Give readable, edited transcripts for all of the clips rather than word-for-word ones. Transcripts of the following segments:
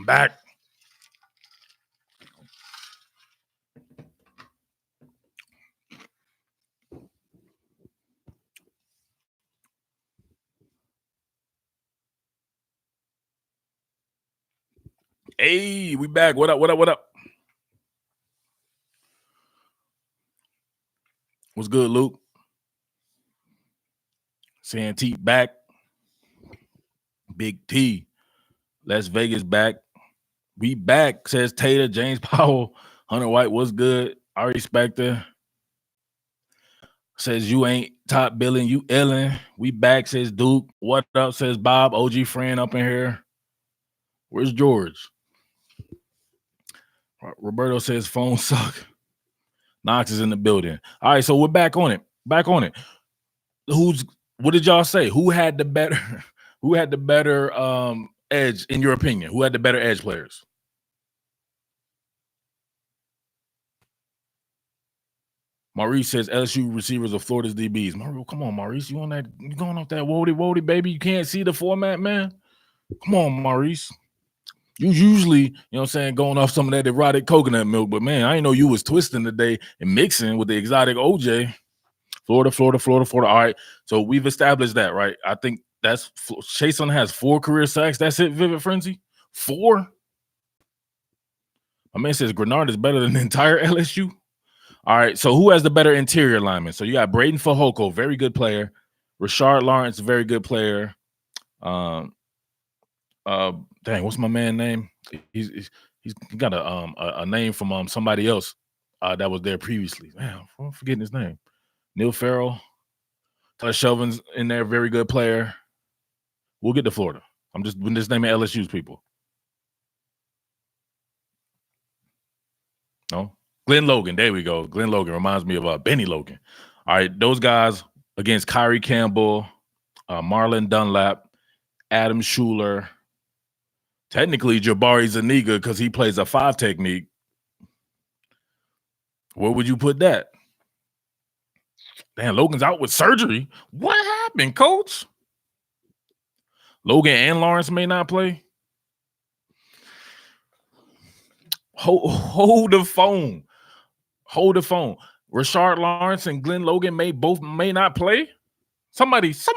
back. Hey, we back. What up? What up? What up? What's good, Luke? Santee back. Big T. Las Vegas back. We back, says Tater. James Powell. Hunter White, what's good? Ari Specter says you ain't top billing, you illin'. We back, says Duke. What up, says Bob. OG friend up in here. Where's George? Roberto says phone suck. Knox is in the building. All right, so we're back on it. Back on it. What did y'all say? Who had the better edge in your opinion? Who had the better edge players? Maurice says LSU receivers of Florida's DBs. Come on, Maurice. You on that? You going off that woody, baby? You can't see the format, man. Come on, Maurice. You usually, you know what I'm saying, going off some of that erotic coconut milk, but man, I didn't know you was twisting today and mixing with the exotic OJ. Florida. All right, so we've established that, right? I think that's Chason has 4 career sacks. That's it, Vivid Frenzy? 4? My man says Grenard is better than the entire LSU. All right, so who has the better interior lineman? So you got Braden Fajoko, very good player. Rashard Lawrence, very good player. Dang, what's my man name? He's got a name from somebody else that was there previously. Man, I'm forgetting his name. Neil Farrell. Tyler Shelvin's in there, very good player. We'll get to Florida. I'm just naming LSU's people. No? Glenn Logan. There we go. Glenn Logan reminds me of Benny Logan. All right, those guys against Kyrie Campbell, Marlon Dunlap, Adam Schuler, technically Jabari Zuniga because he plays a 5 technique. Where would you put that? Damn, Logan's out with surgery. What happened, coach? Logan and Lawrence may not play. Hold the phone. Hold the phone. Rashard Lawrence and Glenn Logan may not play. Somebody check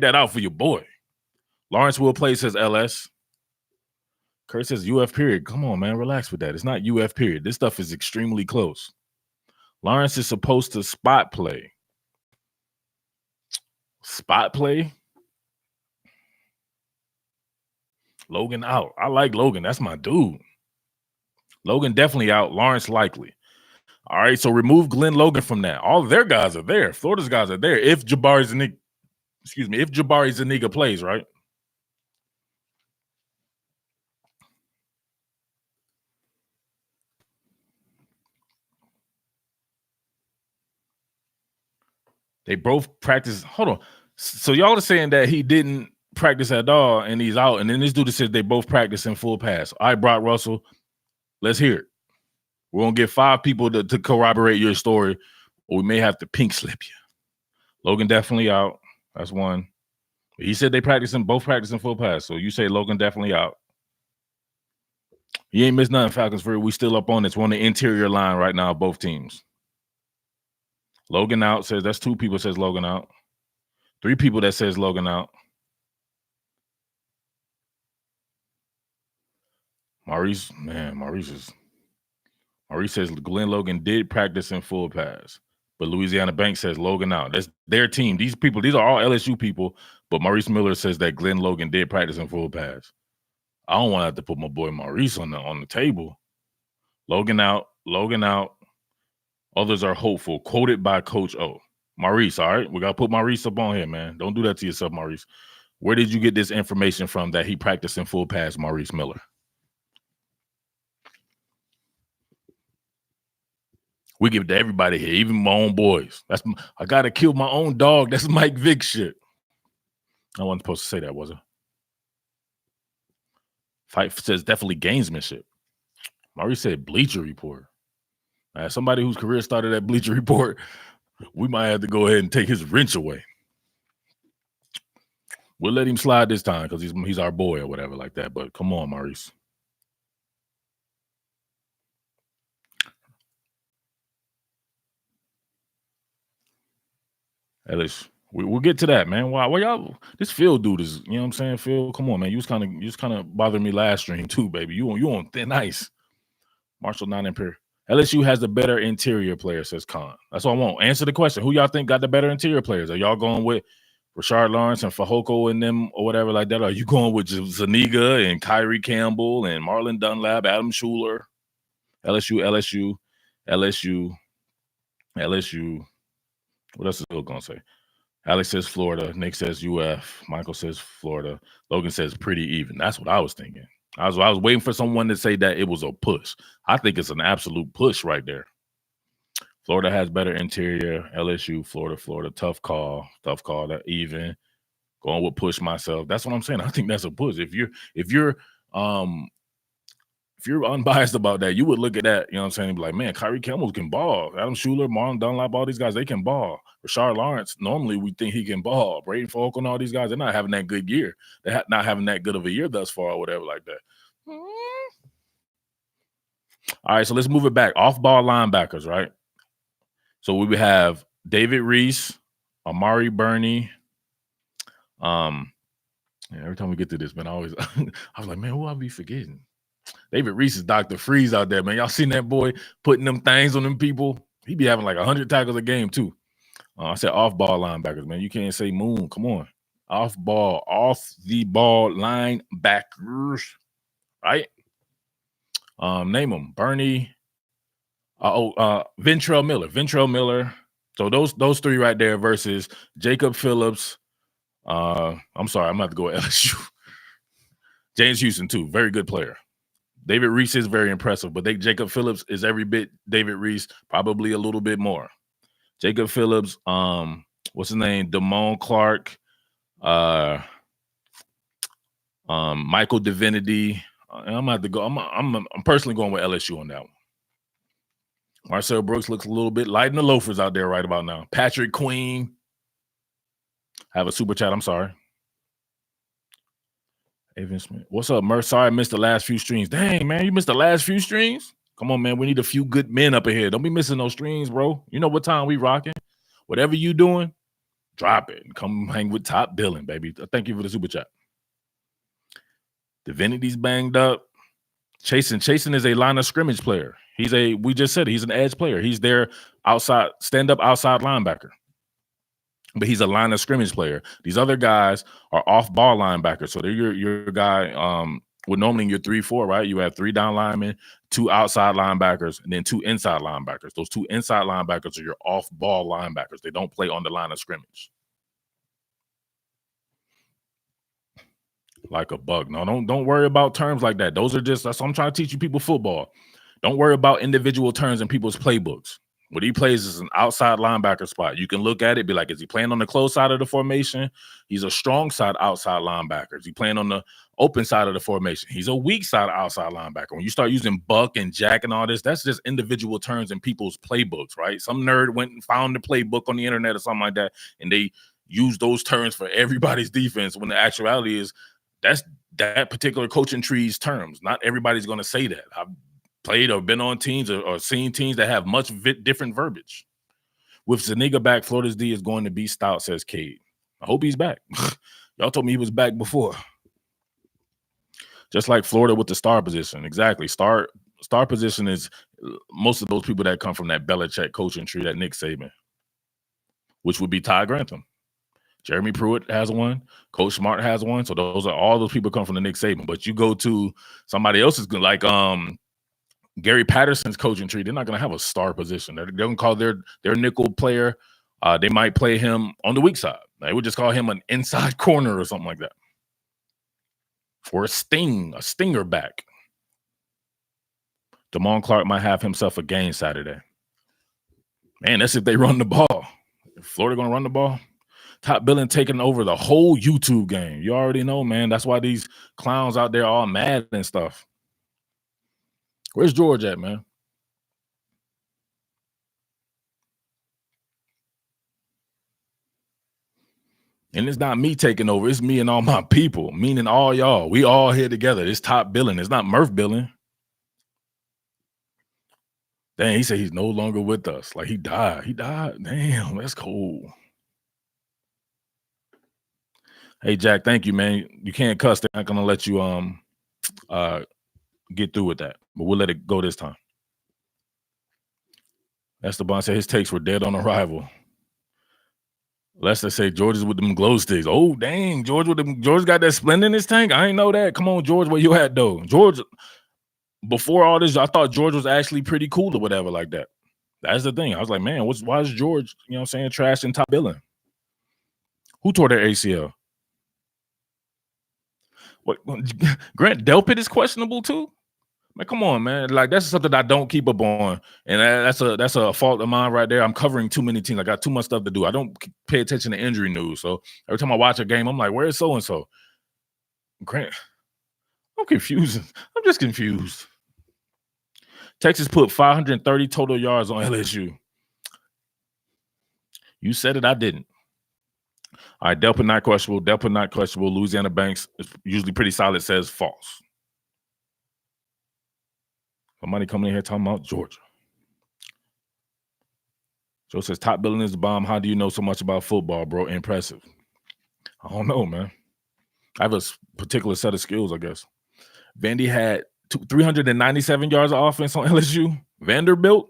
that out for your boy. Lawrence will play, says LS. Kurt says UF period. Come on, man. Relax with that. It's not UF period. This stuff is extremely close. Lawrence is supposed to spot play. Spot play? Logan out. I like Logan. That's my dude. Logan definitely out. Lawrence likely. All right, so remove Glenn Logan from that. All of their guys are there. Florida's guys are there. If Jabari Zuniga plays, right? They both practice. Hold on. So y'all are saying that he didn't practice at all and he's out. And then this dude says they both practice in full pass. All right, Brock Russell, let's hear it. We're going to get 5 people to corroborate your story, or we may have to pink slip you. Logan definitely out. That's one. He said they both practice in full pass. So you say Logan definitely out. He ain't missed nothing, Falcons for we still up on this. We're on the interior line right now, both teams. Logan out says that's 2 people says Logan out. 3 people that says Logan out. Maurice says Glenn Logan did practice in full pass, but Louisiana Bank says Logan out. That's their team. These are all LSU people, but Maurice Miller says that Glenn Logan did practice in full pass. I don't want to have to put my boy Maurice on the table. Logan out. Others are hopeful. Quoted by Coach O. Maurice, all right? We got to put Maurice up on here, man. Don't do that to yourself, Maurice. Where did you get this information from that he practiced in full pass, Maurice Miller? We give it to everybody here, even my own boys. I got to kill my own dog. That's Mike Vick shit. I wasn't supposed to say that, was I? Fight says definitely gamesmanship. Maurice said Bleacher Report. As somebody whose career started at Bleacher Report, we might have to go ahead and take his wrench away. We'll let him slide this time because he's our boy or whatever like that. But come on, Maurice. At least we'll get to that, man. Why y'all? This Phil dude is, you know what I'm saying? Phil, come on, man. You was kind of bothering me last stream too, baby. You on thin ice. Marshall non-imperial. LSU has the better interior player, says Khan. That's all I want. Answer the question. Who y'all think got the better interior players? Are y'all going with Rashard Lawrence and Fahoko and them or whatever like that? Are you going with Zuniga and Kyrie Campbell and Marlon Dunlap, Adam Schuler? LSU. What else is Bill going to say? Alex says Florida. Nick says UF. Michael says Florida. Logan says pretty even. That's what I was thinking. I was waiting for someone to say that it was a push. I think it's an absolute push right there. Florida has better interior. LSU, Florida. Tough call. That even. Going with push myself. That's what I'm saying. I think that's a push. If you're unbiased about that, you would look at that, you know what I'm saying, and be like, man, Kyrie Campbell can ball. Adam Schuler, Marlon Dunlap, all these guys, they can ball. Rashard Lawrence, normally we think he can ball. Braden Falk and all these guys, they're not having that good year. They're not having that good of a year thus far or whatever like that. All right, so let's move it back. Off-ball linebackers, right? So we would have David Reese, Amari Burney. Every time we get to this, man, I was like, man, who I be forgetting? David Reese is Dr. Freeze out there, man. Y'all seen that boy putting them things on them people? He be having like 100 tackles a game, too. I said off-ball linebackers, man. You can't say Moon. Come on. Off the ball linebackers, right? Name them. Bernie. Ventrell Miller. So those three right there versus Jacob Phillips. I'm sorry, I'm going to have to go with LSU. James Houston, too. Very good player. David Reese is very impressive, but Jacob Phillips is every bit David Reese, probably a little bit more. Jacob Phillips, what's his name? Damone Clark, Michael Divinity. I'm gonna have to go. I'm personally going with LSU on that one. Marcel Brooks looks a little bit light in the loafers out there right about now. Patrick Queen. I have a super chat. I'm sorry. Avon Smith. What's up, Murph? Sorry I missed the last few streams. Dang, man, you missed the last few streams? Come on, man. We need a few good men up in here. Don't be missing those streams, bro. You know what time we rocking. Whatever you doing, drop it. Come hang with Top Billing, baby. Thank you for the super chat. Divinity's banged up. Chasen is a line of scrimmage player. We just said he's an edge player. He's their outside, stand-up outside linebacker. But he's a line of scrimmage player. These other guys are off-ball linebackers. So they're your guy, well, normally in your 3-4, right? You have 3 down linemen, 2 outside linebackers, and then 2 inside linebackers. Those 2 inside linebackers are your off-ball linebackers. They don't play on the line of scrimmage. Like a bug. No, don't worry about terms like that. That's what I'm trying to teach you people football. Don't worry about individual terms in people's playbooks. What he plays is an outside linebacker spot. You can look at it, be like, is he playing on the close side of the formation? He's a strong side outside linebacker. Is he playing on the open side of the formation? He's a weak side outside linebacker. When you start using buck and jack and all this, that's just individual terms in people's playbooks, right? Some nerd went and found the playbook on the internet or something like that, and they use those terms for everybody's defense when the actuality is that's that particular coaching tree's terms. Not everybody's going to say that. I've played or been on teams or seen teams that have much different verbiage. With Zuniga back, Florida's D is going to be stout, says Cade. I hope he's back. Y'all told me he was back before. Just like Florida with the star position. Exactly. Star position is most of those people that come from that Belichick coaching tree, that Nick Saban, which would be Ty Grantham. Jeremy Pruitt has one. Coach Smart has one. So all those people come from the Nick Saban. But you go to somebody else's, like Gary Patterson's coaching tree, they're not going to have a star position. They're going to call their nickel player. They might play him on the weak side. They would just call him an inside corner or something like that. Or a stinger back. Damone Clark might have himself a game Saturday. Man, that's if they run the ball. If Florida going to run the ball? Top Billing taking over the whole YouTube game. You already know, man. That's why these clowns out there all mad and stuff. Where's George at, man? And it's not me taking over. It's me and all my people, meaning all y'all. We all here together. It's top billing. It's not Murph billing. Dang, he said he's no longer with us. Like he died. He died. Damn, that's cool. Hey, Jack, thank you, man. You can't cuss. They're not going to let you get through with that. But we'll let it go this time. Esteban said his takes were dead on arrival. Lester say George is with them glow sticks. Oh, dang. George got that Splenda in his tank? I ain't know that. Come on, George, where you at, though? George, before all this, I thought George was actually pretty cool or whatever like that. That's the thing. I was like, man, why is George, you know what I'm saying, trash and top billing? Who tore their ACL? What? Grant Delpit is questionable too? Man, come on, man. Like, that's something I don't keep up on. And that's a fault of mine right there. I'm covering too many teams. I got too much stuff to do. I don't pay attention to injury news. So every time I watch a game, I'm like, where is so-and-so? Grant, I'm confused. I'm just confused. Texas put 530 total yards on LSU. You said it, I didn't. All right, Delpit not questionable. Delpit not questionable. Louisiana Banks is usually pretty solid, says false. Somebody coming in here talking about Georgia. Joe says, top billing is the bomb. How do you know so much about football, bro? Impressive. I don't know, man. I have a particular set of skills, I guess. Vandy had 397 yards of offense on LSU. Vanderbilt.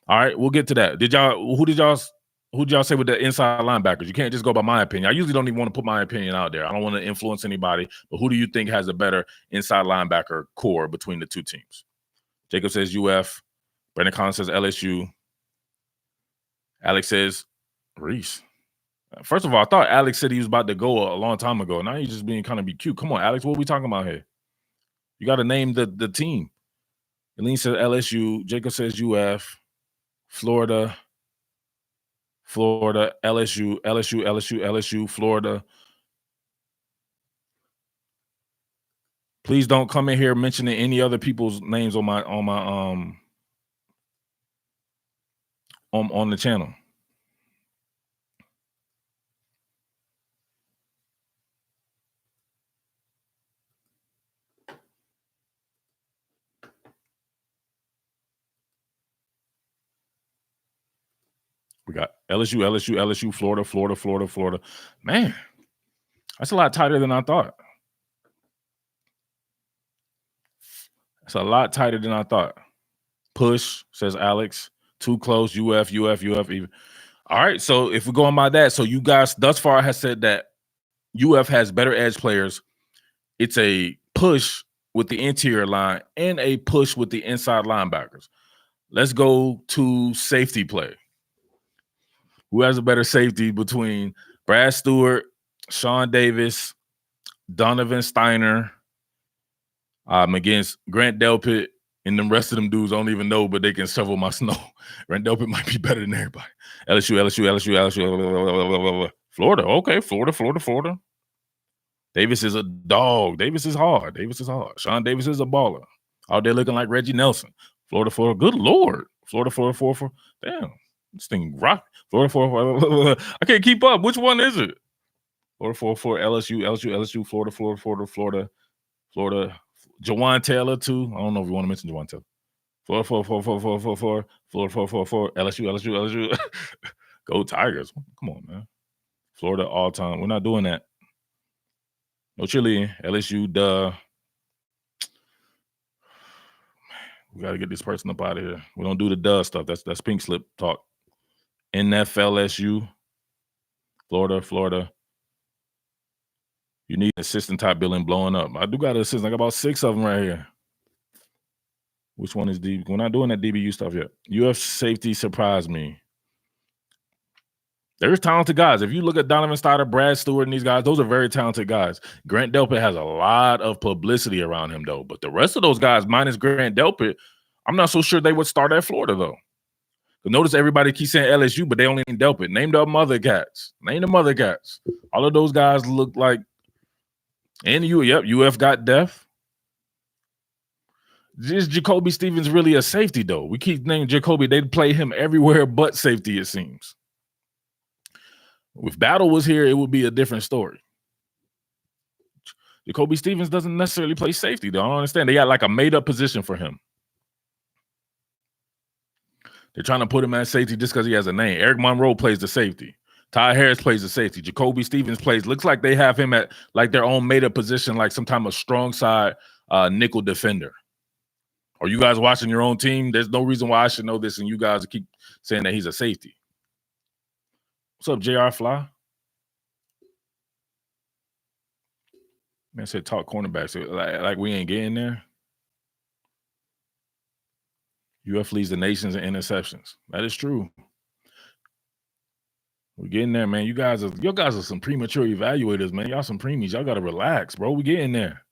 All right, we'll get to that. Who did y'all say with the inside linebackers? You can't just go by my opinion. I usually don't even want to put my opinion out there. I don't want to influence anybody. But who do you think has a better inside linebacker core between the two teams? Jacob says UF. Brandon Collins says LSU. Alex says Reese. First of all, I thought Alex said he was about to go a long time ago. Now he's just being kind of be cute. Come on, Alex, what are we talking about here? You got to name the team. Eileen says LSU. Jacob says UF. Florida, LSU, Florida. Please don't come in here mentioning any other people's names on the channel. We got LSU, Florida. Man, that's a lot tighter than I thought. It's a lot tighter than I thought. Push, says Alex. Too close, UF even. All right, so if we're going by that, so you guys thus far has said that UF has better edge players. It's a push with the interior line and a push with the inside linebackers. Let's go to safety play. Who has a better safety between Brad Stewart, Sean Davis, Donovan Steiner, against Grant Delpit, and the rest of them dudes I don't even know, but they can shovel my snow. Grant Delpit might be better than everybody. LSU. Florida. Okay, Florida. Davis is a dog. Davis is hard. Sean Davis is a baller. Out there looking like Reggie Nelson. Florida. Good Lord. Florida. Damn. This thing rock. Florida. I can't keep up. Which one is it? Florida 4 LSU, Florida. Jawan Taylor too. I don't know if you want to mention Jawan Taylor. Florida 4 LSU. Go Tigers. Come on, man. Florida all time. We're not doing that. No cheerleading. LSU, duh. We got to get this person up out of here. We don't do the duh stuff. That's pink slip talk. NFLSU, Florida. You need assistant type billing blowing up. I do got an assistant. I got about 6 of them right here. Which one is DB? We're not doing that DBU stuff yet. UF safety surprised me. There's talented guys. If you look at Donovan Steiner, Brad Stewart, and these guys, those are very talented guys. Grant Delpit has a lot of publicity around him, though. But the rest of those guys, minus Grant Delpit, I'm not so sure they would start at Florida, though. Notice everybody keeps saying LSU, but they only name Delpit. Name the mother cats. All of those guys look like, and UF got depth. Is Jacoby Stevens really a safety, though? We keep naming Jacoby. They play him everywhere but safety, it seems. If Battle was here, it would be a different story. Jacoby Stevens doesn't necessarily play safety, though. I don't understand. They got like a made-up position for him. They're trying to put him at safety just because he has a name. Eric Monroe plays the safety. Ty Harris plays the safety. Jacoby Stevens plays. Looks like they have him at like their own made-up position, like some type of strong side nickel defender. Are you guys watching your own team? There's no reason why I should know this, and you guys keep saying that he's a safety. What's up, JR Fly? Man said talk cornerbacks. Like we ain't getting there. UF leads the nations in interceptions. That is true. We're getting there, man. You guys are some premature evaluators, man. Y'all some preemies. Y'all gotta relax, bro. We getting there.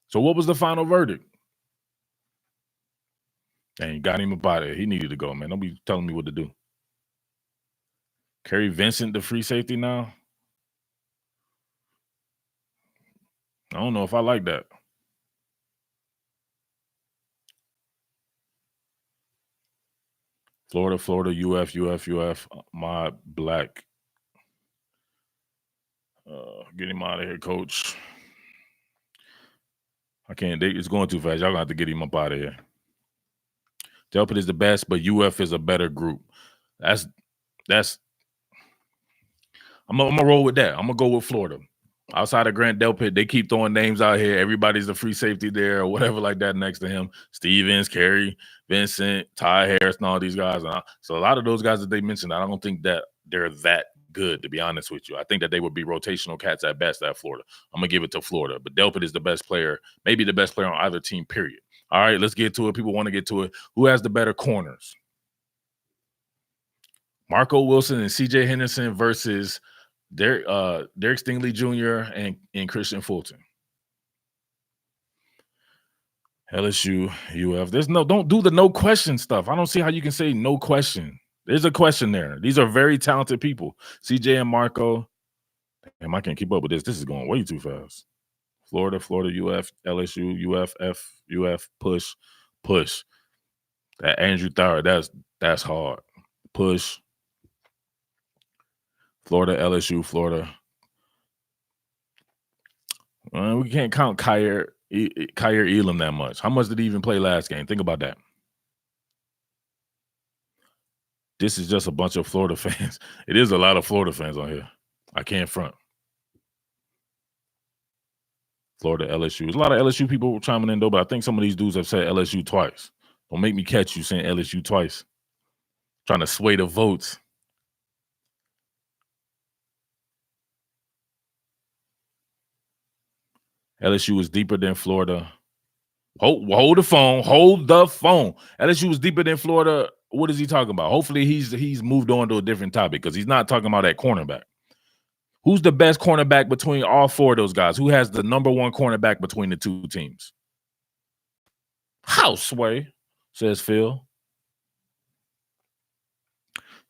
So what was the final verdict? Dang, got him up out of there. He needed to go, man. Don't be telling me what to do. Kerry Vincent, the free safety now. I don't know if I like that. Florida, UF, my black. Get him out of here, coach. I can't. It's going too fast. Y'all gonna have to get him up out of here. Delpit is the best, but UF is a better group. That's. I'm gonna roll with that. I'm gonna go with Florida. Outside of Grant Delpit, they keep throwing names out here. Everybody's a free safety there or whatever like that next to him. Stevens, Kerry, Vincent, Ty Harris, and all these guys. So a lot of those guys that they mentioned, I don't think that they're that good, to be honest with you. I think that they would be rotational cats at best at Florida. I'm going to give it to Florida. But Delpit is the best player, maybe the best player on either team, period. All right, let's get to it. People want to get to it. Who has the better corners? Marco Wilson and C.J. Henderson versus Derek Stingley Jr. and Christian Fulton. LSU, UF. Don't do the no question stuff. I don't see how you can say no question. There's a question there. These are very talented people. CJ and Marco. Damn, I can't keep up with this. This is going way too fast. Florida, UF, LSU, UF, push. That Andrew Thayer, that's hard. Push. Florida, LSU, Florida. We can't count Kyer Elam that much. How much did he even play last game? Think about that. This is just a bunch of Florida fans. It is a lot of Florida fans on here. I can't front. Florida, LSU. There's a lot of LSU people chiming in, though, but I think some of these dudes have said LSU twice. Don't make me catch you saying LSU twice. Trying to sway the votes. LSU is deeper than Florida. Hold the phone. Hold the phone. LSU is deeper than Florida. What is he talking about? Hopefully he's moved on to a different topic because he's not talking about that cornerback. Who's the best cornerback between all four of those guys? Who has the number one cornerback between the two teams? Houseway, says Phil.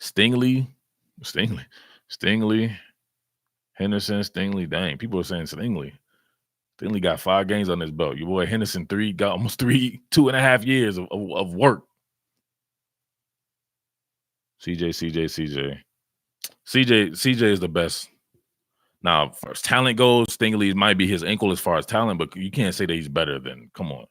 Stingley, Henderson, Stingley. Dang, people are saying Stingley. Stingley got 5 games on his belt. Your boy Henderson, got almost 2.5 years of work. CJ is the best. Now, as far as talent goes, Stingley might be his ankle as far as talent, but you can't say that he's better than, come on.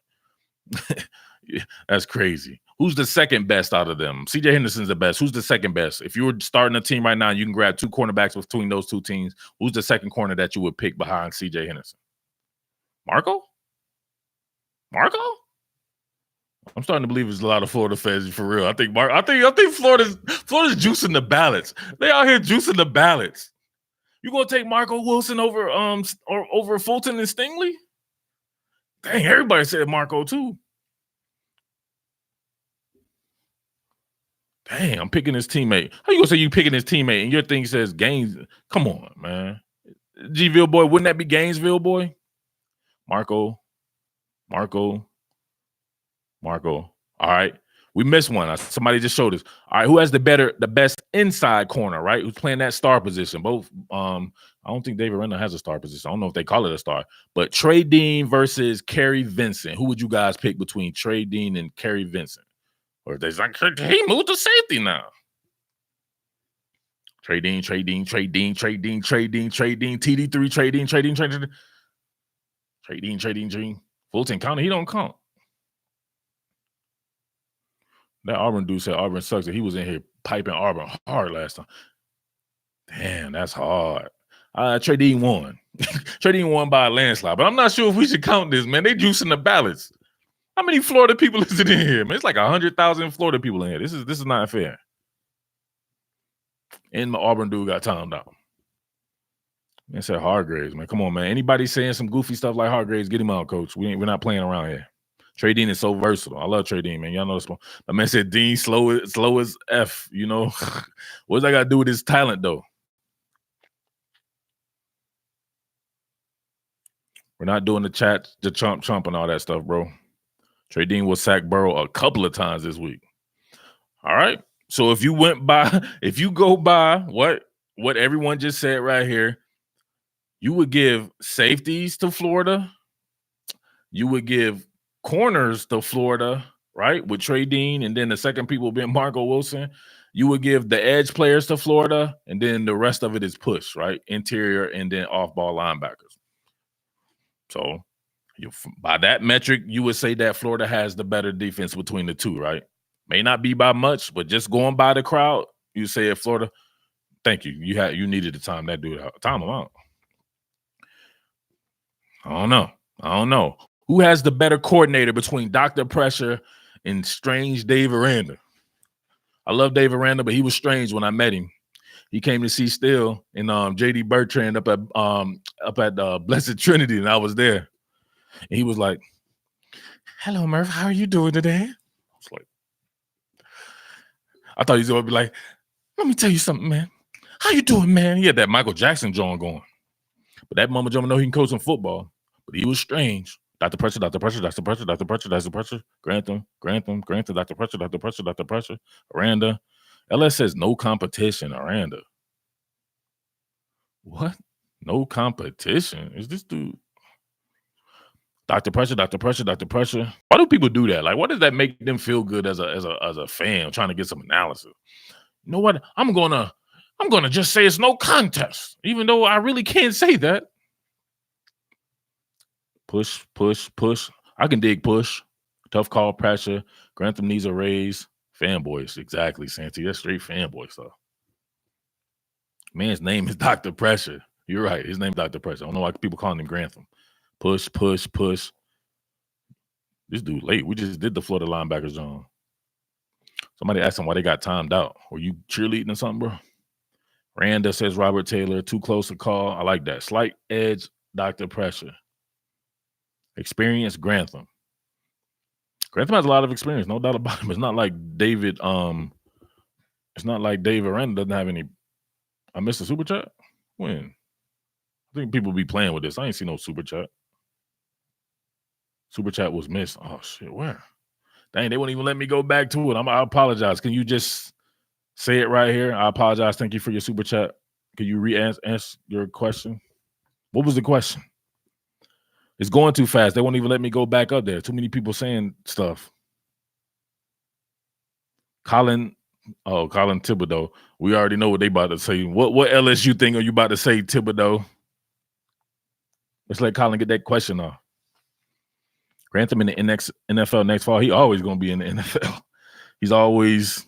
That's crazy. Who's the second best out of them? CJ Henderson's the best. Who's the second best? If you were starting a team right now, you can grab 2 cornerbacks between those 2 teams. Who's the second corner that you would pick behind CJ Henderson? Marco? I'm starting to believe there's a lot of Florida fans for real. I think Florida's juicing the ballots. They out here juicing the ballots. You gonna take Marco Wilson over Fulton and Stingley? Dang, everybody said Marco too. Dang, I'm picking his teammate. How you gonna say you picking his teammate and your thing says Gaines? Come on, man. Gville boy, wouldn't that be Gainesville boy? Marco. All right. We missed one. Somebody just showed us. All right, who has the best inside corner, right? Who's playing that star position? Both. I don't think David Renner has a star position. I don't know if they call it a star. But Trey Dean versus Kerry Vincent. Who would you guys pick between Trey Dean and Kerry Vincent? Or they like he moved to safety now. Trey Dean, TD3, Trey Dean. Fulton County, he don't count. That Auburn dude said Auburn sucks. He was in here piping Auburn hard last time. Damn, that's hard. Trey Dean won. Trey Dean won by a landslide, but I'm not sure if we should count this, man. They juicing the ballots. How many Florida people is it in here, man? It's like 100,000 Florida people in here. This is not fair. And the Auburn dude got timed out. Man said Hargraves, man. Come on, man. Anybody saying some goofy stuff like Hargraves, get him out, coach. We're not playing around here. Trey Dean is so versatile. I love Trey Dean, man. Y'all know this one. My man said Dean slow as F, you know. What's that got to do with his talent, though? We're not doing the chat, the chump and all that stuff, bro. Trey Dean will sack Burrow a couple of times this week. All right. So if you go by what everyone just said right here, you would give safeties to Florida. You would give corners to Florida, right? With Trey Dean, and then the second people being Marco Wilson. You would give the edge players to Florida, and then the rest of it is push, right? Interior and then off-ball linebackers. So by that metric, you would say that Florida has the better defense between the two, right? May not be by much, but just going by the crowd, you say at Florida, thank you. You needed to time that dude out. Time him out. I don't know. Who has the better coordinator between Dr. Pressure and strange Dave Aranda? I love Dave Aranda, but he was strange when I met him. He came to see Steele and JD Bertrand up at Blessed Trinity, and I was there. And he was like, "Hello, Murph. How are you doing today?" I was like, I thought he was going to be like, "Let me tell you something, man. How you doing, man?" He had that Michael Jackson joint going. But that mama jumma know he can coach some football. But he was strange. Dr. Pressure, Dr. Pressure, Dr. Pressure, Dr. Pressure, Dr. Pressure, Grantham, Dr. Pressure, Dr. Pressure, Dr. Pressure, Aranda. LS says no competition, Aranda. What? No competition? Is this dude? Dr. Pressure, Dr. Pressure, Dr. Pressure. Why do people do that? Like, what does that make them feel good as a fan trying to get some analysis? You know what? I'm gonna just say it's no contest, even though I really can't say that. Push. I can dig push. Tough call, pressure. Grantham needs a raise. Fanboys, exactly, Santi. That's straight fanboy stuff. Man's name is Dr. Pressure. You're right. His name is Dr. Pressure. I don't know why people calling him Grantham. Push. This dude late. We just did the Florida linebackers on. Somebody asked him why they got timed out. Were you cheerleading or something, bro? Randa says Robert Taylor. Too close to call. I like that. Slight edge, Dr. Pressure. Experience, Grantham. Grantham has a lot of experience, no doubt about him. It's not like David. It's not like Dave Aranda doesn't have any. I missed a super chat. When? I think people be playing with this. I ain't seen no super chat. Super chat was missed. Oh shit, where? Dang, they won't even let me go back to it. I apologize. Can you just say it right here? I apologize. Thank you for your super chat. Can you answer your question? What was the question? It's going too fast. They won't even let me go back up there. Too many people saying stuff. Colin Thibodeau. We already know what they about to say. What LSU thing are you about to say, Thibodeau? Let's let Colin get that question off. Grantham in the NFL next fall. He always going to be in the NFL. He's always.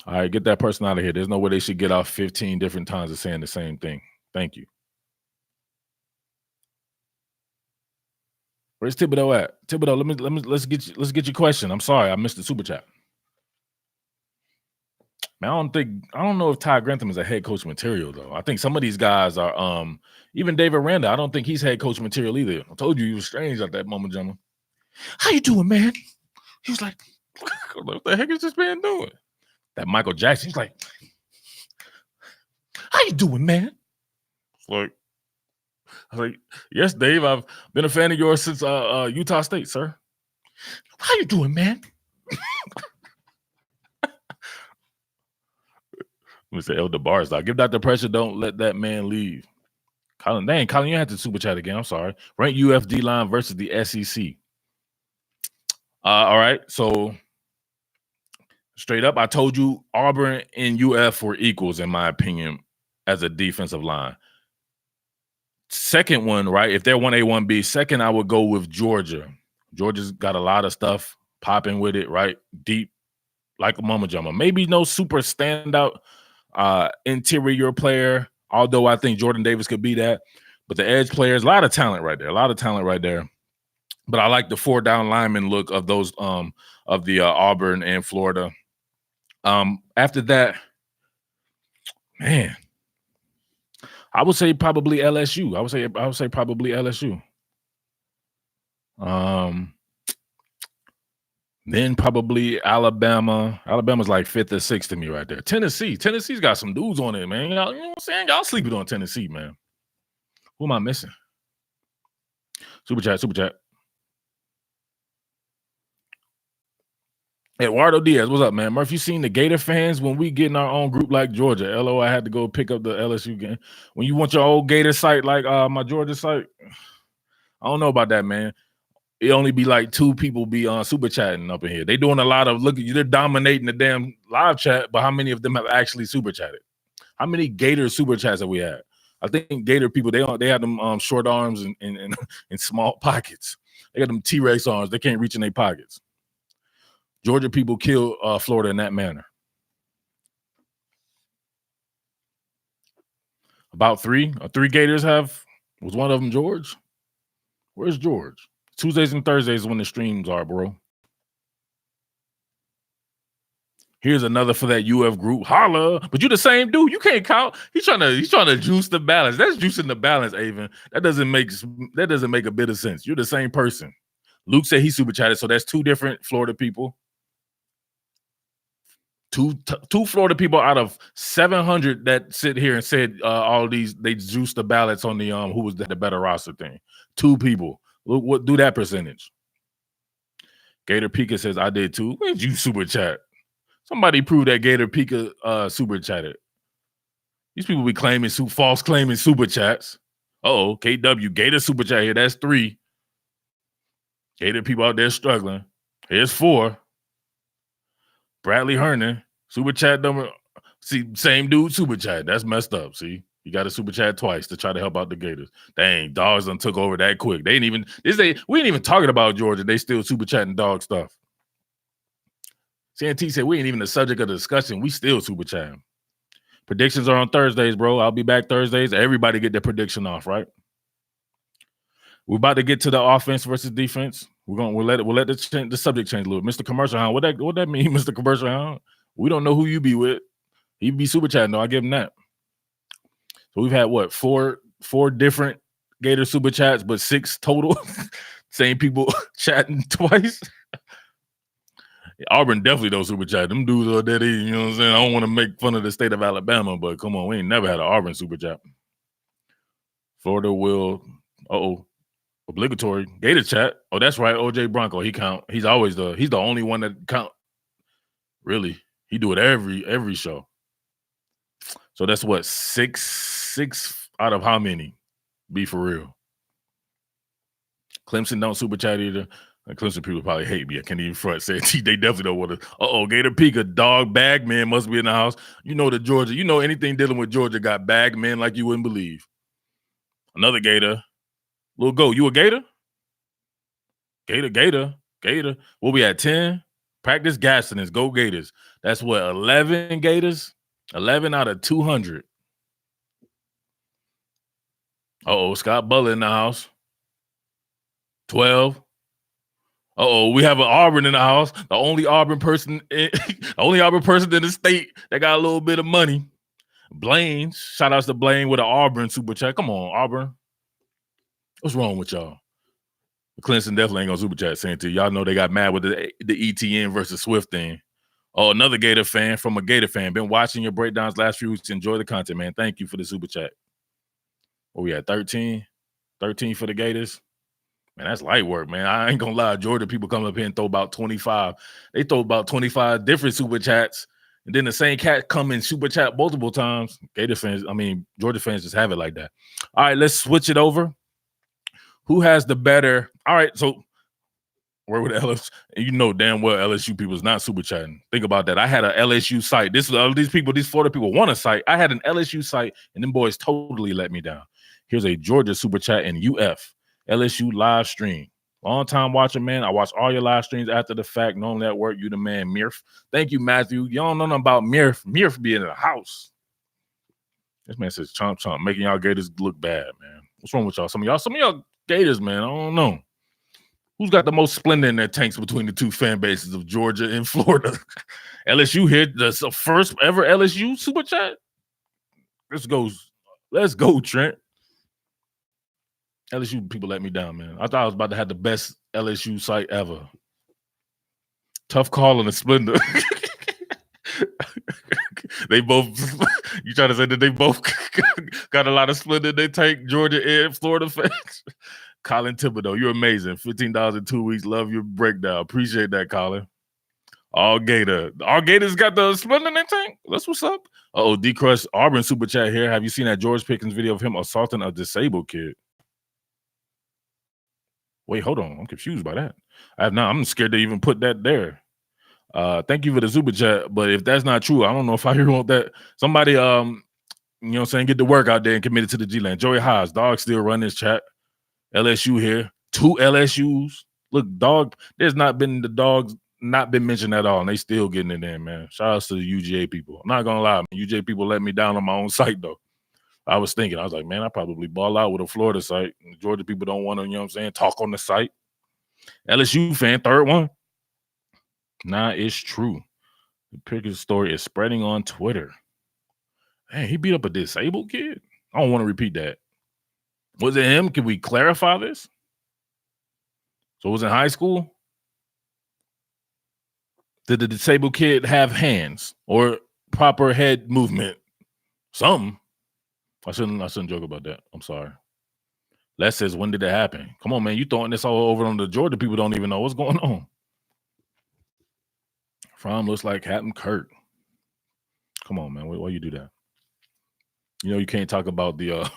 All right, get that person out of here. There's no way they should get off 15 different times of saying the same thing. Thank you. Where's Thibodeau at? Thibodeau, let's get your question. I'm sorry, I missed the super chat. Man, I don't know if Ty Grantham is a head coach material though. I think some of these guys are even Dave Aranda. I don't think he's head coach material either. I told you he was strange at that moment, gentlemen. How you doing, man? He was like, what the heck is this man doing? That Michael Jackson. He's like, how you doing, man? I was like, yes, Dave. I've been a fan of yours since Utah State, sir. How you doing, man? Mr. Elder Bars, give Dr. Pressure. Don't let that man leave. Colin, you had to super chat again. I'm sorry. Rank UFD line versus the SEC. All right. So Straight up, I told you Auburn and UF were equals, in my opinion, as a defensive line. Second one, right? If they're 1A, 1B, second, I would go with Georgia. Georgia's got a lot of stuff popping with it, right? Deep, like a mama jumma. Maybe no super standout interior player, although I think Jordan Davis could be that. But the edge players, a lot of talent right there. But I like the 4-down lineman look of those of the Auburn and Florida. After that, man, I would say probably LSU. I would say probably LSU. Then probably Alabama. Alabama's like 5th or 6th to me right there. Tennessee's got some dudes on it, man. Y'all, you know what I'm saying? Y'all sleeping on Tennessee, man. Who am I missing? Super chat. Eduardo Diaz, what's up, man? Murph, you seen the Gator fans when we get in our own group like Georgia? LO, I had to go pick up the LSU game. When you want your old Gator site like my Georgia site, I don't know about that, man. It only be like 2 people be on super chatting up in here. They doing a lot of they're dominating the damn live chat, but how many of them have actually super chatted? How many Gator super chats have we had? I think Gator people, they have them short arms and small pockets. They got them T-Rex arms. They can't reach in their pockets. Georgia people kill Florida in that manner. About 3 Gators was one of them George? Where's George? Tuesdays and Thursdays when the streams are, bro. Here's another for that UF group. Holla. But you the same dude. You can't count. He's trying to juice the balance. That's juicing the balance, Avon. That doesn't make a bit of sense. You're the same person. Luke said he super chatted, so that's 2 different Florida people. Two Florida people out of 700 that sit here and said all these, they juiced the ballots on the who was the better roster thing. 2 people. Look, what do that percentage? Gator Pika says I did too. When did you super chat? Somebody prove that Gator Pika super chatted. These people be claiming false claiming super chats. Oh, KW Gator super chat here. That's 3. Gator people out there struggling. Here's 4. Bradley Hernan, super chat number. See, same dude, super chat. That's messed up. See, you got to super chat twice to try to help out the Gators. Dang, dogs done took over that quick. We ain't even talking about Georgia. They still super chatting dog stuff. CNT said we ain't even the subject of the discussion. We still super chatting. Predictions are on Thursdays, bro. I'll be back Thursdays. Everybody get their prediction off, right? We're about to get to the offense versus defense. We'll let the subject change a little. Mr. Commercial Hound, what that mean, Mr. Commercial Hound? We don't know who you be with. He be super chatting, though. I give him that. So we've had what, four different Gator super chats, but 6 total. Same people chatting twice. Auburn definitely don't super chat. Them dudes are dead easy, you know what I'm saying? I don't want to make fun of the state of Alabama, but come on, we ain't never had an Auburn super chat. Florida will, obligatory Gator chat. Oh, that's right. OJ Bronco, he count. He's the only one that count. Really, he do it every show. So that's what, 6 out of how many? Be for real. Clemson don't super chat either. Clemson people probably hate me. I can't even front say they definitely don't want to. Gator Pika, dog bag man must be in the house. You know the Georgia. You know anything dealing with Georgia got bag men like you wouldn't believe. Another Gator. Lil Go, you a Gator? Gator. What we at, 10? Practice gassing is go Gators. That's what, 11 Gators? 11 out of 200. Scott Butler in the house. 12. We have an Auburn in the house. The only Auburn person in the state that got a little bit of money. Blaine. Shout outs to Blaine with an Auburn super chat. Come on, Auburn. What's wrong with y'all? Clemson definitely ain't gonna super chat saying to y'all know they got mad with the ETN versus Swift thing. Another Gator fan from a Gator fan. Been watching your breakdowns last few weeks. Enjoy the content, man. Thank you for the super chat. What we at, 13? 13 for the Gators? Man, that's light work, man. I ain't gonna lie. Georgia people come up here and throw about 25. They throw about 25 different super chats. And then the same cat come in super chat multiple times. Georgia fans just have it like that. All right, let's switch it over. Who has the better? All right, so Where would LSU? You know damn well LSU people is not super chatting. Think about that. I had a LSU site. These people, these Florida people want a site. I had an LSU site, and them boys totally let me down. Here's a Georgia super chat in UF LSU live stream. Long time watching, man. I watch all your live streams after the fact. Normally at work, you the man, Mirf. Thank you, Matthew. You don't know nothing about Mirf. Mirf being in the house. This man says chomp chomp, making y'all Gators look bad, man. What's wrong with y'all? Some of y'all Gators, man. I don't know. Who's got the most splendor in their tanks between the two fan bases of Georgia and Florida? LSU here, the first ever LSU super chat. Let's go, Trent. LSU people let me down, man. I thought I was about to have the best LSU site ever. Tough call on the splendor. They both, you trying to say that they both got a lot of splendor in their tank, Georgia and Florida fans? Colin Thibodeau, you're amazing. $15 in 2 weeks. Love your breakdown. Appreciate that, Colin. All Gators got the splendor in their tank. That's what's up. D Crush Auburn super chat here. Have you seen that George Pickens video of him assaulting a disabled kid? Wait, hold on. I'm confused by that. I have not. I'm scared to even put that there. Thank you for the super chat. But if that's not true, I don't know if I hear want that. Somebody, you know what I'm saying, get the work out there and commit it to the G-Land. Joey Haas, dog still run this chat. LSU here. 2 LSUs. Look, dog, there's not been the dogs not been mentioned at all, and they still getting it in, man. Shout out to the UGA people. I'm not gonna lie, man. UGA people let me down on my own site, though. I was like, man, I probably ball out with a Florida site. Georgia people don't want to, you know what I'm saying, talk on the site. LSU fan, third one. Nah, it's true. The Pickens story is spreading on Twitter. Hey, he beat up a disabled kid? I don't want to repeat that. Was it him? Can we clarify this? So it was in high school? Did the disabled kid have hands or proper head movement? Something. I shouldn't joke about that. I'm sorry. Les says, when did it happen? Come on, man. You throwing this all over on the Georgia people don't even know what's going on. From looks like Captain Kirk. Come on, man. Why you do that? You know you can't talk about the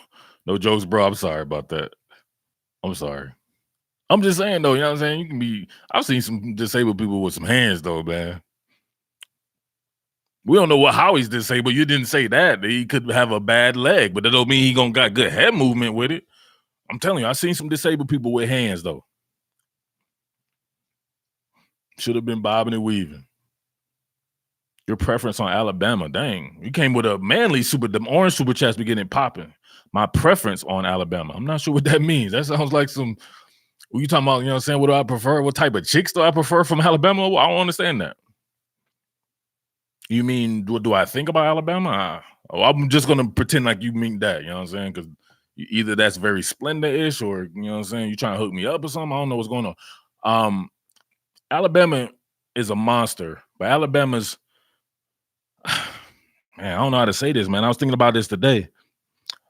no jokes, bro. I'm sorry about that. I'm sorry. I'm just saying, though, you know what I'm saying? You can be, I've seen some disabled people with some hands, though, man. We don't know how he's disabled. You didn't say that. He could have a bad leg, but that don't mean he gonna got good head movement with it. I'm telling you, I've seen some disabled people with hands, though. Should have been bobbing and weaving. Your preference on Alabama, dang. You came with a manly the orange super chats be getting popping. My preference on Alabama. I'm not sure what that means. That sounds like some, what you talking about, you know what I'm saying? What do I prefer? What type of chicks do I prefer from Alabama? I don't understand that. You mean, what do I think about Alabama? I'm just going to pretend like you mean that, you know what I'm saying? Because either that's very Splendor-ish or, you know what I'm saying, you trying to hook me up or something. I don't know what's going on. Alabama is a monster, but Alabama's, man, I don't know how to say this, man. I was thinking about this today.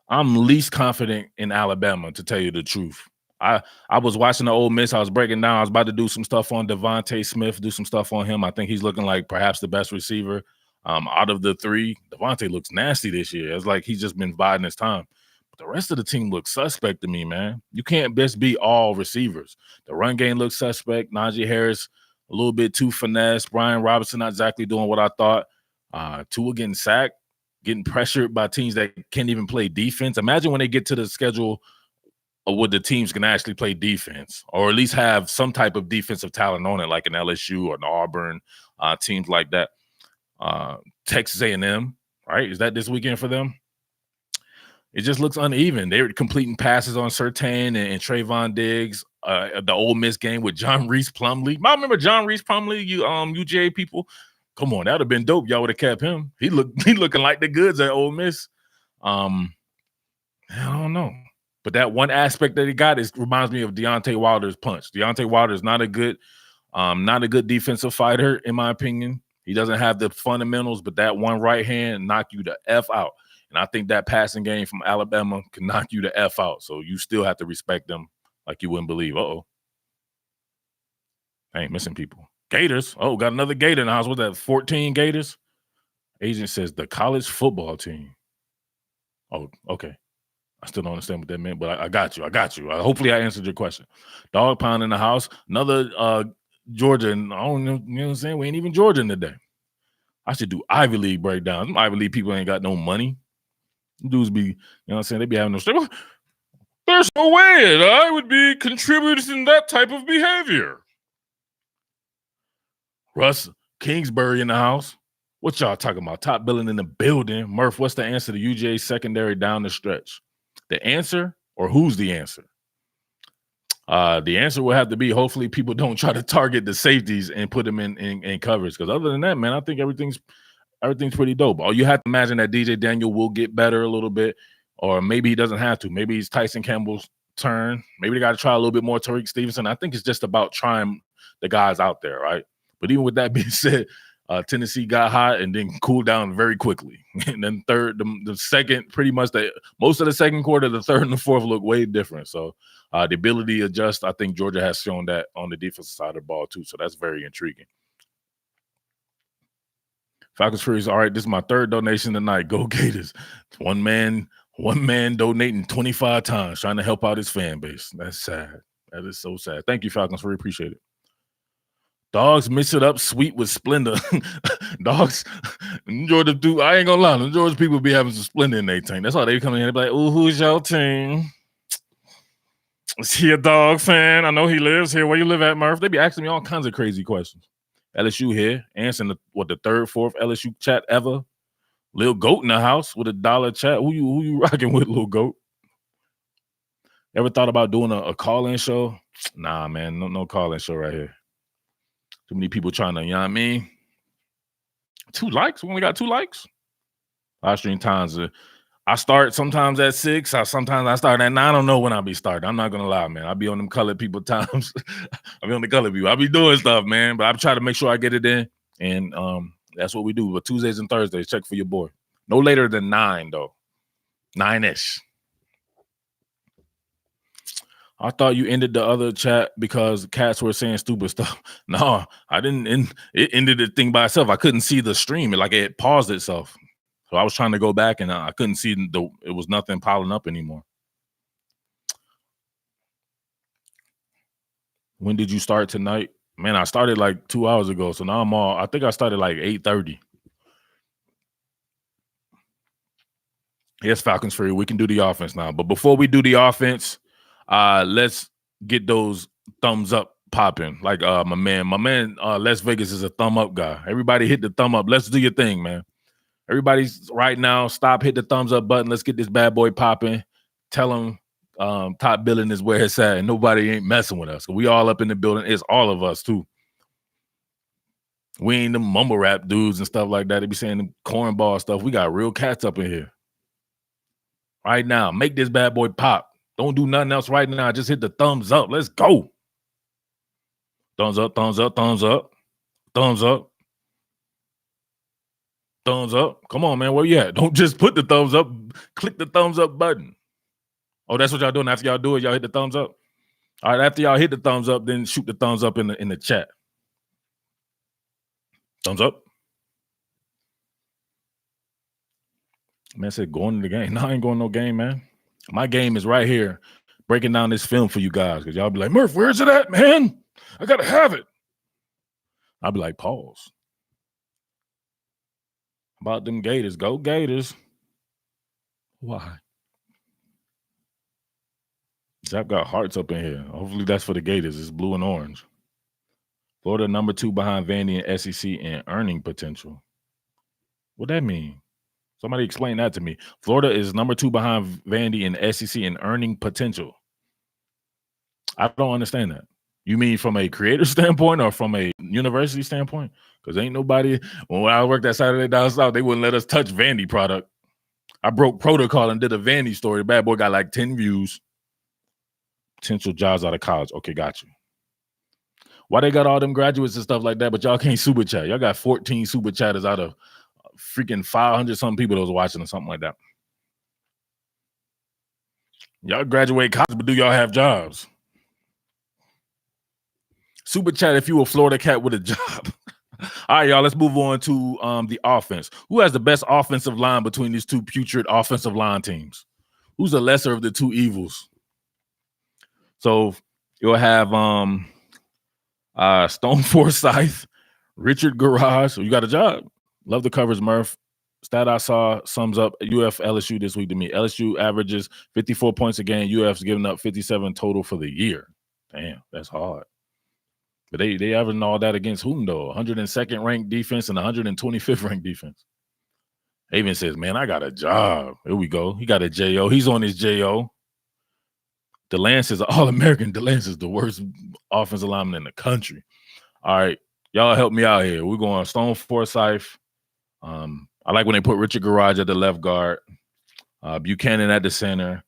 I'm least confident in Alabama, to tell you the truth. I was watching the Ole Miss. I was breaking down. I was about to do some stuff on Devontae Smith, do some stuff on him. I think he's looking like perhaps the best receiver out of the three. Devontae looks nasty this year. It's like he's just been biding his time. But the rest of the team looks suspect to me, man. You can't best be all receivers. The run game looks suspect. Najee Harris, a little bit too finesse. Brian Robinson not exactly doing what I thought. Tua getting sacked, getting pressured by teams that can't even play defense. Imagine when they get to the schedule where the teams can actually play defense or at least have some type of defensive talent on it, like an LSU or an Auburn, teams like that. Texas A&M, right? Is that this weekend for them? It just looks uneven. They're completing passes on Surtain and Trayvon Diggs. The Ole Miss game with John Reese Plumlee. I remember John Reese Plumlee, you UGA people. Come on, that would have been dope. Y'all would have kept him. He looking like the goods at Ole Miss. I don't know. But that one aspect that he got reminds me of Deontay Wilder's punch. Deontay Wilder is not a good defensive fighter, in my opinion. He doesn't have the fundamentals, but that one right hand knock you the F out. And I think that passing game from Alabama can knock you the F out. So you still have to respect them like you wouldn't believe. I ain't missing people. Gators. Oh, got another Gator in the house. What's that, 14 Gators? Agent says the college football team. Oh, okay. I still don't understand what that meant, but I got you. Hopefully I answered your question. Dog pound in the house. Another Georgia, and I don't know, you know what I'm saying? We ain't even Georgia today. I should do Ivy League breakdowns. Them Ivy League people ain't got no money. Dudes be, you know what I'm saying? They be having no. There's no way that I would be contributing that type of behavior. Russ Kingsbury in the house. What y'all talking about? Top billing in the building. Murph, what's the answer to UGA secondary down the stretch? The answer, or who's the answer? The answer will have to be hopefully people don't try to target the safeties and put them in coverage. Because other than that, man, I think everything's pretty dope. You have to imagine that DJ Daniel will get better a little bit, or maybe he doesn't have to. Maybe it's Tyson Campbell's turn. Maybe they got to try a little bit more Tariq Stevenson. I think it's just about trying the guys out there, right? But even with that being said, Tennessee got hot and then cooled down very quickly. And then the second, pretty much most of the second quarter, the third and the fourth look way different. So the ability to adjust, I think Georgia has shown that on the defensive side of the ball too. So that's very intriguing. Falcons Furies, all right, this is my third donation tonight. Go Gators. One man donating 25 times, trying to help out his fan base. That's sad. That is so sad. Thank you, Falcons Fury. Appreciate it. Dogs mix it up sweet with Splendor. Dogs, Georgia do. I ain't gonna lie, the Georgia people be having some Splendor in their team. That's why they come in and be like, "Ooh, who's your team? Is he a dog fan? I know he lives here. Where you live at, Murph?" They be asking me all kinds of crazy questions. LSU here, answering the third, fourth LSU chat ever. Lil Goat in the house with $1 chat. Who you rocking with, Lil Goat? Ever thought about doing a call-in show? Nah, man, no call-in show right here. Too many people trying to, you know what I mean? 2 likes? We only got 2 likes? Live stream times. I start sometimes at 6. Sometimes I start at 9. I don't know when I'll be starting. I'm not going to lie, man. I'll be on them colored people times. I'll be on the colored people. I'll be doing stuff, man. But I try to make sure I get it in. And that's what we do. But Tuesdays and Thursdays, check for your boy. No later than 9, though. 9-ish. I thought you ended the other chat because cats were saying stupid stuff. No, I didn't. It ended the thing by itself. I couldn't see the stream. It paused itself. So I was trying to go back and I couldn't see it was nothing piling up anymore. When did you start tonight? Man, I started like 2 hours ago. So now I think I started like 8:30. Yes, Falcons for you. We can do the offense now. But before we do the offense, let's get those thumbs up popping. Like my man Les Vegas is a thumb up guy. Everybody hit the thumb up. Let's do your thing, man. Everybody's right now, hit the thumbs up button. Let's get this bad boy popping. Tell them top billing is where it's at and nobody ain't messing with us. We all up in the building. It's all of us too. We ain't the mumble rap dudes and stuff like that. They be saying the cornball stuff. We got real cats up in here. Right now, make this bad boy pop. Don't do nothing else right now. Just hit the thumbs up. Let's go. Thumbs up, thumbs up, thumbs up, thumbs up, thumbs up. Come on, man. Where you at? Don't just put the thumbs up. Click the thumbs up button. Oh, that's what y'all doing. After y'all do it, y'all hit the thumbs up. All right, after y'all hit the thumbs up, then shoot the thumbs up in the chat. Thumbs up. Man said going to the game. No, I ain't going no game, man. My game is right here, breaking down this film for you guys. Because y'all be like, Murph, where's it at, man? I got to have it. I'll be like, pause. About them Gators. Go Gators. Why? Zap got hearts up in here. Hopefully that's for the Gators. It's blue and orange. Florida number 2 behind Vandy and SEC in earning potential. What that mean? Somebody explain that to me. Florida is number 2 behind Vandy and SEC in earning potential. I don't understand that. You mean from a creator standpoint or from a university standpoint? Because ain't nobody, when I worked at Saturday Down South, they wouldn't let us touch Vandy product. I broke protocol and did a Vandy story. Bad boy got like 10 views. Potential jobs out of college. Okay, got you. Why they got all them graduates and stuff like that, but y'all can't super chat? Y'all got 14 super chatters out of freaking 500-something people that was watching or something like that. Y'all graduate college, but do y'all have jobs? Super chat if you a Florida cat with a job. All right, y'all, let's move on to the offense. Who has the best offensive line between these two putrid offensive line teams? Who's the lesser of the two evils? So you'll have Stone Forsyth, Richard Garage. So you got a job. Love the covers, Murph. Stat I saw sums up UF LSU this week to me. LSU averages 54 points a game. UF's giving up 57 total for the year. Damn, that's hard. But they averaging all that against whom though? 102nd ranked defense and 125th ranked defense. Haven says, man, I got a job. Here we go. He got a JO. He's on his JO. DeLance is All-American. DeLance is the worst offensive lineman in the country. All right. Y'all help me out here. We're going Stone Forsyth. I like when they put Richard Garage at the left guard, Buchanan at the center,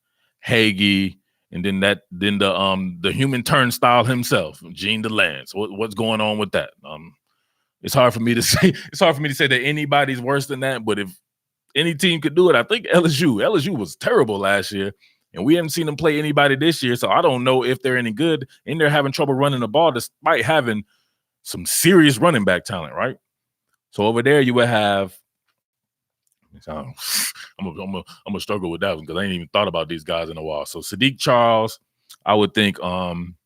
Hagee, and then the human turnstile himself, Gene DeLance. What's going on with that? It's hard for me to say. It's hard for me to say that anybody's worse than that. But if any team could do it, I think LSU. LSU was terrible last year, and we haven't seen them play anybody this year. So I don't know if they're any good. And they're having trouble running the ball despite having some serious running back talent, right? So over there, you would have. I'm gonna struggle with that one because I ain't even thought about these guys in a while. So Sadiq Charles, I would think. Sadiq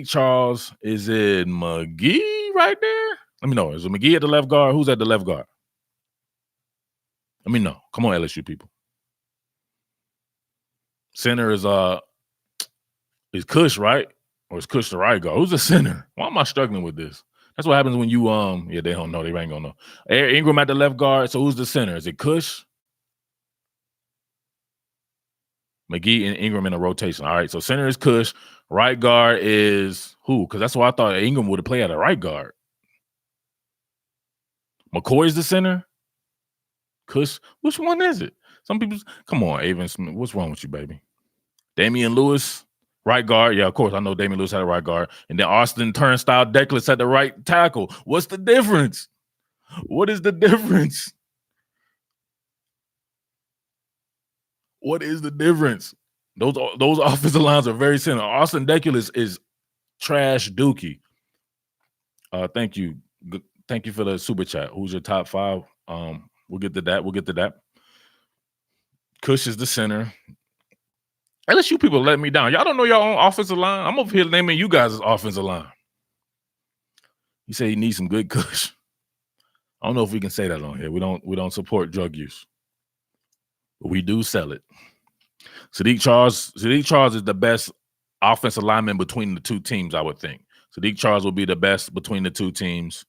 Charles, is it McGee right there? Let me know. Is it McGee at the left guard? Who's at the left guard? Let me know. Come on, LSU people. Center is Kush, right? Or is Kush the right guard? Who's the center? Why am I struggling with this? That's what happens when you they don't know. They ain't gonna know. Ingram at the left guard. So who's the center? Is it Kush? McGee and Ingram in a rotation. All right. So center is Kush. Right guard is who? Because that's why I thought Ingram would have played at a right guard. McCoy's the center. Kush. Which one is it? Some people. Come on, Avon Smith. What's wrong with you, baby? Damian Lewis. Right guard. Yeah, of course. I know Damian Lewis had a right guard. And then Austin Turnstile Deckless at the right tackle. What's the difference? What is the difference? What is the difference? Those offensive lines are very similar. Austin Deckless is trash dookie. Thank you. Thank you for the super chat. Who's your top five? We'll get to that. Kush is the center. LSU people let me down. Y'all don't know your own offensive line. I'm over here naming you guys' offensive line. You say you need some good Kush. I don't know if we can say that on here. We don't support drug use, but we do sell it. Sadiq Charles is the best offensive lineman between the two teams, I would think. Sadiq Charles will be the best between the two teams.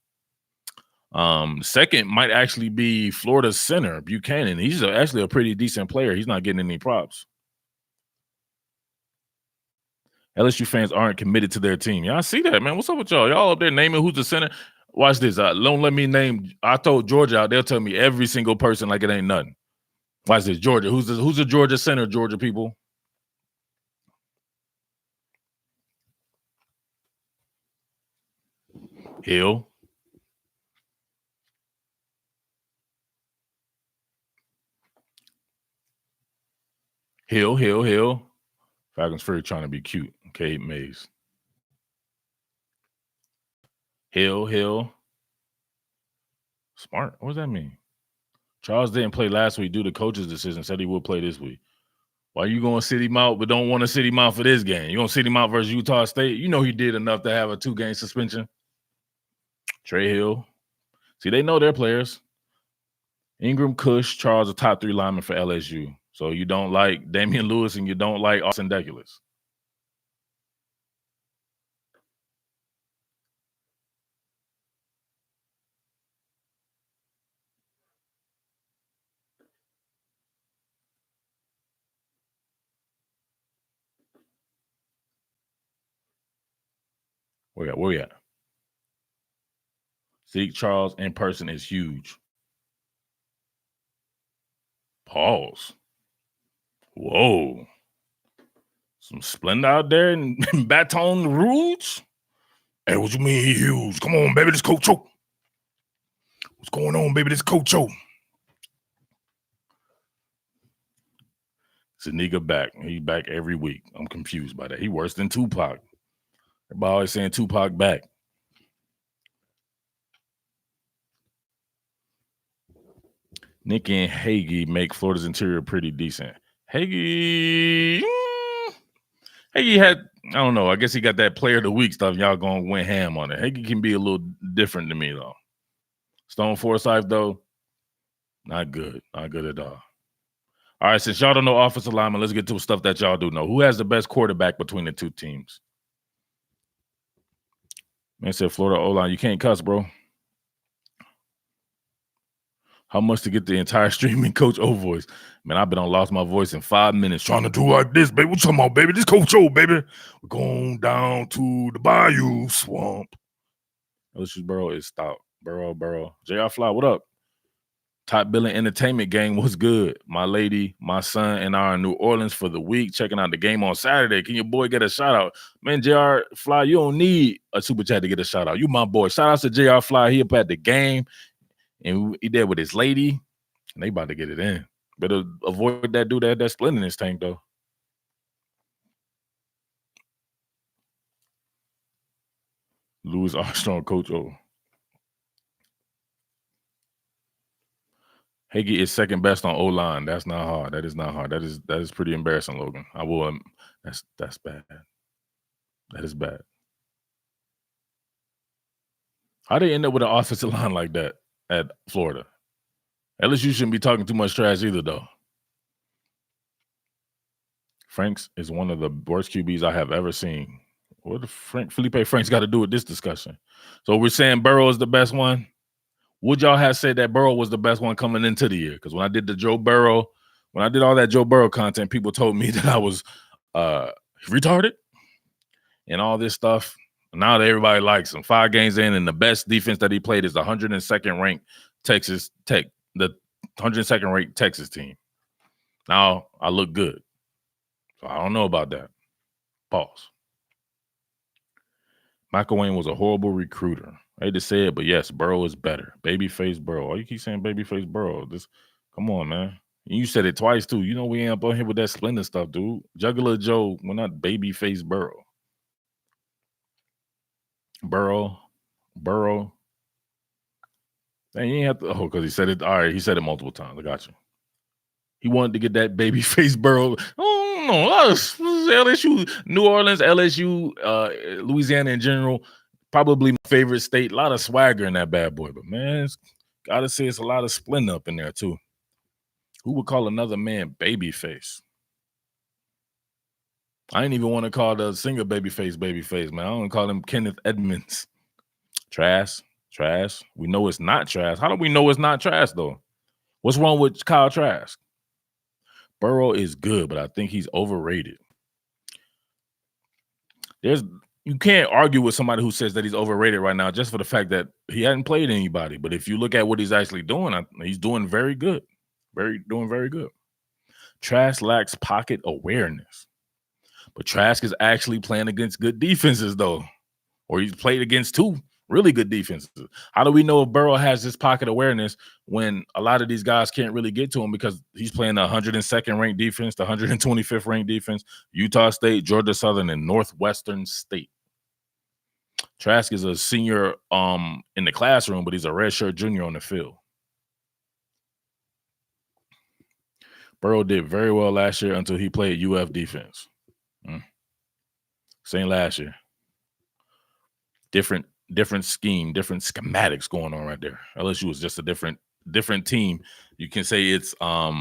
Second might actually be Florida's center, Buchanan. He's actually a pretty decent player. He's not getting any props. LSU fans aren't committed to their team. Yeah, I see that, man. What's up with y'all? Y'all up there naming who's the center? Watch this. Don't let me name. I told Georgia out. They'll tell me every single person like it ain't nothing. Watch this. Georgia. Who's the Georgia center, Georgia people? Hill. Falcons Fury trying to be cute. Cade Mays. Hill. Smart. What does that mean? Charles didn't play last week due to coach's decision. Said he will play this week. Why you going to sit him out but don't want to sit him out for this game? You going to sit him out versus Utah State? You know he did enough to have a 2-game suspension. Trey Hill. See, they know their players. Ingram, Kush, Charles, the top 3 linemen for LSU. So you don't like Damian Lewis and you don't like Austin Deckless. Where we at? Zeke Charles in person is huge. Pause. Whoa. Some Splendor out there in Baton Rouge. Hey, what you mean he huge? Come on, baby, this Coach O. What's going on, baby? This Coach O. Zuniga back. He back every week. I'm confused by that. He worse than Tupac. Everybody always saying Tupac back. Nick and Hagee make Florida's interior pretty decent. Hagee had, I don't know. I guess he got that player of the week stuff. Y'all gonna went ham on it. Hagee can be a little different to me though. Stone Forsythe though, not good. Not good at all. All right, since y'all don't know offensive lineman, let's get to stuff that y'all do know. Who has the best quarterback between the two teams? Man said Florida O-line. You can't cuss, bro. How much to get the entire streaming Coach O voice? Man, I've been on Lost My Voice in 5 minutes trying to do like this, baby. What you talking about, baby? This Coach O, baby. We're going down to the Bayou Swamp. LSU Burrow is stout. Burrow. JR Fly, what up? Top billing entertainment gang was good. My lady, my son, and I are in New Orleans for the week, checking out the game on Saturday. Can your boy get a shout out? Man, JR Fly, you don't need a super chat to get a shout out. You my boy. Shout out to JR Fly. He up at the game, and he there with his lady, and they about to get it in. Better avoid that dude that's splitting his tank, though. Louis Armstrong, Coach O. Hagee is second best on O-line. That's not hard. That is not hard. That is pretty embarrassing, Logan. I will. That's bad. That is bad. How they end up with an offensive line like that at Florida? LSU shouldn't be talking too much trash either, though. Franks is one of the worst QBs I have ever seen. What the Felipe Franks got to do with this discussion? So we're saying Burrow is the best one. Would y'all have said that Burrow was the best one coming into the year? Because when I did all that Joe Burrow content, people told me that I was retarded and all this stuff. Now that everybody likes him. 5 games in, and the best defense that he played is the 102nd ranked Texas Tech, the 102nd ranked Texas team. Now I look good. So I don't know about that. Pause. Michael Wayne was a horrible recruiter. I hate to say it, but yes, Burrow is better. Babyface Burrow. Why you keep saying babyface Burrow? Come on, man. You said it twice, too. You know we ain't up on here with that Splendid stuff, dude. Juggler Joe, we're not babyface Burrow. Burrow. And you ain't have to, because he said it. All right, he said it multiple times. I got you. He wanted to get that babyface Burrow. Oh, no. LSU, New Orleans, LSU, Louisiana in general. Probably my favorite state. A lot of swagger in that bad boy. But, man, got to say it's a lot of splendor up in there, too. Who would call another man babyface? I ain't even want to call the singer babyface, man. I don't call him Kenneth Edmonds. Trash. We know it's not trash. How do we know it's not trash, though? What's wrong with Kyle Trask? Burrow is good, but I think he's overrated. You can't argue with somebody who says that he's overrated right now just for the fact that he hadn't played anybody. But if you look at what he's actually doing, he's doing very good. Doing very good. Trask lacks pocket awareness. But Trask is actually playing against good defenses, though. Or he's played against 2 really good defenses. How do we know if Burrow has this pocket awareness when a lot of these guys can't really get to him because he's playing the 102nd ranked defense, the 125th ranked defense, Utah State, Georgia Southern, and Northwestern State. Trask is a senior in the classroom, but he's a redshirt junior on the field. Burrow did very well last year until he played UF defense. Same last year. Different scheme, different schematics going on right there. LSU is just a different team. You can say it's a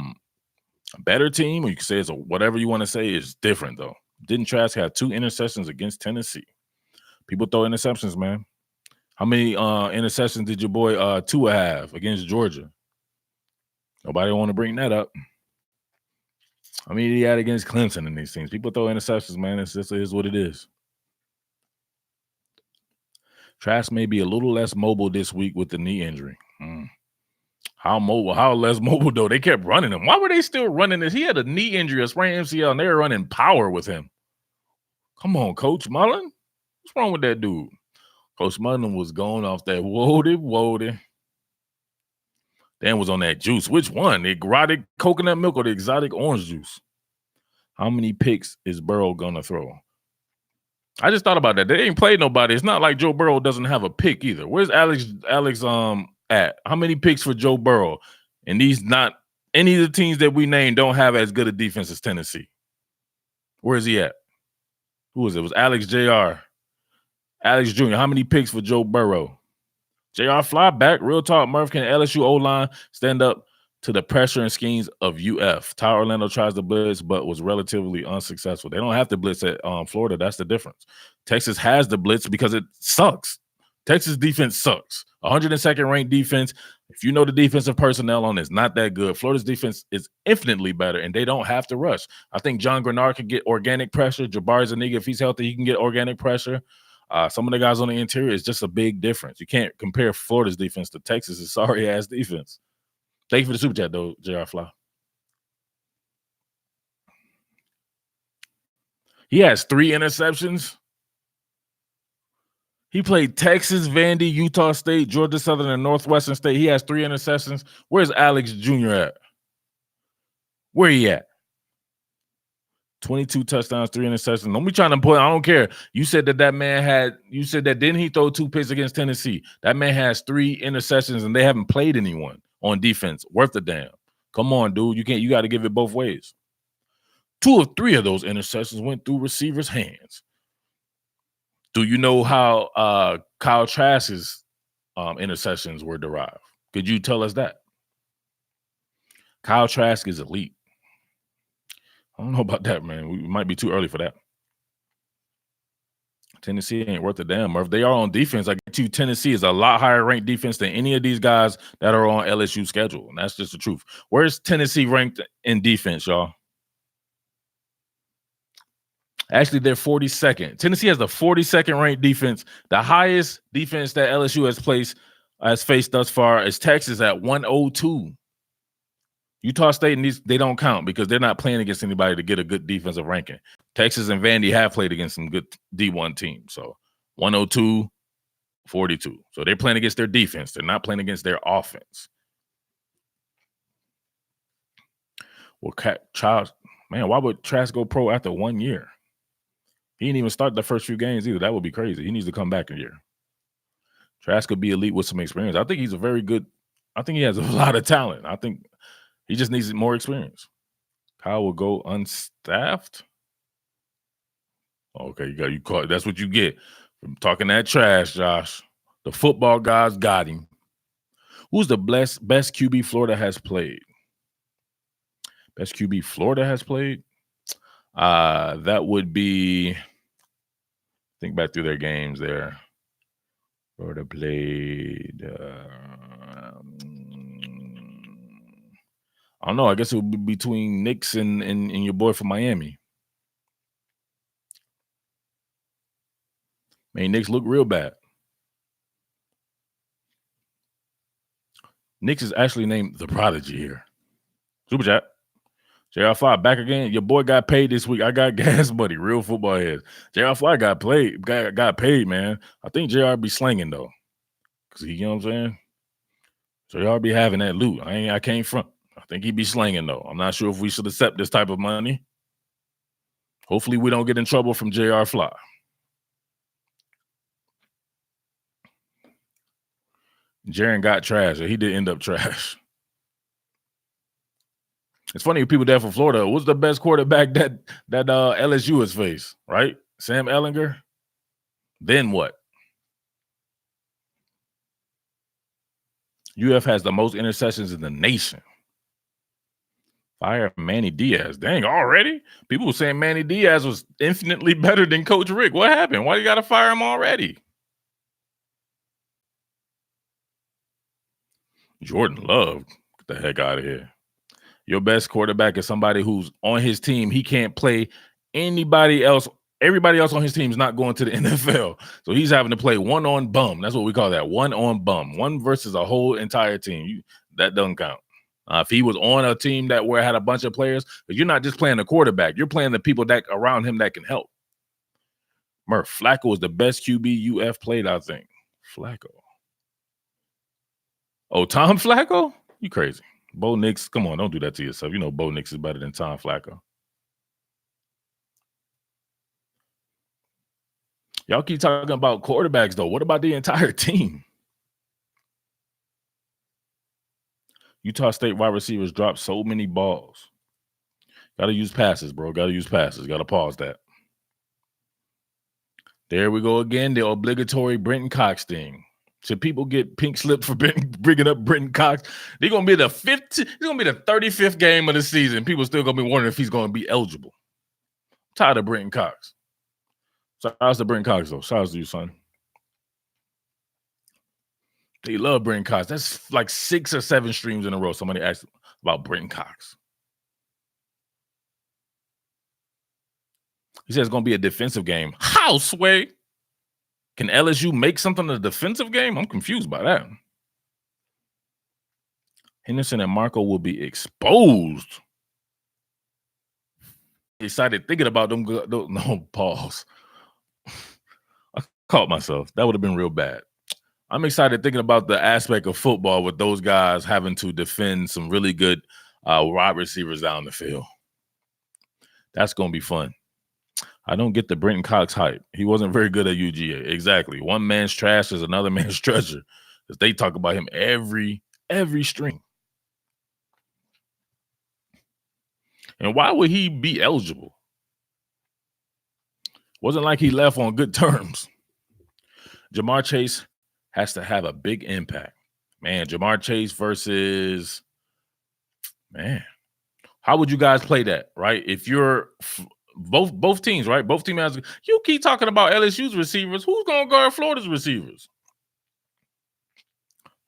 better team, or you can say it's whatever you want to say. Is different, though. Didn't Trask have 2 interceptions against Tennessee? People throw interceptions, man. How many interceptions did your boy Tua have against Georgia? Nobody want to bring that up. I mean, he had against Clemson and these things. People throw interceptions, man. It is what it is. Trask may be a little less mobile this week with the knee injury. How less mobile, though? They kept running him. Why were they still running this? He had a knee injury, a sprained MCL, and they were running power with him. Come on, Coach Mullen. What's wrong with that dude? Coach Mullen was going off that woody. Dan was on that juice. Which one? The exotic coconut milk or the exotic orange juice? How many picks is Burrow going to throw? I just thought about that. They ain't played nobody. It's not like Joe Burrow doesn't have a pick either. Where's Alex at? How many picks for Joe Burrow? And these not Any of the teams that we named don't have as good a defense as Tennessee. Where is he at? Who was it? It was Alex Jr. Alex Jr. How many picks for Joe Burrow? JR fly back. Real talk, Murph. Can LSU O-line stand up to the pressure and schemes of UF? Ty Orlando tries to blitz, but was relatively unsuccessful. They don't have to blitz at Florida. That's the difference. Texas has the blitz because it sucks. Texas defense sucks. 102nd ranked defense. If you know the defensive personnel on it's not that good. Florida's defense is infinitely better, and they don't have to rush. I think John Grenard could get organic pressure. Jabari Zuniga, if he's healthy, he can get organic pressure. Some of the guys on the interior is just a big difference. You can't compare Florida's defense to Texas's sorry-ass defense. Thank you for the super chat, though, JR Fly. He has 3 interceptions. He played Texas, Vandy, Utah State, Georgia Southern, and Northwestern State. He has 3 interceptions. Where's Alex Jr. at? Where he at? 22 touchdowns, 3 interceptions. Don't be trying to put, I don't care. You said that man had, you said that didn't he throw 2 picks against Tennessee? That man has 3 interceptions, and they haven't played anyone on defense worth a damn. Come on, dude. You got to give it both ways. 2 of 3 of those interceptions went through receivers' hands. Do you know how Kyle Trask's interceptions were derived? Could you tell us that? Kyle Trask is elite. I don't know about that, man. We might be too early for that. Tennessee ain't worth a damn. Or if they are on defense, I get you, Tennessee is a lot higher ranked defense than any of these guys that are on LSU schedule. And that's just the truth. Where's Tennessee ranked in defense, y'all? Actually, they're 42nd. Tennessee has the 42nd ranked defense. The highest defense that LSU has faced thus far is Texas at 102. Utah State, and they don't count because they're not playing against anybody to get a good defensive ranking. Texas and Vandy have played against some good D1 teams. So 102, 42. So they're playing against their defense. They're not playing against their offense. Well, man, why would Trask go pro after 1 year? He didn't even start the first few games either. That would be crazy. He needs to come back a year. Trask could be elite with some experience. I think he's a very good. I think he has a lot of talent. I think he just needs more experience. Kyle will go unstaffed. Okay, you caught. That's what you get from talking that trash, Josh. The football guys got him. Who's the best QB Florida has played? Best QB Florida has played? That would be, think back through their games there. Florida played, I don't know. I guess it would be between Knicks and your boy from Miami. Man, Knicks look real bad. Knicks is actually named the Prodigy here. Super chat. JR5 back again. Your boy got paid this week. I got gas money. Real football heads. JR5 got paid, man. I think JR be slinging though. Cause you know what I'm saying? JR be having that loot. I can't front. I think he be slinging though. I'm not sure if we should accept this type of money. Hopefully we don't get in trouble from JR Fly. Jaren got trash. He did end up trash. It's funny people there for Florida. What's the best quarterback that LSU has faced, right? Sam Ehlinger? Then what? UF has the most interceptions in the nation. Fire Manny Diaz. Dang, already? People were saying Manny Diaz was infinitely better than Coach Rick. What happened? Why you got to fire him already? Jordan Love. Get the heck out of here. Your best quarterback is somebody who's on his team. He can't play anybody else. Everybody else on his team is not going to the NFL. So he's having to play one on bum. That's what we call that. One on bum. One versus a whole entire team. That doesn't count. If he was on a team that had a bunch of players, because you're not just playing the quarterback. You're playing the people that around him that can help. Murph, Flacco is the best QB UF played, I think. Flacco. Oh, Tom Flacco? You crazy. Bo Nix, come on, don't do that to yourself. You know Bo Nix is better than Tom Flacco. Y'all keep talking about quarterbacks, though. What about the entire team? Utah State wide receivers drop so many balls. Got to use passes, bro. Got to use passes. Got to pause that. There we go again. The obligatory Brenton Cox thing. Should people get pink slip for bringing up Brenton Cox? They're gonna be the 15th. It's gonna be the 35th game of the season. People still gonna be wondering if he's gonna be eligible. I'm tired of Brenton Cox. Shout out to Brenton Cox though. Shout out to you, son. They love Brenton Cox. That's like 6 or 7 streams in a row. Somebody asked about Brenton Cox. He says it's going to be a defensive game. How, Sway? Can LSU make something a defensive game? I'm confused by that. Henderson and Marco will be exposed. Excited thinking about them. No, pause. I caught myself. That would have been real bad. I'm excited thinking about the aspect of football with those guys having to defend some really good wide receivers down the field. That's going to be fun. I don't get the Brenton Cox hype. He wasn't very good at UGA. Exactly. One man's trash is another man's treasure. Because they talk about him every stream. And why would he be eligible? Wasn't like he left on good terms. Jamar Chase has to have a big impact. Man, Jamar Chase versus, man, how would you guys play that, right? If you're both teams, right? Both teams has, you keep talking about LSU's receivers. Who's going to guard Florida's receivers?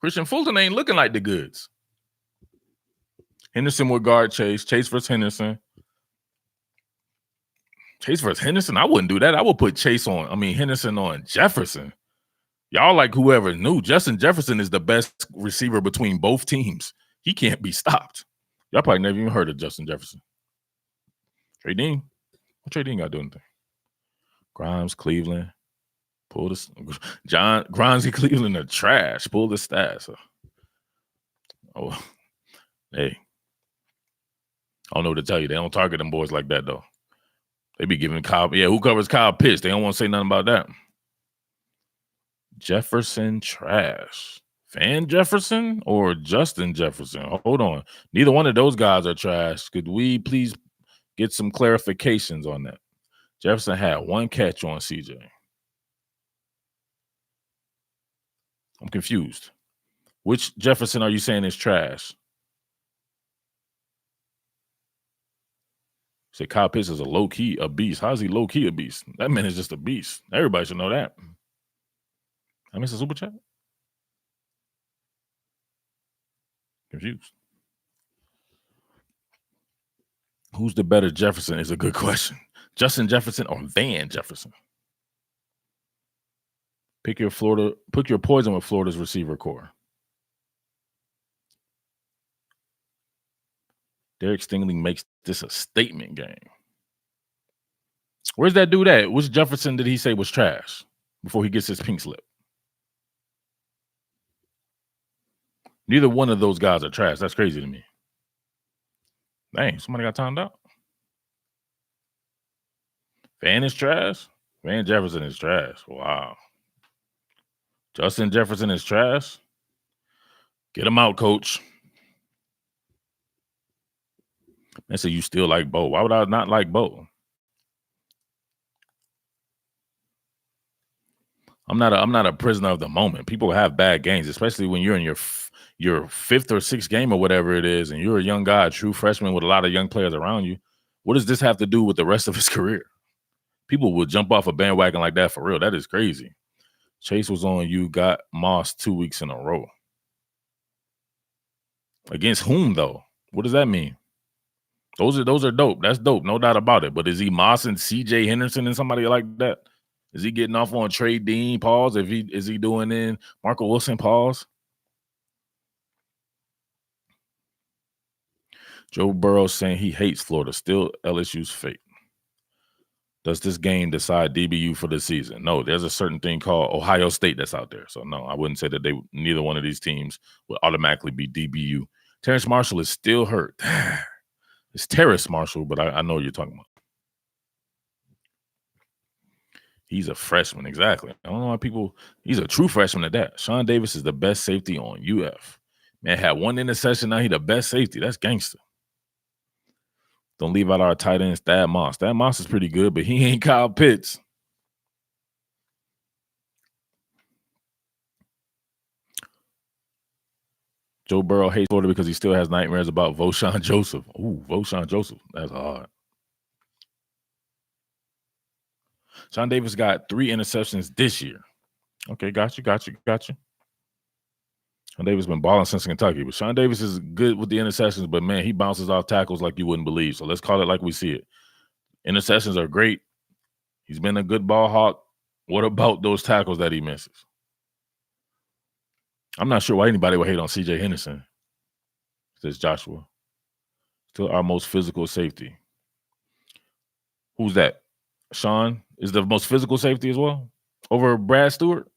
Christian Fulton ain't looking like the goods. Henderson would guard Chase. Chase versus Henderson. Chase versus Henderson? I wouldn't do that. I would put Henderson on Jefferson. Y'all like whoever knew. Justin Jefferson is the best receiver between both teams. He can't be stopped. Y'all probably never even heard of Justin Jefferson. Trey Dean? What Trey Dean got to do anything? Grimes, Cleveland. Pull this. Grimes and Cleveland are trash. Pull the stats. Oh, hey. I don't know what to tell you. They don't target them boys like that, though. They be giving Kyle. Yeah, who covers Kyle Pitts? They don't want to say nothing about that. Jefferson trash. Fan Jefferson or Justin Jefferson? Hold on. Neither one of those guys are trash. Could we please get some clarifications on that? Jefferson had 1 catch on CJ. I'm confused. Which Jefferson are you saying is trash? Say Kyle Pitts is a beast. How is he low-key a beast? That man is just a beast. Everybody should know that. I missed a super chat. Confused. Who's the better Jefferson is a good question. Justin Jefferson or Van Jefferson? Pick your poison with Florida's receiver core. Derek Stingley makes this a statement game. Where's that dude at? Which Jefferson did he say was trash before he gets his pink slip? Neither one of those guys are trash. That's crazy to me. Dang, somebody got timed out. Van is trash? Van Jefferson is trash. Wow. Justin Jefferson is trash? Get him out, coach. They say you still like Bo. Why would I not like Bo? I'm not a prisoner of the moment. People have bad games, especially when you're in your 5th or 6th game or whatever it is, and you're a young guy, a true freshman with a lot of young players around you. What does this have to do with the rest of his career? People will jump off a bandwagon like that for real. That is crazy. Chase was on you, got Moss 2 weeks in a row. Against whom, though? What does that mean? Those are dope. That's dope, no doubt about it. But is he Moss and CJ Henderson and somebody like that? Is he getting off on Trey Dean? Pause. Is he doing in Marco Wilson? Pause. Joe Burrow saying he hates Florida. Still LSU's fate. Does this game decide DBU for the season? No, there's a certain thing called Ohio State that's out there. So no, I wouldn't say that neither one of these teams would automatically be DBU. Terrence Marshall is still hurt. It's Terrace Marshall, but I know what you're talking about. He's a freshman, exactly. I don't know why he's a true freshman at that. Sean Davis is the best safety on UF. Man had one interception. Now he the best safety. That's gangster. Don't leave out our tight end, Thad Moss. Thad Moss is pretty good, but he ain't Kyle Pitts. Joe Burrow hates Florida because he still has nightmares about Voshon Joseph. Ooh, Voshon Joseph. That's hard. Sean Davis got 3 interceptions this year. Okay, got you. Sean Davis been balling since Kentucky, but Sean Davis is good with the interceptions, but man, he bounces off tackles like you wouldn't believe. So let's call it like we see it. Interceptions are great. He's been a good ball hawk. What about those tackles that he misses? I'm not sure why anybody would hate on C.J. Henderson, says Joshua. Still our most physical safety. Who's that? Sean is the most physical safety as well over Brad Stewart.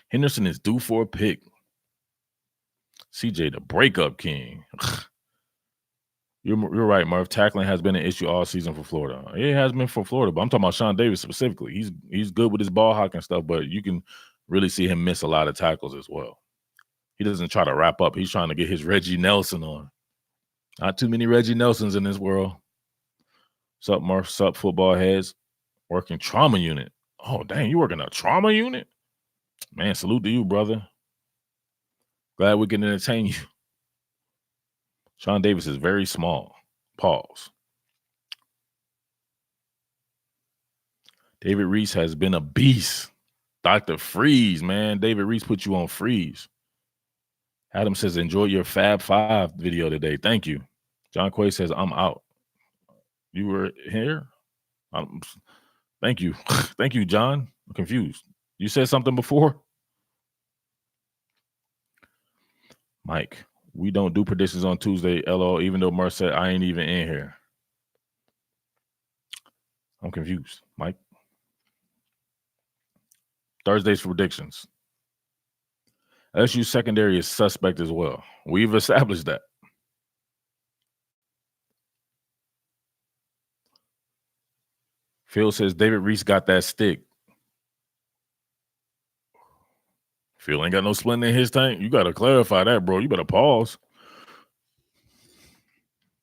Henderson is due for a pick. CJ, the breakup king. You're right, Murph. Tackling has been an issue all season for Florida. It has been for Florida, but I'm talking about Sean Davis specifically. He's good with his ball hawk and stuff, but you can really see him miss a lot of tackles as well. He doesn't try to wrap up. He's trying to get his Reggie Nelson on. Not too many Reggie Nelsons in this world. Sup, Murph? Sup, football heads? Working trauma unit. Oh, dang, you working a trauma unit? Man, salute to you, brother. Glad we can entertain you. Sean Davis is very small. Pause. David Reese has been a beast. Dr. Freeze, man. David Reese put you on freeze. Adam says, enjoy your Fab 5 video today. Thank you. John Quay says, I'm out. You were here? Thank you. Thank you, John. I'm confused. You said something before? Mike, we don't do predictions on Tuesday, LO, even though Murph said I ain't even in here. I'm confused, Mike. Thursday's predictions. LSU secondary is suspect as well. We've established that. Phil says David Reese got that stick. Phil ain't got no splint in his tank. You got to clarify that, bro. You better pause.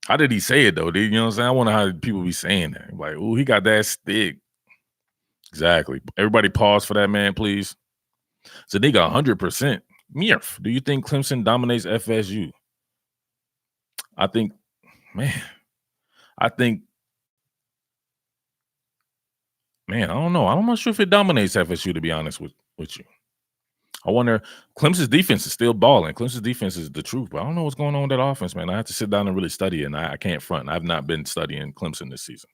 How did he say it, though? You know what I'm saying? I wonder how people be saying that. Like, oh, he got that stick. Exactly. Everybody pause for that, man, please. Zuniga, 100%. Murph, do you think Clemson dominates FSU? I don't know. I'm not sure if it dominates FSU, to be honest with you. I wonder, Clemson's defense is still balling. Clemson's defense is the truth, but I don't know what's going on with that offense, man. I have to sit down and really study it, and I can't front. I've not been studying Clemson this season.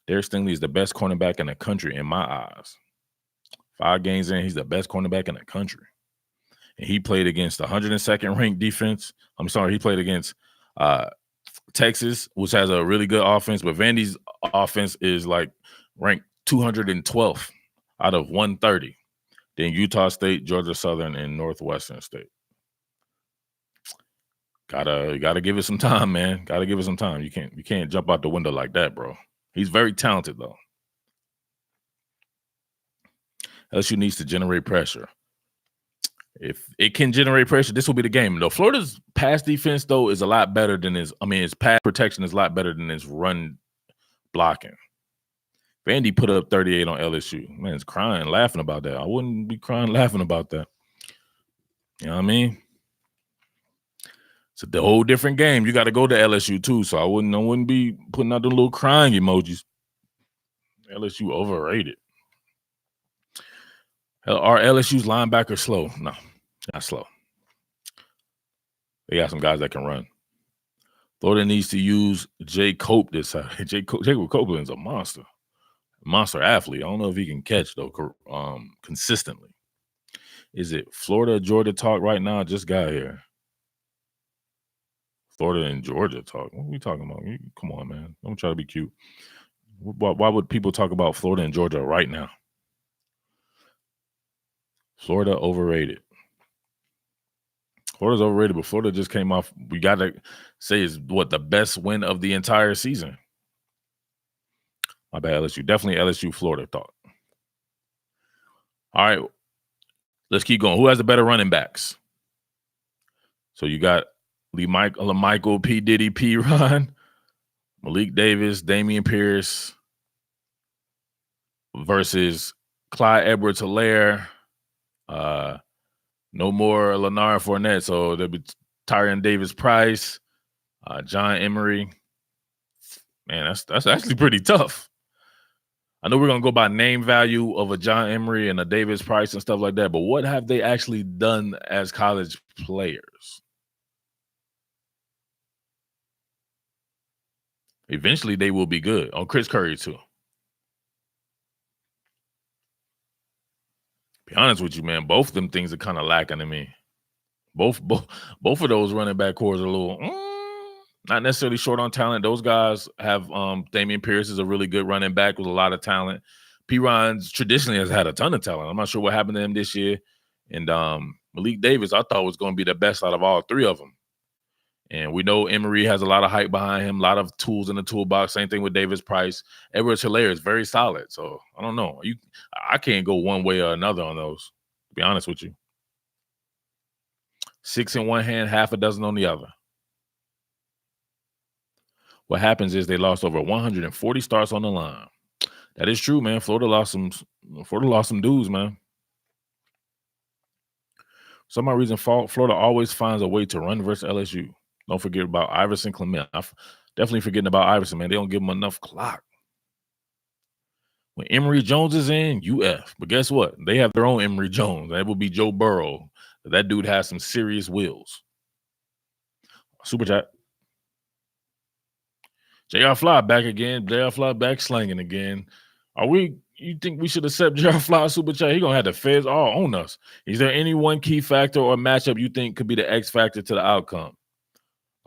Derek Stingley is the best cornerback in the country in my eyes. 5 games in, he's the best cornerback in the country. And he played against the 102nd ranked defense. I'm sorry, he played against Texas, which has a really good offense, but Vandy's offense is like ranked 212th out of 130. Then Utah State, Georgia Southern, and Northwestern State. Gotta give it some time, man. Gotta give it some time. You can't jump out the window like that, bro. He's very talented, though. LSU needs to generate pressure. If it can generate pressure, this will be the game. Though Florida's pass defense, though, is a lot better than its pass protection is a lot better than its run blocking. Vandy put up 38 on LSU. Man, it's crying, laughing about that. I wouldn't be crying, laughing about that. You know what I mean? It's a whole different game. You got to go to LSU too, so I wouldn't be putting out the little crying emojis. LSU overrated. Are LSU's linebackers slow? No, not slow. They got some guys that can run. Florida needs to use Jay Cope this time. Jacob Copeland's a monster athlete. I don't know if he can catch, though, consistently. Is it Florida, Georgia talk right now? Just got here. Florida and Georgia talk. What are we talking about? Come on, man. Don't try to be cute. Why would people talk about Florida and Georgia right now? Florida overrated. Florida's overrated, but Florida just came off. We got to say is the best win of the entire season. My bad, LSU. Definitely LSU, Florida thought. All right. Let's keep going. Who has the better running backs? So you got Michael, P. Diddy, P. Ron, Malik Davis, Damian Pierce versus Clyde Edwards-Helaire. No more Leonard Fournette, so there'll be Tyrion Davis-Price, John Emery. Man, that's actually pretty tough. I know we're going to go by name value of a John Emery and a Davis Price and stuff like that, but what have they actually done as college players? Eventually, they will be good. Oh, Chris Curry, too. Be honest with you, man, both of them things are kind of lacking to me. Both of those running back cores are a little not necessarily short on talent. Those guys have Damian Pierce is a really good running back with a lot of talent. P. Ryan's traditionally has had a ton of talent. I'm not sure what happened to him this year. And Malik Davis, I thought was going to be the best out of all three of them. And we know Emery has a lot of hype behind him, a lot of tools in the toolbox. Same thing with Davis Price. Edwards-Helaire is very solid. So I don't know. I can't go one way or another on those, to be honest with you. 6 in one hand, half a dozen on the other. What happens is they lost over 140 starts on the line. That is true, man. Florida lost some dudes, man. For some reason, Florida always finds a way to run versus LSU. Don't forget about Iverson Clement. I'm definitely forgetting about Iverson, man. They don't give him enough clock. When Emory Jones is in, UF. But guess what? They have their own Emory Jones. That will be Joe Burrow. That dude has some serious wheels. Super chat. J.R. Fly back again. J.R. Fly back slanging again. You think we should accept J.R. Fly super chat? He gonna have the feds all on us. Is there any one key factor or matchup you think could be the X factor to the outcome?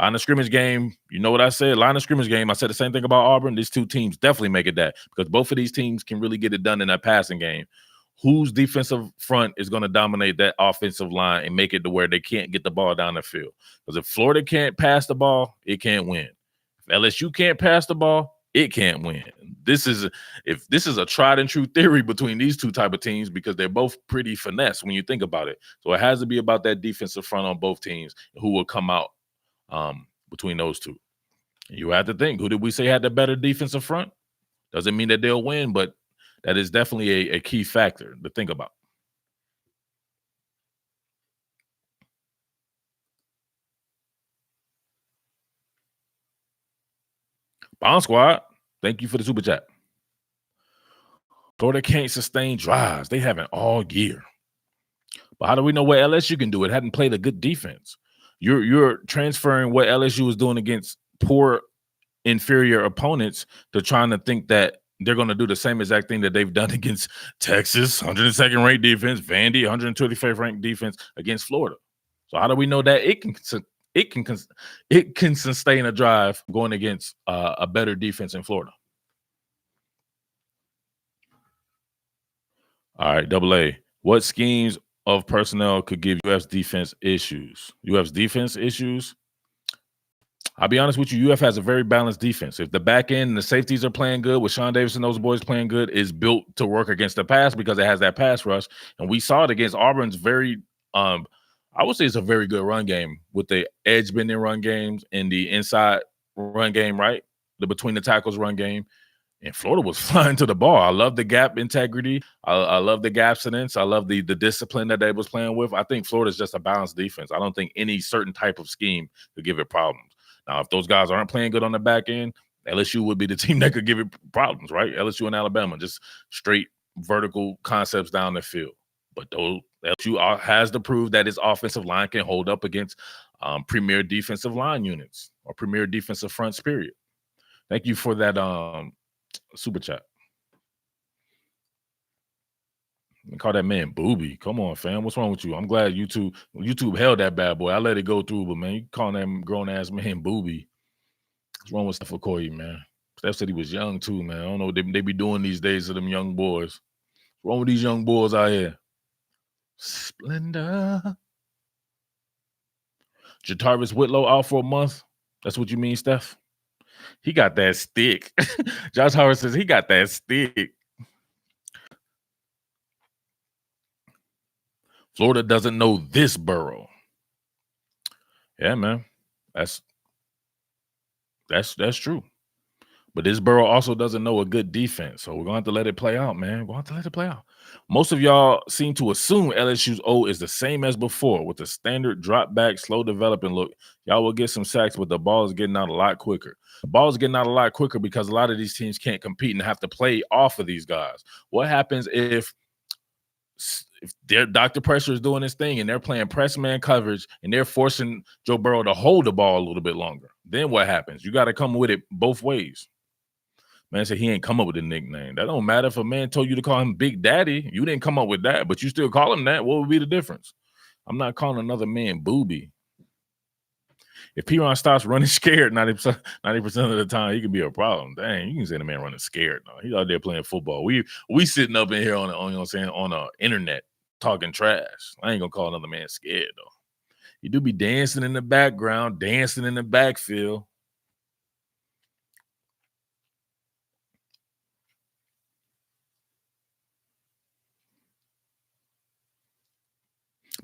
Line of scrimmage game, you know what I said? Line of scrimmage game. I said the same thing about Auburn. These two teams definitely make it that because both of these teams can really get it done in that passing game. Whose defensive front is going to dominate that offensive line and make it to where they can't get the ball down the field? Because if Florida can't pass the ball, it can't win. If LSU can't pass the ball, it can't win. This is a tried and true theory between these two type of teams because they're both pretty finesse when you think about it. So it has to be about that defensive front on both teams who will come out between those two. You have to think, who did we say had the better defensive front? Doesn't mean that they'll win, but that is definitely a key factor to think about. Bomb Squad, thank you for the super chat. Florida can't sustain drives. They haven't all year. But how do we know what LSU can do? It hadn't played a good defense. You're transferring what LSU was doing against poor, inferior opponents to trying to think that they're going to do the same exact thing that they've done against Texas, 102nd ranked defense, Vandy, 125th ranked defense against Florida. So how do we know that it can sustain a drive going against a better defense in Florida? All right, AA. What schemes of personnel could give UF's defense issues? UF's defense issues? I'll be honest with you, UF has a very balanced defense. If the back end and the safeties are playing good, with Sean Davis and those boys playing good, is built to work against the pass because it has that pass rush. And we saw it against Auburn's very, I would say it's a very good run game with the edge bending run games and the inside run game, right? The between the tackles run game. And Florida was flying to the ball. I love the gap integrity. I love the abstinence. I love the discipline that they was playing with. I think Florida's just a balanced defense. I don't think any certain type of scheme could give it problems. Now, if those guys aren't playing good on the back end, LSU would be the team that could give it problems, right? LSU and Alabama, just straight vertical concepts down the field. But LSU has to prove that its offensive line can hold up against premier defensive line units or premier defensive fronts, period. Thank you for that super chat. Call that man booby. Come on, fam. What's wrong with you? I'm glad YouTube held that bad boy. I let it go through, but man, you calling that grown ass man booby. What's wrong with Steph Okoye, man? Steph said he was young too, man. I don't know what they be doing these days to them young boys. What's wrong with these young boys out here? Splendor. Jatarvis Whitlow out for a month. That's what you mean, Steph? He got that stick. Josh Howard says he got that stick. Florida doesn't know this borough. Yeah, man. That's true. But this borough also doesn't know a good defense. So we're going to have to let it play out, man. We're going to have to let it play out. Most of y'all seem to assume LSU's O is the same as before with the standard drop back, slow developing look. Y'all will get some sacks, but the ball is getting out a lot quicker. The ball is getting out a lot quicker because a lot of these teams can't compete and have to play off of these guys. What happens if their Dr. Pressure is doing his thing and they're playing press man coverage and they're forcing Joe Burrow to hold the ball a little bit longer? Then what happens? You got to come with it both ways. Man said he ain't come up with a nickname. That don't matter if a man told you to call him Big Daddy. You didn't come up with that, but you still call him that. What would be the difference? I'm not calling another man Booby. If Piron stops running scared 90% of the time, he could be a problem. Dang, you can say the man running scared. No, he's out there playing football. We sitting up in here on you know what I'm saying, on the internet talking trash. I ain't gonna call another man scared though. He do be dancing in the background, dancing in the backfield.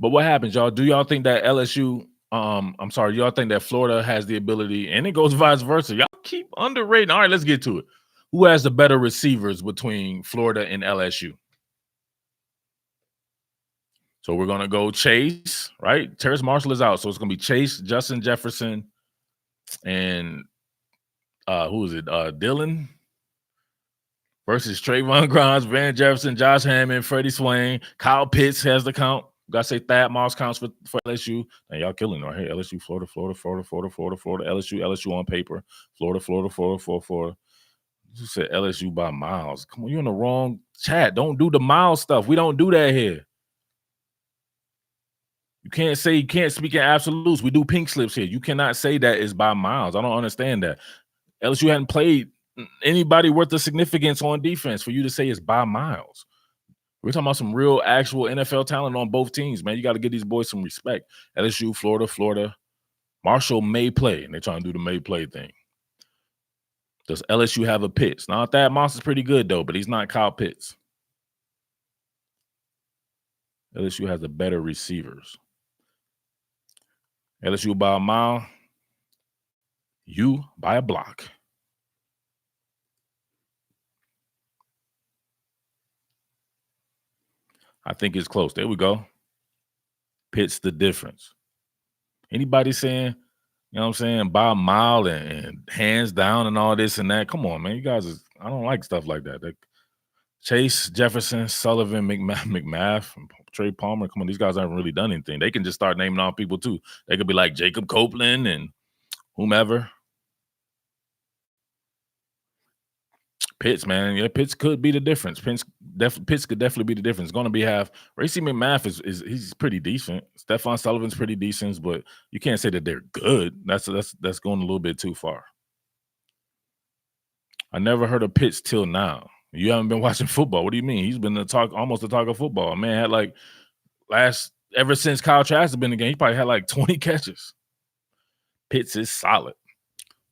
But what happens, y'all? Do y'all think that LSU, y'all think that Florida has the ability, and it goes vice versa? Y'all keep underrating. All right, let's get to it. Who has the better receivers between Florida and LSU? So we're gonna go Chase, right? Terrace Marshall is out, so it's gonna be Chase, Justin Jefferson, and who is it? Dylan versus Trayvon Grimes, Van Jefferson, Josh Hammond, Freddie Swain, Kyle Pitts has the count. Gotta say Thad Moss counts for LSU. And y'all killing right here. LSU, Florida, LSU on paper. Florida. You said LSU by miles. Come on, you're in the wrong chat. Don't do the mile stuff. We don't do that here. You can't speak in absolutes. We do pink slips here. You cannot say that is by miles. I don't understand that. LSU hadn't played anybody worth of significance on defense for you to say it's by miles. We're talking about some real, actual NFL talent on both teams, man. You got to give these boys some respect. LSU, Florida. Marshall may play, and they're trying to do the may play thing. Does LSU have a Pitts? Now, Thad Moss is pretty good, though, but he's not Kyle Pitts. LSU has the better receivers. LSU by a mile. You by a block. I think it's close. There we go. Pitts the difference. Anybody saying, you know what I'm saying, by a mile and hands down and all this and that? Come on, man. You guys, I don't like stuff like that. Chase, Jefferson, Sullivan, McMath, Trey Palmer. Come on, these guys haven't really done anything. They can just start naming off people too. They could be like Jacob Copeland and whomever. Pitts, man. Yeah, Pitts could be the difference. Pitts could definitely be the difference. It's going to be Racey McMath is he's pretty decent. Stephon Sullivan's pretty decent, but you can't say that they're good. That's going a little bit too far. I never heard of Pitts till now. You haven't been watching football. What do you mean? He's been almost the talk of football. Man had ever since Kyle Trask has been in the game, he probably had like 20 catches. Pitts is solid.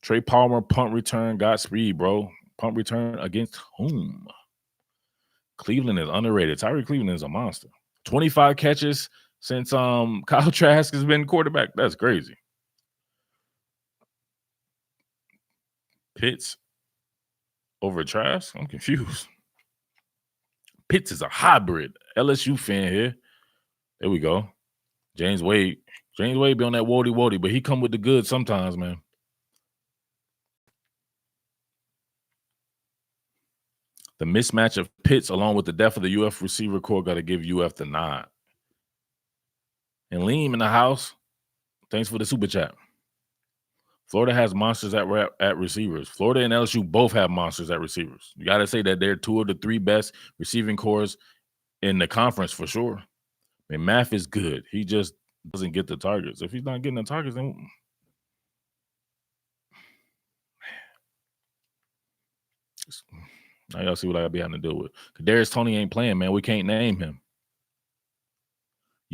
Trey Palmer, punt return, Godspeed, bro. Punt return against whom? Cleveland is underrated. Tyree Cleveland is a monster. 25 catches since Kyle Trask has been quarterback. That's crazy. Pitts over Trask? I'm confused. Pitts is a hybrid. LSU fan here. There we go. James Wade. James Wade be on that woody, but he come with the goods sometimes, man. The mismatch of Pitts along with the depth of the UF receiver core got to give UF the nod. And Leem in the house. Thanks for the super chat. Florida has monsters at receivers. Florida and LSU both have monsters at receivers. You got to say that they're two of the three best receiving cores in the conference for sure. I mean, Math is good. He just doesn't get the targets. If he's not getting the targets, then now y'all see what I be having to deal with. Kadarius Toney ain't playing, man. We can't name him.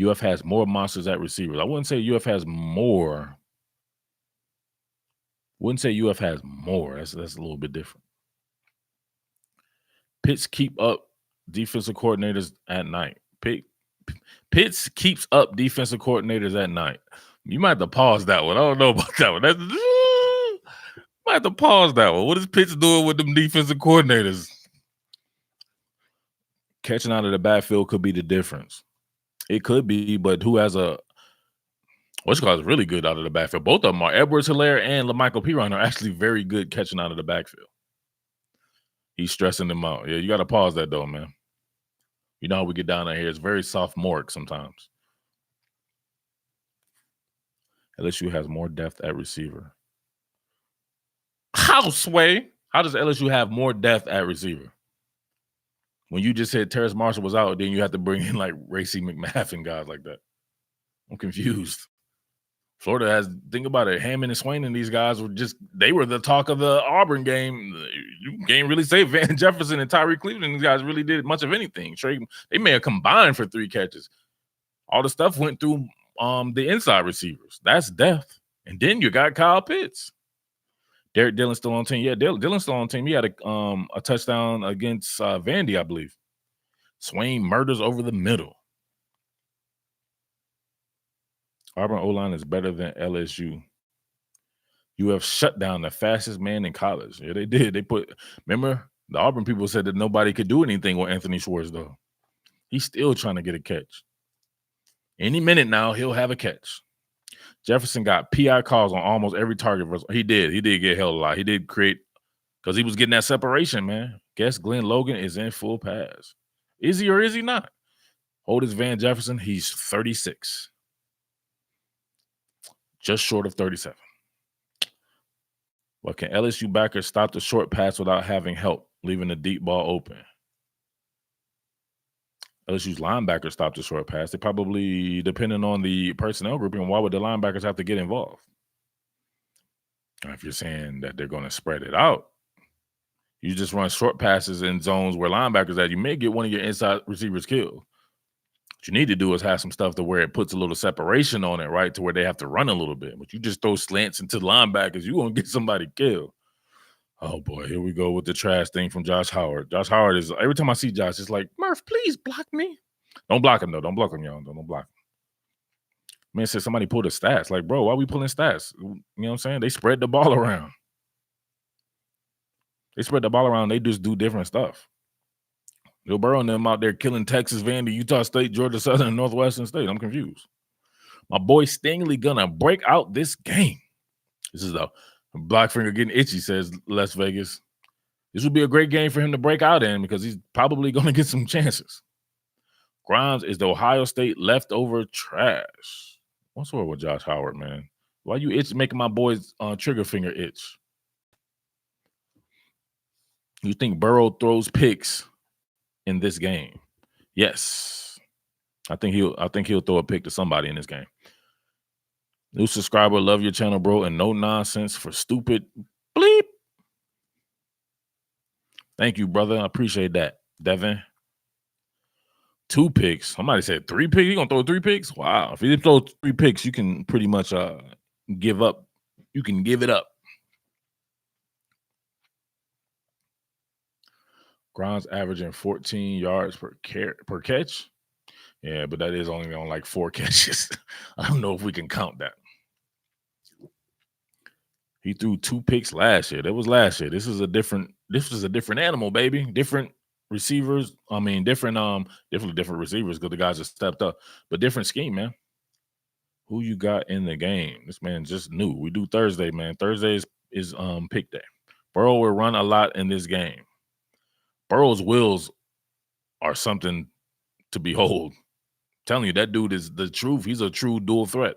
UF has more monsters at receivers. I wouldn't say UF has more. Wouldn't say UF has more. That's a little bit different. Pitts keep up defensive coordinators at night. Pitts keeps up defensive coordinators at night. You might have to pause that one. I don't know about that one. Might have to pause that one. What is Pitts doing with them defensive coordinators? Catching out of the backfield could be the difference. It could be, but who has a what's called is really good out of the backfield? Both of them are. Edwards-Helaire and LaMichael Pirine are actually very good catching out of the backfield. He's stressing them out. Yeah, you got to pause that though, man. You know how we get down here. It's very sophomoric sometimes. LSU has more depth at receiver. How, Sway? How does LSU have more depth at receiver? When you just said Terrace Marshall was out, then you have to bring in like Racey McMath and guys like that. I'm confused. Florida has, think about it, Hammond and Swain and these guys they were the talk of the Auburn game. You can't really say Van Jefferson and Tyree Cleveland, these guys really did much of anything. They may have combined for 3 catches. All the stuff went through the inside receivers. That's depth. And then you got Kyle Pitts. Derek Dillon's still on the team. Yeah, Dillon's still on the team. He had a touchdown against Vandy, I believe. Swain murders over the middle. Auburn O-line is better than LSU. You have shut down the fastest man in college. Yeah, they did. Remember, the Auburn people said that nobody could do anything with Anthony Schwartz, though. He's still trying to get a catch. Any minute now, he'll have a catch. Jefferson got PI calls on almost every target. He did. He did get held a lot. He did create, because he was getting that separation, man. Guess Glenn Logan is in full pass. Is he or is he not? Oldest Van Jefferson, he's 36. Just short of 37. But can LSU backers stop the short pass without having help, leaving the deep ball open? LSU's linebackers stop the short pass. They probably, depending on the personnel grouping, why would the linebackers have to get involved? If you're saying that they're going to spread it out, you just run short passes in zones where linebackers at, you may get one of your inside receivers killed. What you need to do is have some stuff to where it puts a little separation on it, right, to where they have to run a little bit. But you just throw slants into the linebackers, you're going to get somebody killed. Oh, boy, here we go with the trash thing from Josh Howard. Josh Howard is, every time I see Josh, it's like, Murph, please block me. Don't block him, though. Don't block him, y'all. Don't block him. Man said somebody pulled the stats. Like, bro, why are we pulling stats? You know what I'm saying? They spread the ball around. They just do different stuff. Joe Burrow and them out there killing Texas, Vandy, Utah State, Georgia Southern, and Northwestern State. I'm confused. My boy Stingley gonna break out this game. This is a black finger getting itchy, says Las Vegas. This would be a great game for him to break out in because he's probably going to get some chances. Grimes is the Ohio State leftover trash. What's wrong with Josh Howard, man? Why you making my boy's trigger finger itch? You think Burrow throws picks in this game? Yes. I think he'll throw a pick to somebody in this game. New subscriber, love your channel, bro, and no nonsense for stupid bleep. Thank you, brother. I appreciate that. Devin. 2 picks. Somebody said 3 picks. You gonna throw 3 picks? Wow. If you throw 3 picks, you can pretty much give up. You can give it up. Grimes averaging 14 yards per catch. Yeah, but that is only on like 4 catches. I don't know if we can count that. He threw 2 picks last year. That was last year. This is a different animal, baby. Different receivers. I mean, different receivers because the guys have stepped up. But different scheme, man. Who you got in the game? This man just knew. We do Thursday, man. Thursday is pick day. Burrow will run a lot in this game. Burrow's wheels are something to behold. I'm telling you, that dude is the truth. He's a true dual threat.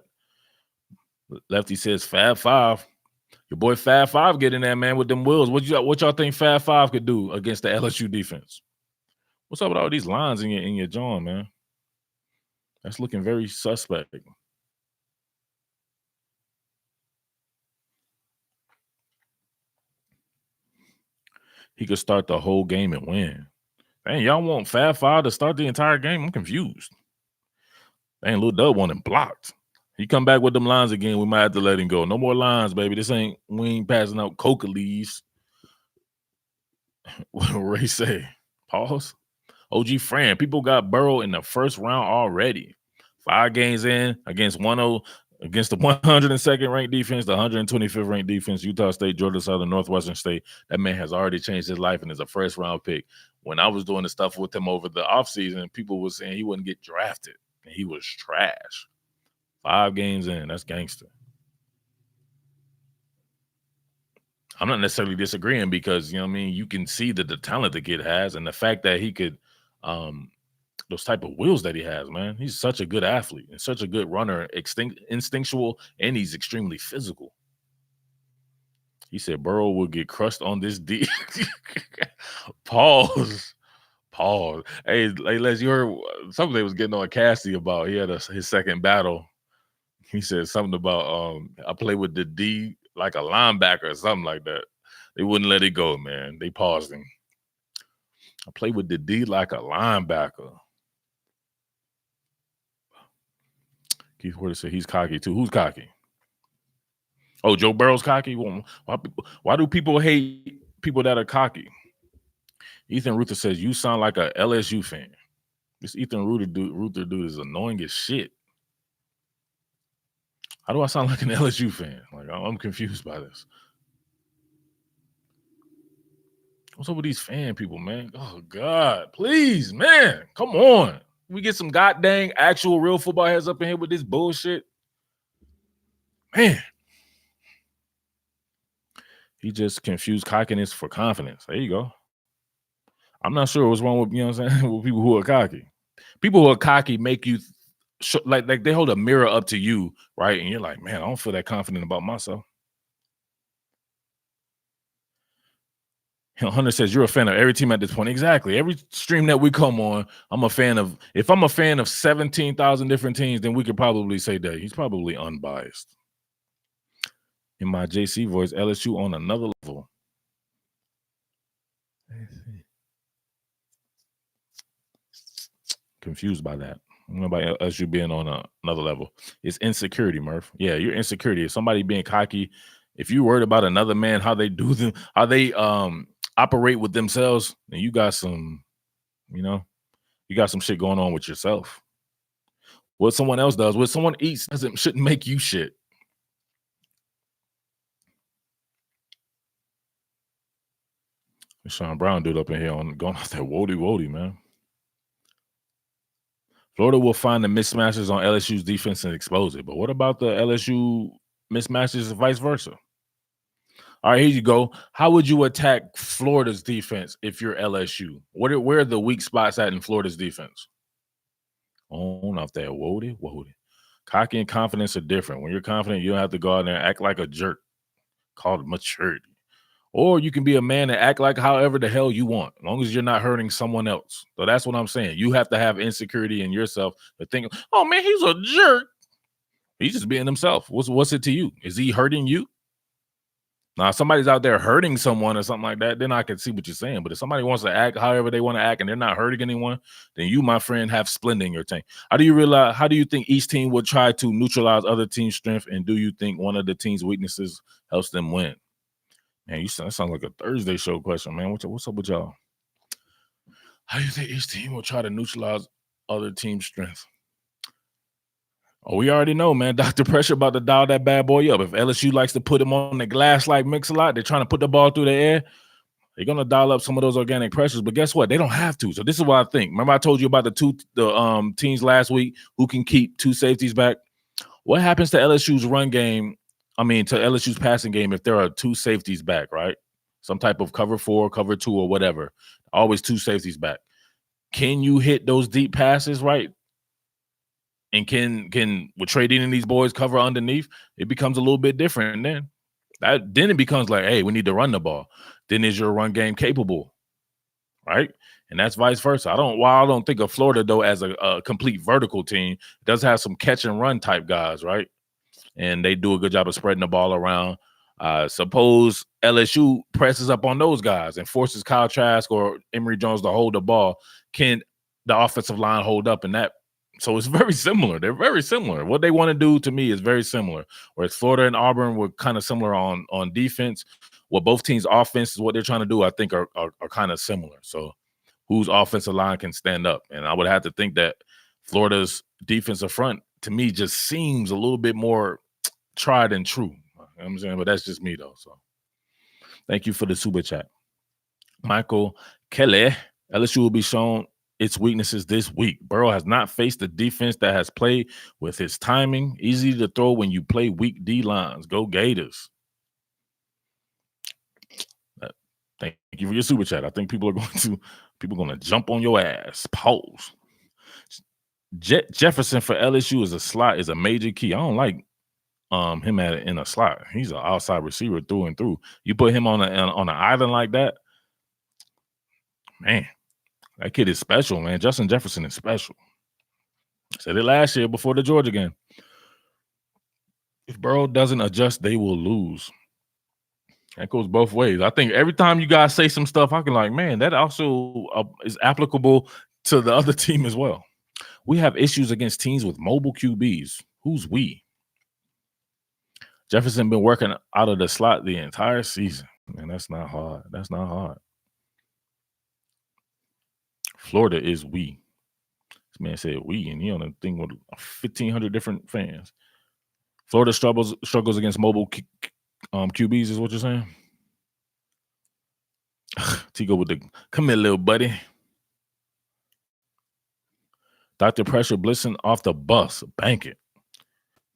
Lefty says Fab Five. Your boy Fab Five get in there, man, with them wheels. What y'all think Fab Five could do against the LSU defense? What's up with all these lines in your jaw, man? That's looking very suspect. He could start the whole game and win. Dang, y'all want Fab Five to start the entire game? I'm confused. Dang, Lil Dub want him blocked. He come back with them lines again, we might have to let him go. No more lines, baby. We ain't passing out coca leaves. What did Ray say? Pause. OG Fran, people got Burrow in the first round already. 5 games in against against the 102nd ranked defense, the 125th ranked defense, Utah State, Georgia Southern, Northwestern State. That man has already changed his life and is a first round pick. When I was doing the stuff with him over the offseason, people were saying he wouldn't get drafted. And he was trash. 5 games in, that's gangster. I'm not necessarily disagreeing because, you know what I mean, you can see the talent the kid has and the fact that he could those type of wheels that he has, man. He's such a good athlete and such a good runner, instinctual, and he's extremely physical. He said Burrow will get crushed on this D. Pause. Hey, Les, you heard something they was getting on Cassie about. He had his second battle. He said something about I play with the D like a linebacker or something like that. They wouldn't let it go, man. They paused him. I play with the D like a linebacker. Keith Porter said he's cocky too. Who's cocky? Oh, Joe Burrow's cocky? Why do people hate people that are cocky? Ethan Ruther says, you sound like a LSU fan. This Ethan Ruther dude is annoying as shit. How do I sound like an LSU fan? Like, I'm confused by this. What's up with these fan people, man? Oh, God. Please, man. Come on. We get some goddamn actual real football heads up in here with this bullshit. Man. He just confused cockiness for confidence. There you go. I'm not sure what's wrong with, you know what I'm saying, with people who are cocky. People who are cocky make you, like they hold a mirror up to you, right? And you're like, man, I don't feel that confident about myself. Hunter says you're a fan of every team at this point. Exactly. Every stream that we come on, I'm a fan of. If I'm a fan of 17,000 different teams, then we could probably say that he's probably unbiased. In my JC voice, LSU on another level. Confused by that. I don't know about LSU being on another level. It's insecurity, Murph. Yeah, you're insecurity. If somebody being cocky, if you're worried about another man, how they do them, how they operate with themselves, then you got some, you got some shit going on with yourself. What someone else does, what someone eats shouldn't make you shit. Sean Brown dude up in here going off that woody, man. Florida will find the mismatches on LSU's defense and expose it. But what about the LSU mismatches and vice versa? All right, here you go. How would you attack Florida's defense if you're LSU? Where are the weak spots at in Florida's defense? On off that woody. Cocky and confidence are different. When you're confident, you don't have to go out there and act like a jerk. Called maturity. Or you can be a man and act like however the hell you want, as long as you're not hurting someone else. So that's what I'm saying. You have to have insecurity in yourself to think, oh, man, he's a jerk. He's just being himself. What's it to you? Is he hurting you? Now, if somebody's out there hurting someone or something like that, then I can see what you're saying. But if somebody wants to act however they want to act and they're not hurting anyone, then you, my friend, have splendor in your tank. How do you think each team would try to neutralize other team's strength? And do you think one of the team's weaknesses helps them win? Man, that sounds like a Thursday show question, man. What's up with y'all? How do you think each team will try to neutralize other team's strength? Oh, we already know, man. Dr. Pressure about to dial that bad boy up. If LSU likes to put him on the glass like Mix-a-Lot, they're trying to put the ball through the air. They're gonna dial up some of those organic pressures, but guess what? They don't have to. So this is what I think. Remember, I told you about the teams last week who can keep 2 safeties back. What happens to LSU's run game? I mean, to LSU's passing game if there are 2 safeties back, right? Some type of cover 4, cover 2, or whatever. Always 2 safeties back. Can you hit those deep passes, right? And can with trading in these boys cover underneath? It becomes a little bit different then. Then it becomes like, hey, we need to run the ball. Then is your run game capable, right? And that's vice versa. While I don't think of Florida, though, as a complete vertical team, it does have some catch and run type guys, right? And they do a good job of spreading the ball around. Suppose LSU presses up on those guys and forces Kyle Trask or Emory Jones to hold the ball. Can the offensive line hold up in that? So it's very similar. They're very similar. What they want to do to me is very similar. Whereas Florida and Auburn were kind of similar on defense. What both teams' offense is what they're trying to do, I think, are kind of similar. So whose offensive line can stand up. And I would have to think that Florida's defensive front, to me, just seems a little bit more tried and true. You know what I'm saying? But that's just me, though. So thank you for the super chat. Michael Kelly, LSU will be shown its weaknesses this week. Burrow has not faced a defense that has played with his timing. Easy to throw when you play weak D lines. Go Gators. Thank you for your super chat. I think people are going to jump on your ass. Pause. Jefferson for LSU is a major key. I don't like him in a slot. He's an outside receiver through and through. You put him on an island like that, man. That kid is special, man. Justin Jefferson is special. I said it last year before the Georgia game. If Burrow doesn't adjust, they will lose. That goes both ways. I think every time you guys say some stuff, I can like, man, that also is applicable to the other team as well. We have issues against teams with mobile QBs. Who's we? Jefferson been working out of the slot the entire season. Man, that's not hard. That's not hard. Florida is we. This man said we, and he on a thing with 1,500 different fans. Florida struggles against mobile QBs is what you're saying? Tigo with the, come here, little buddy. Dr. Pressure blitzing off the bus. Bank it.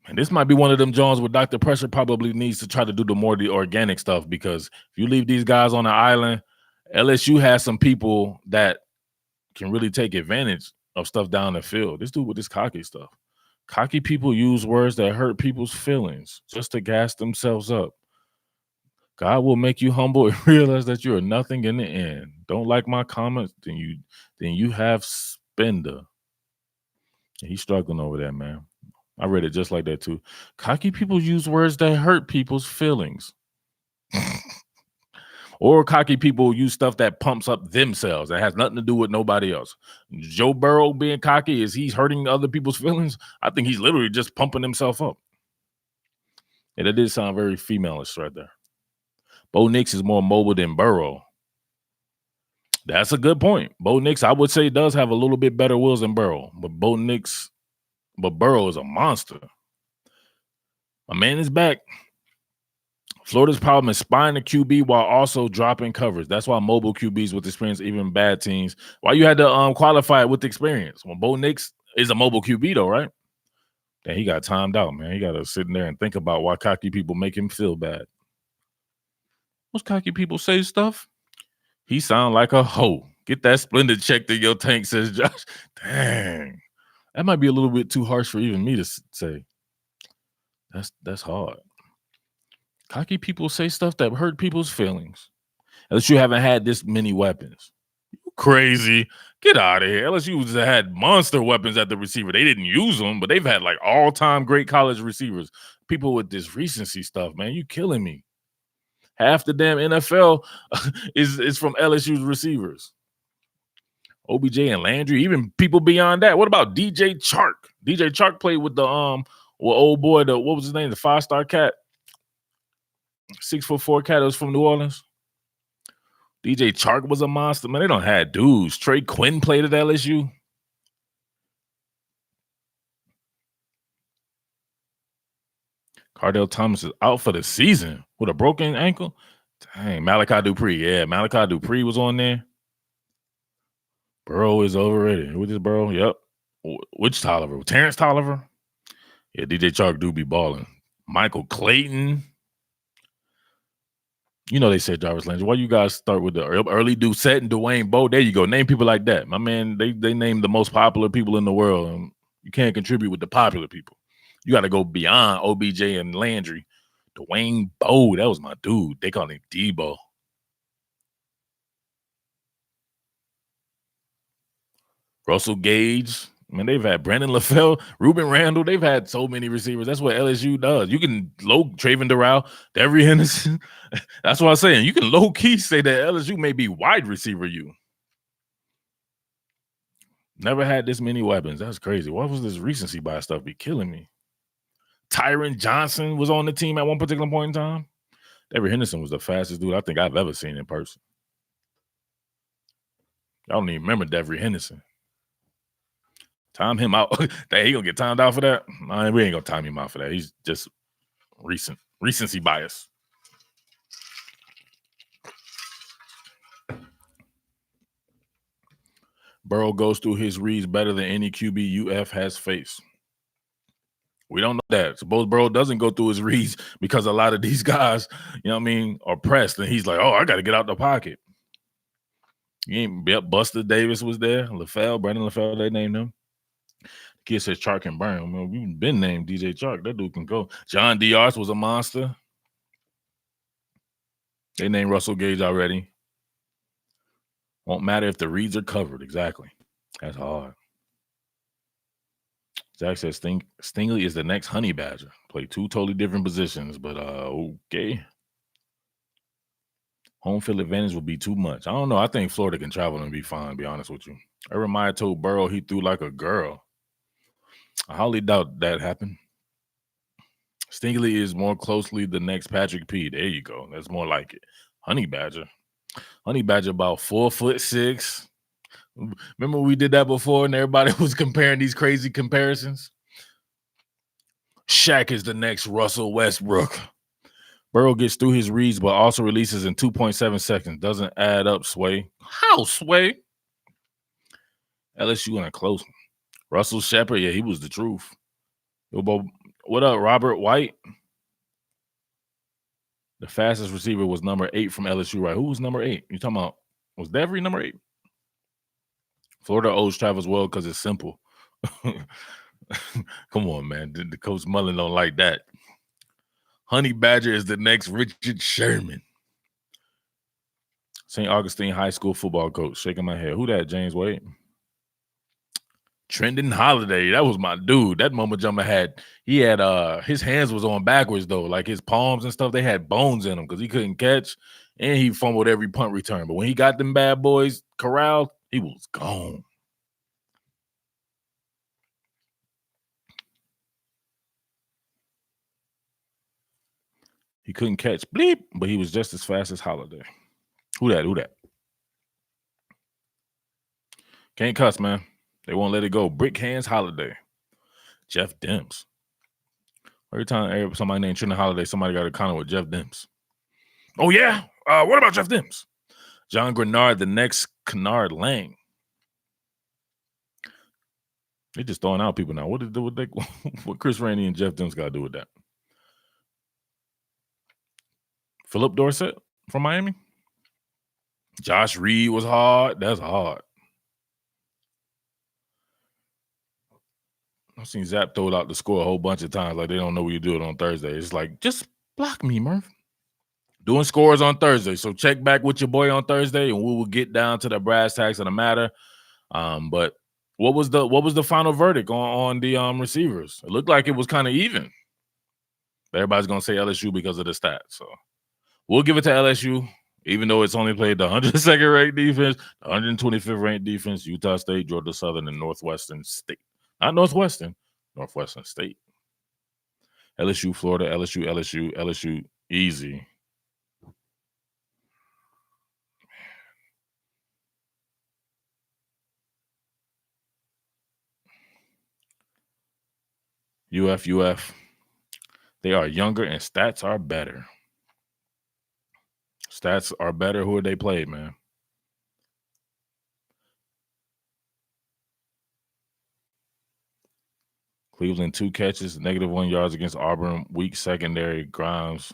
And this might be one of them Jones where Dr. Pressure probably needs to try to do the organic stuff, because if you leave these guys on the island, LSU has some people that can really take advantage of stuff down the field. This dude with this cocky stuff. Cocky people use words that hurt people's feelings just to gas themselves up. God will make you humble and realize that you are nothing in the end. Don't like my comments, then you have spender. And he's struggling over there, man. I read it just like that too. Cocky people use words that hurt people's feelings. Or cocky people use stuff that pumps up themselves. That has nothing to do with nobody else. Joe Burrow being cocky, is he's hurting other people's feelings? I think he's literally just pumping himself up. And that did sound very female-ish right there. Bo Nix is more mobile than Burrow. That's a good point. Bo Nix, I would say, does have a little bit better wheels than Burrow. But Burrow is a monster. My man is back. Florida's problem is spying the QB while also dropping coverage. That's why mobile QBs with experience, even bad teams, why you had to qualify it with experience. Well, Bo Nix is a mobile QB though, right? Then he got timed out, man. He got to sit in there and think about why cocky people make him feel bad. Most cocky people say stuff. He sound like a hoe. Get that splendid check to your tank, says Josh. Dang. That might be a little bit too harsh for even me to say. That's hard. Cocky people say stuff that hurt people's feelings. Unless you haven't had this many weapons. You crazy. Get out of here. LSU had monster weapons at the receiver. They didn't use them, but they've had like all-time great college receivers. People with this recency stuff, man. You killing me. Half the damn NFL is from LSU's receivers. OBJ and Landry, even people beyond that. What about DJ Chark? DJ Chark played with the old boy, what was his name? The 5-star cat. 6'4" cat that was from New Orleans. DJ Chark was a monster. Man, they don't have dudes. Trey Quinn played at LSU. Cardell Thomas is out for the season with a broken ankle. Dang, Malachi Dupree. Yeah, Malachi Dupree was on there. Burrow is overrated. Who is Burrow? Yep. Which Tolliver? Terrence Tolliver? Yeah, DJ Chark do be balling. Michael Clayton. You know they said Jarvis Landry. Why you guys start with the early Doucette and Dwayne Bowe? There you go. Name people like that. My man, they named the most popular people in the world. And you can't contribute with the popular people. You got to go beyond OBJ and Landry. Dwayne Bowe, that was my dude. They call him Debo. Russell Gage. Man, they've had Brandon LaFell, Ruben Randall. They've had so many receivers. That's what LSU does. You can Traven Durrell, Devery Henderson. That's what I'm saying. You can low-key say that LSU may be wide receiver you. Never had this many weapons. That's crazy. What was this recency bias stuff be killing me? Tyron Johnson was on the team at one particular point in time. Devery Henderson was the fastest dude I think I've ever seen in person. I don't even remember Devery Henderson. Time him out. He gonna get timed out for that? Nah, we ain't gonna time him out for that. He's just recency bias. Burrow goes through his reads better than any QB UF has faced. We don't know that. Suppose Burrow doesn't go through his reads because a lot of these guys, you know what I mean, are pressed, and he's like, oh, I got to get out the pocket. Yep, Buster Davis was there. Brandon LaFell, they named him. Kid says Chark can burn. I mean, we've been named DJ Chark. That dude can go. John Diarce was a monster. They named Russell Gage already. Won't matter if the reads are covered. Exactly. That's hard. Zach says Stingley is the next Honey Badger. Play two totally different positions, but okay. Home field advantage will be too much. I don't know. I think Florida can travel and be fine, to be honest with you. Urban Meyer told Burrow he threw like a girl. I highly doubt that happened. Stingley is more closely the next Patrick P. There you go. That's more like it. Honey Badger. Honey Badger about 4'6". Remember we did that before and everybody was comparing these crazy comparisons? Shaq is the next Russell Westbrook. Burrow gets through his reads, but also releases in 2.7 seconds. Doesn't add up, Sway. How, Sway? LSU in a close one. Russell Shepard, yeah, he was the truth. What up, Robert White? The fastest receiver was number 8 from LSU, right? Who was number 8? You talking about, was Devery number 8? Florida owes travels well because it's simple. Come on, man. The Coach Mullen don't like that. Honey Badger is the next Richard Sherman. St. Augustine High School football coach. Shaking my head. Who that, James Wade? Trendon Holiday. That was my dude. That Mama Jumma had his hands was on backwards though. Like his palms and stuff, they had bones in them because he couldn't catch and he fumbled every punt return. But when he got them bad boys corralled, he was gone. He couldn't catch bleep, but he was just as fast as Holiday. Who that? Can't cuss, man. They won't let it go. Brick Hands Holiday. Jeff Demps. Every time somebody named Trendon Holiday, somebody got a comment with Jeff Demps. Oh, yeah? What about Jeff Demps? John Grenard, the next Kennard Lang. They're just throwing out people now. What Chris Rainey and Jeff Demps got to do with that? Philip Dorsett from Miami? Josh Reed was hard. That's hard. I've seen Zap throw it out the score a whole bunch of times. Like they don't know what you do it on Thursday. It's like, just block me, Murph. Doing scores on Thursday. So check back with your boy on Thursday and we will get down to the brass tacks of the matter. But what was the final verdict on the receivers? It looked like it was kind of even. Everybody's gonna say LSU because of the stats. So we'll give it to LSU, even though it's only played the 102nd ranked defense, the 125th ranked defense, Utah State, Georgia Southern, and Northwestern State. Not Northwestern State. LSU, Florida, LSU, easy. UF. They are younger and stats are better. Stats are better. Who are they played, man? Cleveland, 2 catches, -1 yards against Auburn. Weak secondary. Grimes,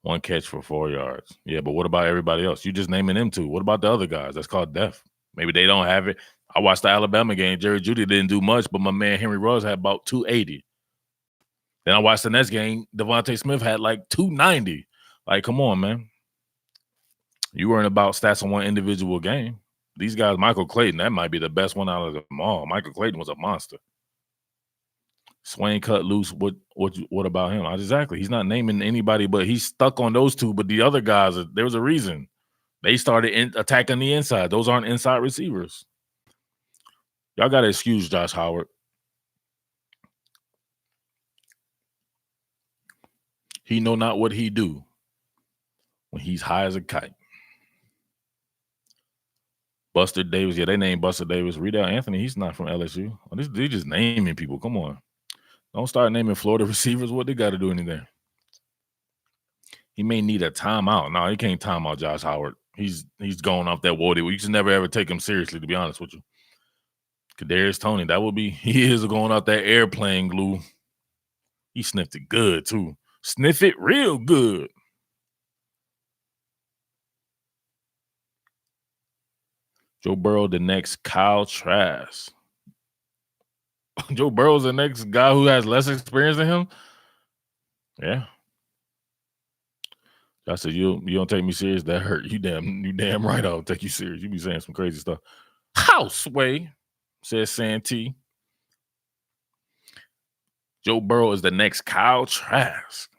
1 catch for 4 yards. Yeah, but what about everybody else? You just naming them 2. What about the other guys? That's called depth. Maybe they don't have it. I watched the Alabama game. Jerry Jeudy didn't do much, but my man Henry Ruggs had about 280. Then I watched the next game. Devontae Smith had like 290. Like, come on, man. You weren't about stats on one individual game. These guys, Michael Clayton, that might be the best one out of them all. Michael Clayton was a monster. Swain cut loose. What about him? Exactly. He's not naming anybody, but he's stuck on those 2. But the other guys, there was a reason. They started attacking the inside. Those aren't inside receivers. Y'all got to excuse Josh Howard. He know not what he do when he's high as a kite. Buster Davis. Yeah, they named Buster Davis. Riedel Anthony, he's not from LSU. Oh, they just naming people. Come on. Don't start naming Florida receivers. What they got to do anything? He may need a timeout. No, he can't time out Josh Howard. He's going off that Woody. You should never ever take him seriously, to be honest with you. Kadarius Toney, that would be, he is going out that airplane glue. He sniffed it good too. Sniff it real good. Joe Burrow, the next Kyle Trask. Joe Burrow's the next guy who has less experience than him. Yeah. I said, you don't take me serious. That hurt. You damn right I'll take you serious. You be saying some crazy stuff. Houseway, says Santee. Joe Burrow is the next Kyle Trask.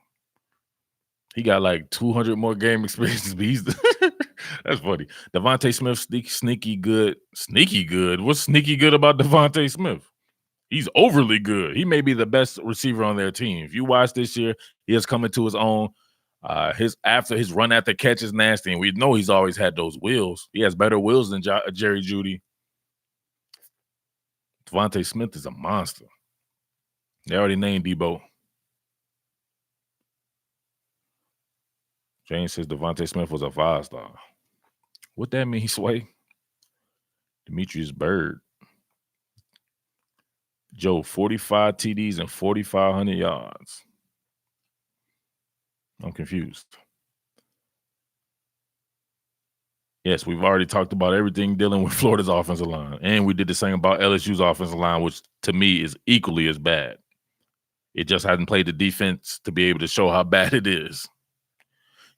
He got like 200 more game experiences, but he's that's funny. Devontae Smith, sneaky good. Sneaky good? What's sneaky good about Devontae Smith? He's overly good. He may be the best receiver on their team. If you watch this year, he has come into his own. His run after catch is nasty, and we know he's always had those wheels. He has better wheels than Jerry Jeudy. Devontae Smith is a monster. They already named Debo. James says Devontae Smith was a 5-star. What that mean, Sway? Demetrius Byrd. Joe, 45 TDs and 4,500 yards. I'm confused. Yes, we've already talked about everything dealing with Florida's offensive line. And we did the same about LSU's offensive line, which to me is equally as bad. It just hasn't played the defense to be able to show how bad it is.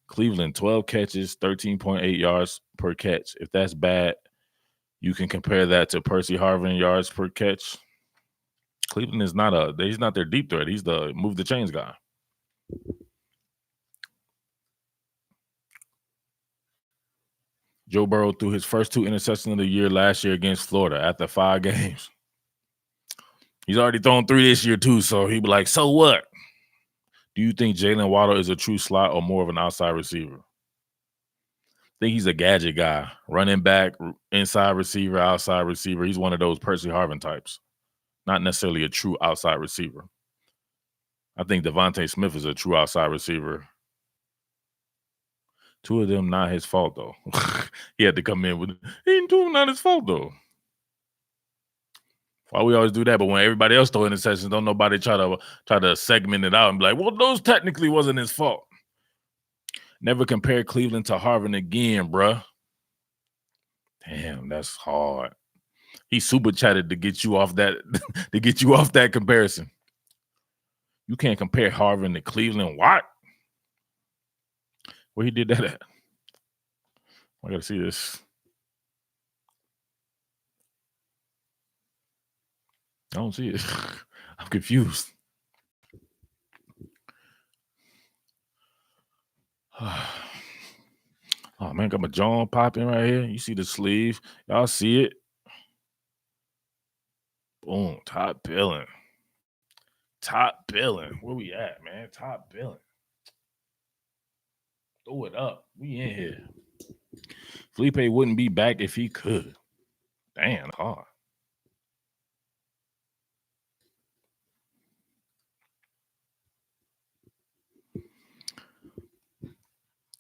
Cleveland, 12 catches, 13.8 yards per catch. If that's bad, you can compare that to Percy Harvin yards per catch. Cleveland is he's not their deep threat. He's the move the chains guy. Joe Burrow threw his first 2 interceptions of the year last year against Florida after 5 games. He's already thrown 3 this year too, so he'd be like, so what? Do you think Jalen Waddle is a true slot or more of an outside receiver? I think he's a gadget guy. Running back, inside receiver, outside receiver. He's one of those Percy Harvin types. Not necessarily a true outside receiver. I think Devontae Smith is a true outside receiver. 2 of them not his fault, though. He had to come in with, ain't 2 not his fault, though. Why we always do that? But when everybody else throw interceptions, don't nobody try to segment it out and be like, well, those technically wasn't his fault. Never compare Cleveland to Harvin again, bruh. Damn, that's hard. He super chatted to get you off that comparison. You can't compare Harvin to Cleveland. What? Where he did that at? I gotta see this. I don't see it. I'm confused. Oh man, got my jaw popping right here. You see the sleeve? Y'all see it? Boom, top billing. Top billing. Where we at, man? Top billing. Throw it up. We in here. Felipe wouldn't be back if he could. Damn, hard.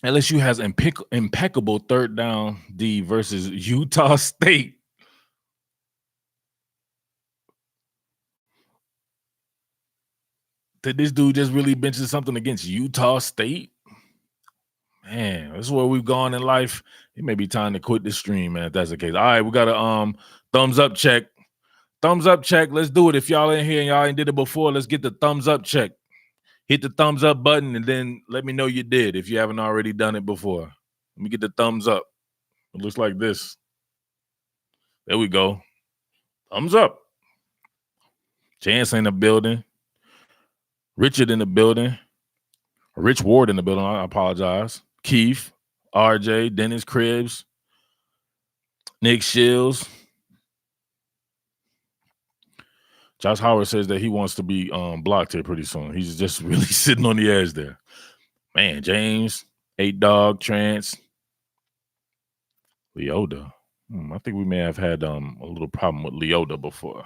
LSU has impeccable 3rd down D versus Utah State. Did this dude just really mention something against Utah State? Man, this is where we've gone in life. It may be time to quit the stream, man, if that's the case. All right, we got a thumbs up check. Thumbs up check. Let's do it. If y'all in here and y'all ain't did it before, let's get the thumbs up check. Hit the thumbs up button and then let me know you did if you haven't already done it before. Let me get the thumbs up. It looks like this. There we go. Thumbs up. Chance in the building. Richard in the building. Rich Ward in the building. I apologize. Keith, RJ, Dennis Cribbs, Nick Shields. Josh Howard says that he wants to be blocked here pretty soon. He's just really sitting on the edge there. Man, James, 8 Dog, Trance, Leoda. I think we may have had a little problem with Leota before.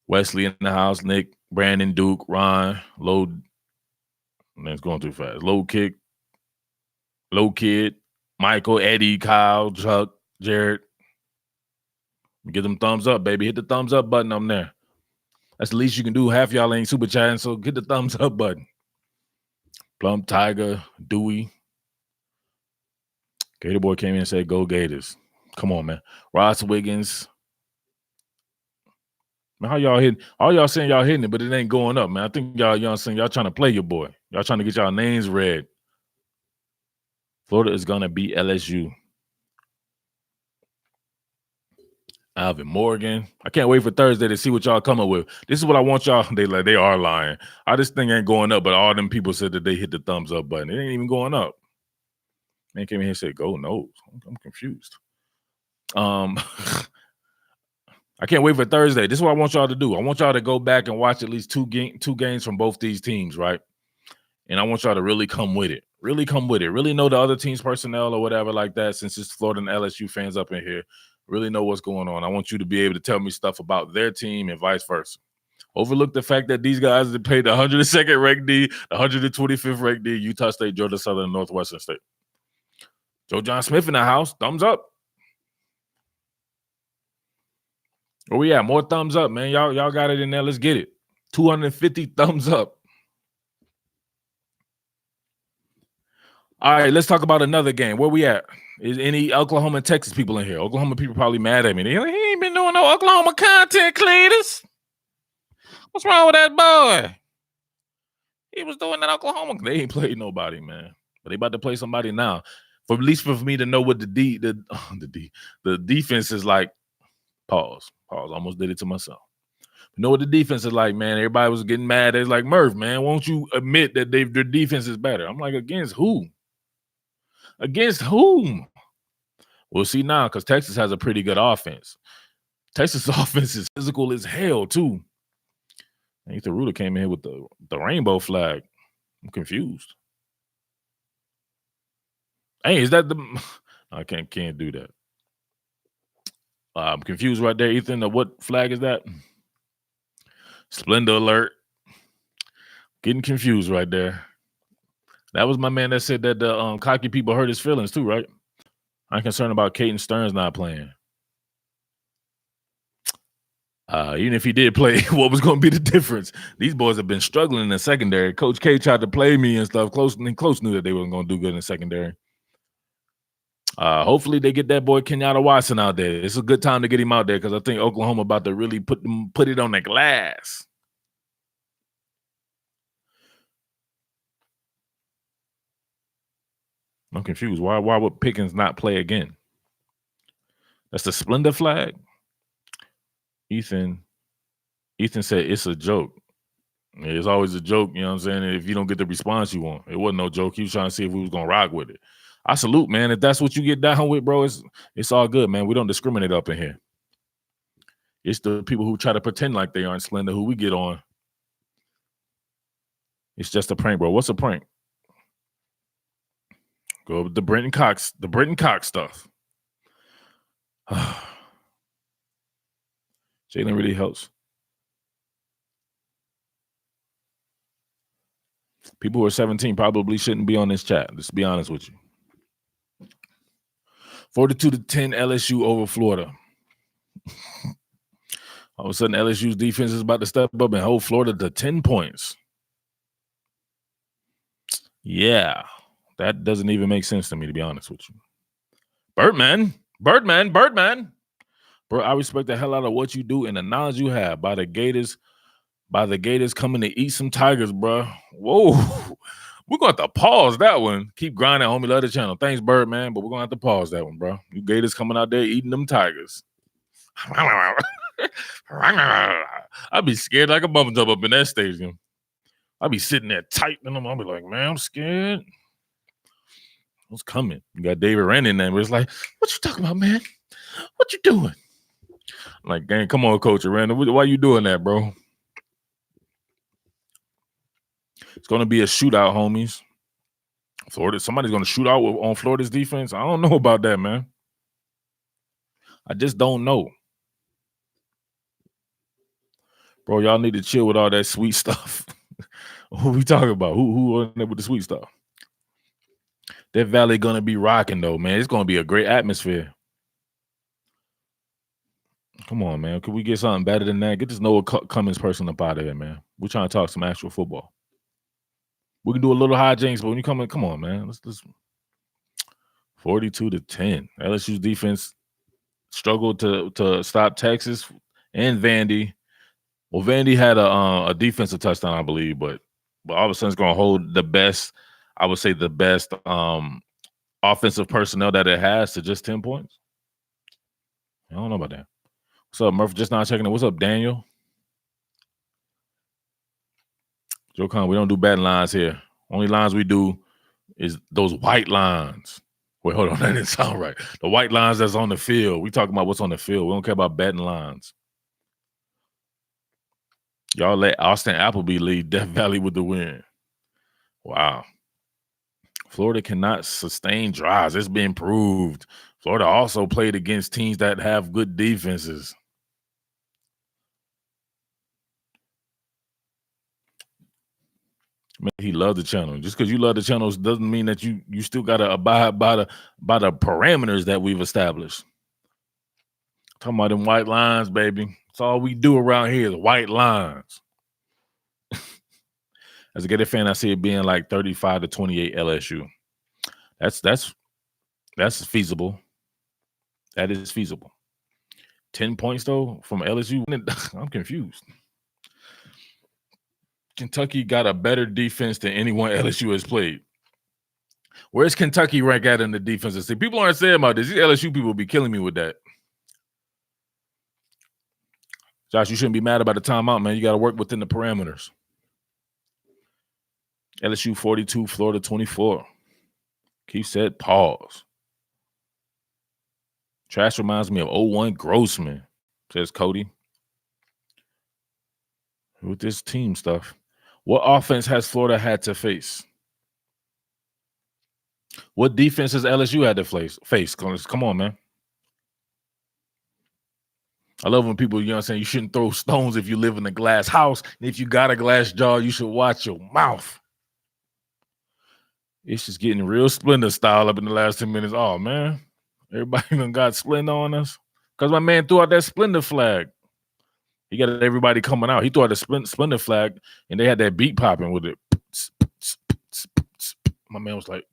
Wesley in the house, Nick, Brandon, Duke, Ron, Load. That's going too fast. Low Kick, Low Kid, Michael, Eddie, Kyle, Chuck, Jared. Give them thumbs up, baby. Hit the thumbs up button. I'm there. That's the least you can do. Half y'all ain't super chatting, so hit the thumbs up button. Plum, Tiger, Dewey. Gator Boy came in and said, "Go Gators." Come on, man. Ross Wiggins. Man, how y'all hitting? All y'all saying y'all hitting it, but it ain't going up, man. I think y'all saying y'all trying to play your boy. Y'all trying to get y'all names read. Florida is gonna beat LSU. Alvin Morgan. I can't wait for Thursday to see what y'all come up with. This is what I want y'all. They are lying. This thing ain't going up, but all them people said that they hit the thumbs up button. It ain't even going up. Man came in here and said, "Go nose." I'm confused. I can't wait for Thursday. This is what I want y'all to do. I want y'all to go back and watch at least two games from both these teams, right? And I want y'all to really come with it. Really come with it. Really know the other team's personnel or whatever like that, since it's Florida and LSU fans up in here. Really know what's going on. I want you to be able to tell me stuff about their team and vice versa. Overlook the fact that these guys that played the 102nd ranked D, the 125th ranked D, Utah State, Georgia Southern, and Northwestern State. Joe John Smith in the house. Thumbs up. Where we at? More thumbs up, man. Y'all got it in there. Let's get it. 250 thumbs up. All right, let's talk about another game. Where we at? Is any Oklahoma and Texas people in here? Oklahoma people probably mad at me. They like, he ain't been doing no Oklahoma content, Cletus. What's wrong with that boy? He was doing that Oklahoma. They ain't played nobody, man. But they about to play somebody now. For at least for me to know what the defense is like. Pause. Almost did it to myself. You know what the defense is like, man. Everybody was getting mad. It's like, Murph, man, won't you admit that their defense is better? I'm like, against who? Against whom? We'll see now, because Texas has a pretty good offense. Texas offense is physical as hell, too. Ethan Ruder came in here with the rainbow flag. I'm confused. Hey, is that the... I can't do that. I'm confused right there, Ethan. What flag is that? Splendor alert. Getting confused right there. That was my man that said that the cocky people hurt his feelings too, right? I'm concerned about Caden Stearns not playing. Even if he did play, what was going to be the difference? These boys have been struggling in the secondary. Coach K tried to play me and stuff. Close knew that they weren't going to do good in the secondary. Hopefully they get that boy Kenyatta Watson out there. It's a good time to get him out there, because I think Oklahoma about to really put it on the glass. I'm confused. Why would Pickens not play again? That's the Splendor flag? Ethan said it's a joke. It's always a joke, you know what I'm saying? If you don't get the response you want. It wasn't no joke. He was trying to see if we was going to rock with it. I salute, man. If that's what you get down with, bro, it's all good, man. We don't discriminate up in here. It's the people who try to pretend like they aren't Slender who we get on. It's just a prank, bro. What's a prank? Go with the Brenton Cox stuff. Jalen really helps. People who are 17 probably shouldn't be on this chat. Let's be honest with you. 42-10 LSU over Florida. All of a sudden, LSU's defense is about to step up and hold Florida to 10 points. Yeah, that doesn't even make sense to me, to be honest with you. Birdman. Bro, I respect the hell out of what you do and the knowledge you have by the Gators coming to eat some Tigers, bro. Whoa. We're going to have to pause that one. Keep grinding, homie. Love the channel. Thanks, Birdman, but we're going to have to pause that one, bro. You Gators coming out there eating them Tigers. I'd be scared like a bump jump up in that stadium. I'd be sitting there tight, and I'll be like, man, I'm scared. What's coming? You got David Rand in there, but it's like, what you talking about, man? What you doing? I'm like, gang, come on, Coach Randall. Why you doing that, bro? It's going to be a shootout, homies. Florida, somebody's going to shoot out on Florida's defense. I don't know about that, man. I just don't know. Bro, y'all need to chill with all that sweet stuff. Who we talking about? Who on there with the sweet stuff? That Valley going to be rocking, though, man. It's going to be a great atmosphere. Come on, man. Could we get something better than that? Get this Noah Cummins person up out of here, man. We're trying to talk some actual football. We can do a little hijinks, but when you come in, come on, man. Let's 42-10. LSU's defense struggled to stop Texas and Vandy. Well, Vandy had a defensive touchdown, I believe, but all of a sudden it's going to hold the best, I would say the best offensive personnel that it has to just 10 points. I don't know about that. What's up, Murph? Just not checking it. What's up, Daniel? Joe Con, we don't do batting lines here. Only lines we do is those white lines. Wait, hold on. That didn't sound right. The white lines that's on the field. We talking about what's on the field. We don't care about batting lines. Y'all let Austin Appleby lead Death Valley with the win. Wow. Florida cannot sustain drives. It's been proved. Florida also played against teams that have good defenses. Man, he loved the channel. Just because you love the channels doesn't mean that you still got to abide by the parameters that we've established. Talking about them white lines, baby. That's all we do around here is white lines. As a Gator fan, I see it being like 35-28 LSU. That's feasible. That is feasible. 10 points though from LSU. I'm confused. Kentucky got a better defense than anyone LSU has played. Where's Kentucky rank at in the defensive? See, people aren't saying about this. These LSU people be killing me with that. Josh, you shouldn't be mad about the timeout, man. You got to work within the parameters. LSU 42, Florida 24. Keith said pause. Trash reminds me of 01 Grossman, says Cody. With this team stuff. What offense has Florida had to face? What defense has LSU had to face? Come on, man. I love when people, you know what I'm saying, you shouldn't throw stones if you live in a glass house. And if you got a glass jaw, you should watch your mouth. It's just getting real Splendor style up in the last 10 minutes. Oh, man. Everybody done got Splendor on us. Because my man threw out that Splendor flag. He got everybody coming out. He threw out the Splendor flag, and they had that beat popping with it. My man was like,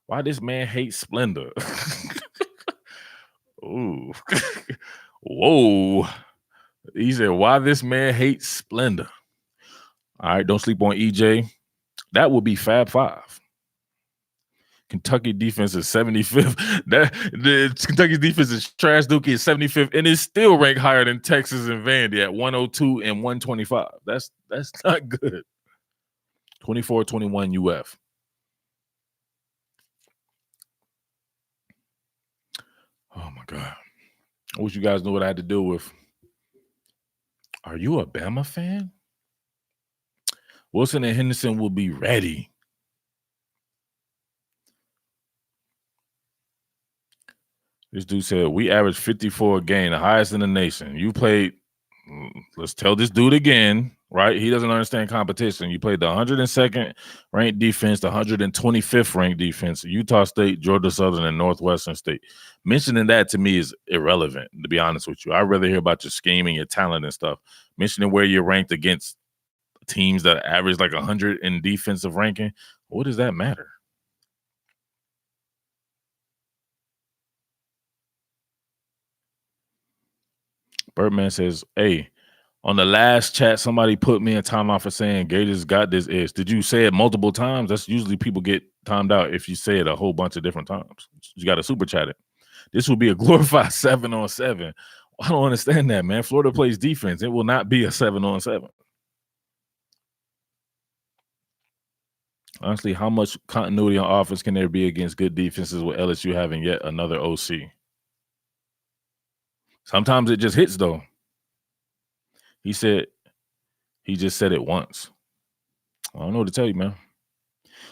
why this man hates Splendor? Ooh. Whoa. He said, why this man hates Splendor? All right, don't sleep on EJ. That would be Fab Five. Kentucky defense is 75th. Kentucky's defense is trash. Dookie is 75th, and it's still ranked higher than Texas and Vandy at 102 and 125. That's not good. 24-21 UF. Oh my God. I wish you guys knew what I had to deal with. Are you a Bama fan? Wilson and Henderson will be ready. This dude said, we averaged 54 a game, the highest in the nation. You played, let's tell this dude again, right? He doesn't understand competition. You played the 102nd ranked defense, the 125th ranked defense, Utah State, Georgia Southern, and Northwestern State. Mentioning that to me is irrelevant, to be honest with you. I'd rather hear about your scheme and your talent and stuff. Mentioning where you're ranked against teams that average like 100 in defensive ranking, what does that matter? Birdman says, hey, on the last chat, somebody put me in timeout for saying Gators got this ish. Did you say it multiple times? That's usually people get timed out if you say it a whole bunch of different times. You got to super chat it. This will be a glorified 7-on-7. I don't understand that, man. Florida plays defense. It will not be a 7-on-7. Honestly, how much continuity on offense can there be against good defenses with LSU having yet another OC? Sometimes it just hits, though. He said, He just said it once. I don't know what to tell you, man.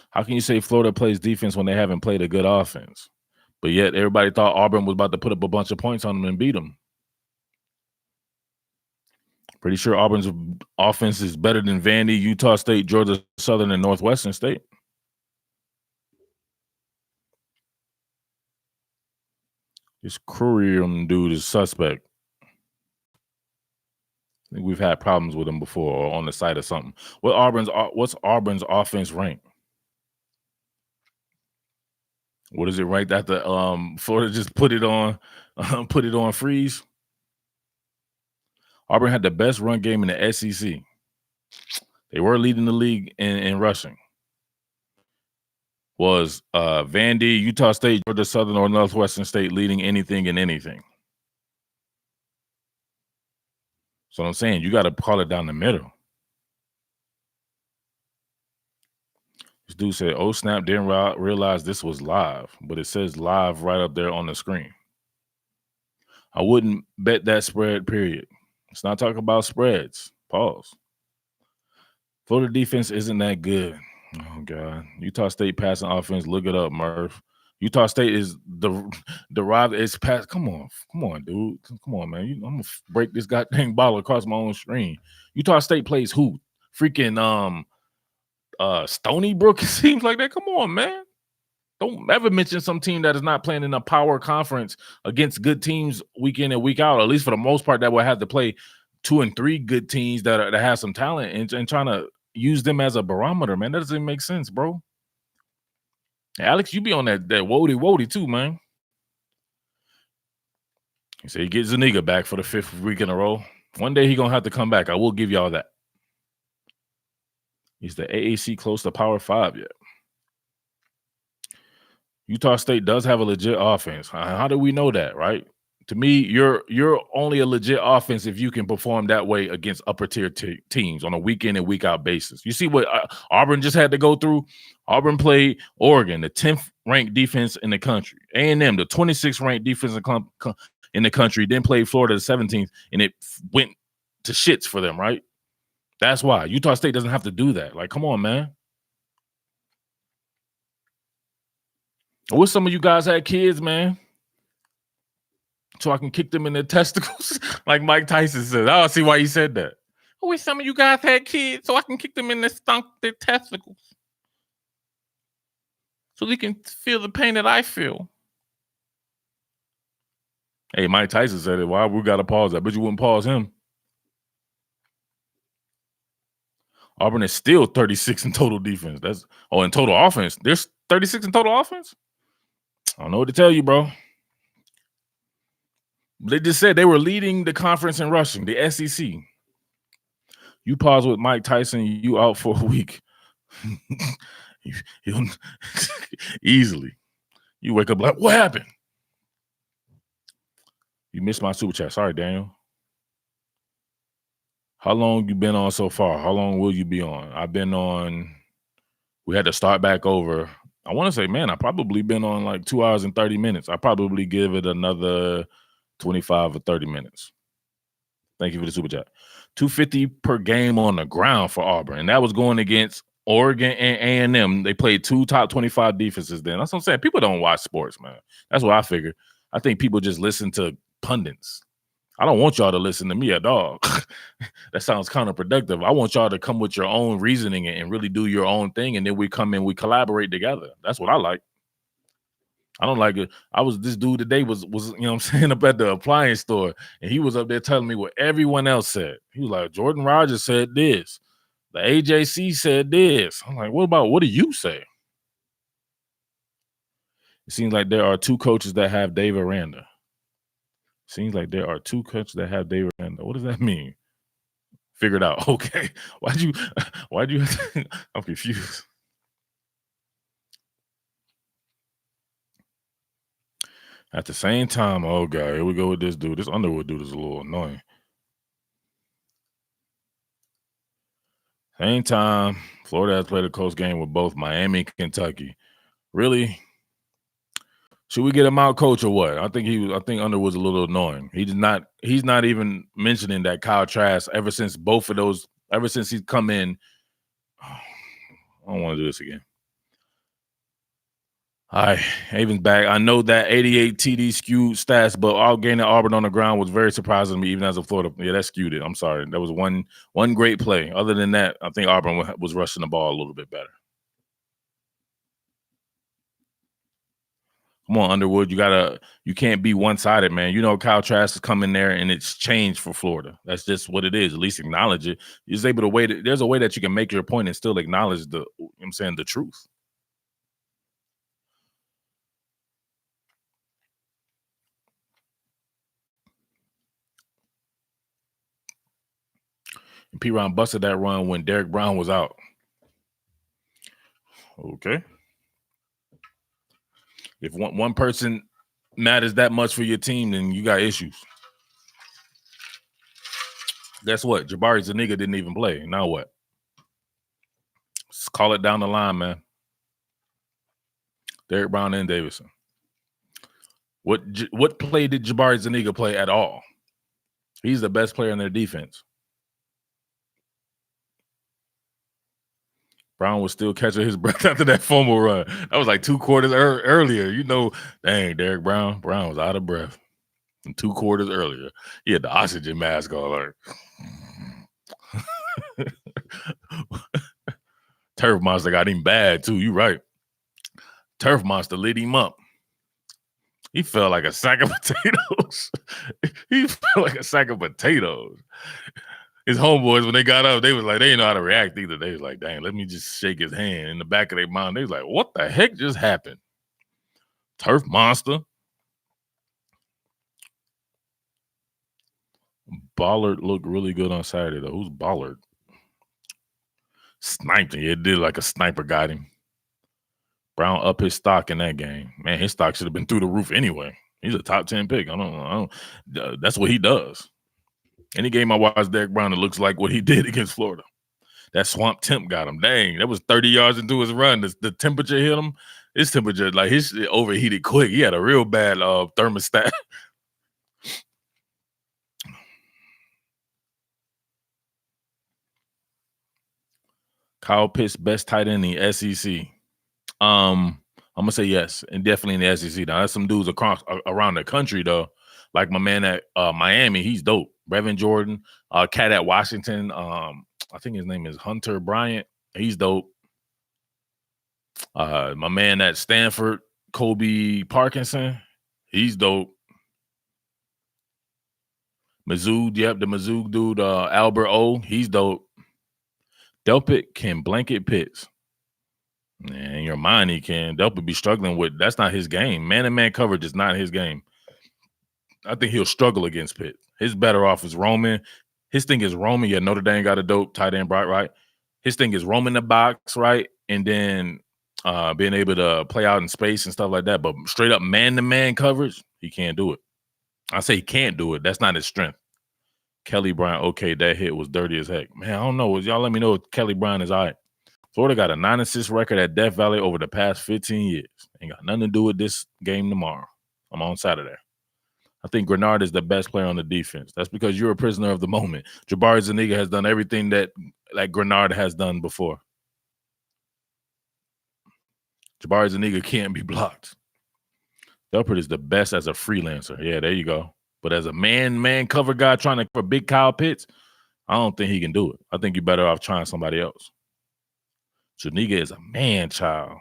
How can you say Florida plays defense when they haven't played a good offense? But yet everybody thought Auburn was about to put up a bunch of points on them and beat them. Pretty sure Auburn's offense is better than Vandy, Utah State, Georgia Southern, and Northwestern State. This Courier dude is suspect. I think we've had problems with him before or on the site or something. What's Auburn's offense rank? What is it ranked at the Florida just put it on freeze? Auburn had the best run game in the SEC. They were leading the league in rushing. Was Vandy, Utah State, Georgia Southern, or Northwestern State leading anything in anything? So I'm saying you got to call it down the middle. This dude said, "Oh snap! Didn't realize this was live, but it says live right up there on the screen." I wouldn't bet that spread. Period. Let's not talk about spreads. Pause. Florida defense isn't that good. Oh God! Utah State passing offense. Look it up, Murph. Utah State is derived. It's pass. Come on, dude. Come on, man. I'm gonna break this goddamn bottle across my own screen. Utah State plays who? Freaking Stony Brook. It seems like that. Come on, man. Don't ever mention some team that is not playing in a power conference against good teams week in and week out. At least for the most part, that will have to play 2 and 3 good teams that have some talent and trying to use them as a barometer, man. That doesn't make sense, bro. Alex, you be on that woody too, man. He said he gets Zuniga back for the 5th week in a row. One day he gonna have to come back. I will give y'all that. Is the AAC close to Power 5 yet? Utah State does have a legit offense. How do we know that, right? To me, you're only a legit offense if you can perform that way against upper tier teams on a week in and week out basis. You see what Auburn just had to go through? Auburn played Oregon, the 10th ranked defense in the country. A&M, the 26th ranked defense in the country, then played Florida, the 17th, and it went to shits for them, right? That's why. Utah State doesn't have to do that. Like, come on, man. I wish some of you guys had kids, man, so I can kick them in their testicles, like Mike Tyson said. I don't see why he said that. I wish some of you guys had kids so I can kick them in their testicles, so they can feel the pain that I feel. Hey, Mike Tyson said it. Why we got to pause that? But you wouldn't pause him. Auburn is still 36 in total defense. In total offense. There's 36 in total offense? I don't know what to tell you, bro. They just said they were leading the conference in rushing, the SEC. You pause with Mike Tyson, you out for a week. Easily. You wake up like, what happened? You missed my super chat. Sorry, Daniel. How long you been on so far? How long will you be on? I've been on, we had to start back over. I want to say, man, I probably been on like 2 hours and 30 minutes. I probably give it another 25 or 30 minutes. Thank you for the super chat. $250 per game on the ground for Auburn. And that was going against Oregon and A&M. They played 2 top 25 defenses then. That's what I'm saying. People don't watch sports, man. That's what I figured. I think people just listen to pundits. I don't want y'all to listen to me at all. That sounds counterproductive. I want y'all to come with your own reasoning and really do your own thing, and then we come in, we collaborate together. That's what I like. I don't like it. This dude today was you know what I'm saying, up at the appliance store, and he was up there telling me what everyone else said. He was like, Jordan Rogers said this. The AJC said this. I'm like, what do you say? It seems like there are 2 coaches that have Dave Aranda. Seems like there are 2 coaches that have Dave Aranda. What does that mean? Figure it out. Okay. Why'd you I'm confused. At the same time, oh God, here we go with this dude. This Underwood dude is a little annoying. Same time, Florida has played a close game with both Miami and Kentucky. Really? Should we get him out, coach, or what? I think Underwood's a little annoying. He's not even mentioning that Kyle Trask ever since ever since he's come in. I don't want to do this again. All right, Avon's back. I know that 88 TD skewed stats, but outgaining Auburn on the ground was very surprising to me, even as a Florida. Yeah, that skewed it. I'm sorry. That was one great play. Other than that, I think Auburn was rushing the ball a little bit better. Come on, Underwood. You can't be one-sided, man. You know Kyle Trask has come in there and it's changed for Florida. That's just what it is. At least acknowledge it. He's able to there's a way that you can make your point and still acknowledge the truth. And P-Ron busted that run when Derek Brown was out. Okay. If one person matters that much for your team, then you got issues. Guess what? Jabari Zuniga didn't even play. Now what? Let's call it down the line, man. Derek Brown and Davidson. What play did Jabari Zuniga play at all? He's the best player in their defense. Brown was still catching his breath after that fumble run. That was like 2 quarters earlier. You know, dang, Derek Brown was out of breath. And 2 quarters earlier, he had the oxygen mask on. Like, Turf Monster got him bad too. You right. Turf Monster lit him up. He felt like a sack of potatoes. He felt like a sack of potatoes. His homeboys, when they got up, they was like, they didn't know how to react either. They was like, dang, let me just shake his hand. In the back of their mind, they was like, what the heck just happened? Turf Monster. Ballard looked really good on Saturday, though. Who's Ballard? Sniped him. It did like a sniper got him. Brown up his stock in that game. Man, his stock should have been through the roof anyway. He's a top 10 pick. I don't that's what he does. Any game I watch Derek Brown, it looks like what he did against Florida. That swamp temp got him. Dang, that was 30 yards into his run. The temperature hit him. His temperature, like his overheated quick. He had a real bad thermostat. Kyle Pitts, best tight end in the SEC. I'm gonna say yes, and definitely in the SEC. Now, there's some dudes around the country though, like my man at Miami. He's dope. Brevin Jordan, cat at Washington. I think his name is Hunter Bryant. He's dope. My man at Stanford, Kobe Parkinson. He's dope. Mizzou, yep, the Mizzou dude, Albert O. He's dope. Delpit can blanket Pitts. In your mind, he can. Delpit be struggling with. That's not his game. Man-to-man coverage is not his game. I think he'll struggle against Pitt. His better off is roaming. His thing is roaming. Yeah, Notre Dame got a dope tight end, right? His thing is roaming the box, right? And then being able to play out in space and stuff like that. But straight up man-to-man coverage, he can't do it. I say he can't do it. That's not his strength. Kelly Bryant, okay, that hit was dirty as heck. Man, I don't know. Y'all let me know if Kelly Bryant is all right. Florida got a 9-assist record at Death Valley over the past 15 years. Ain't got nothing to do with this game tomorrow. I'm on Saturday. I think Grenard is the best player on the defense. That's because you're a prisoner of the moment. Jabari Zuniga has done everything that Grenard has done before. Jabari Zuniga can't be blocked. Delpit is the best as a freelancer. Yeah, there you go. But as a man cover guy trying to cover big Kyle Pitts, I don't think he can do it. I think you're better off trying somebody else. Zuniga is a man-child.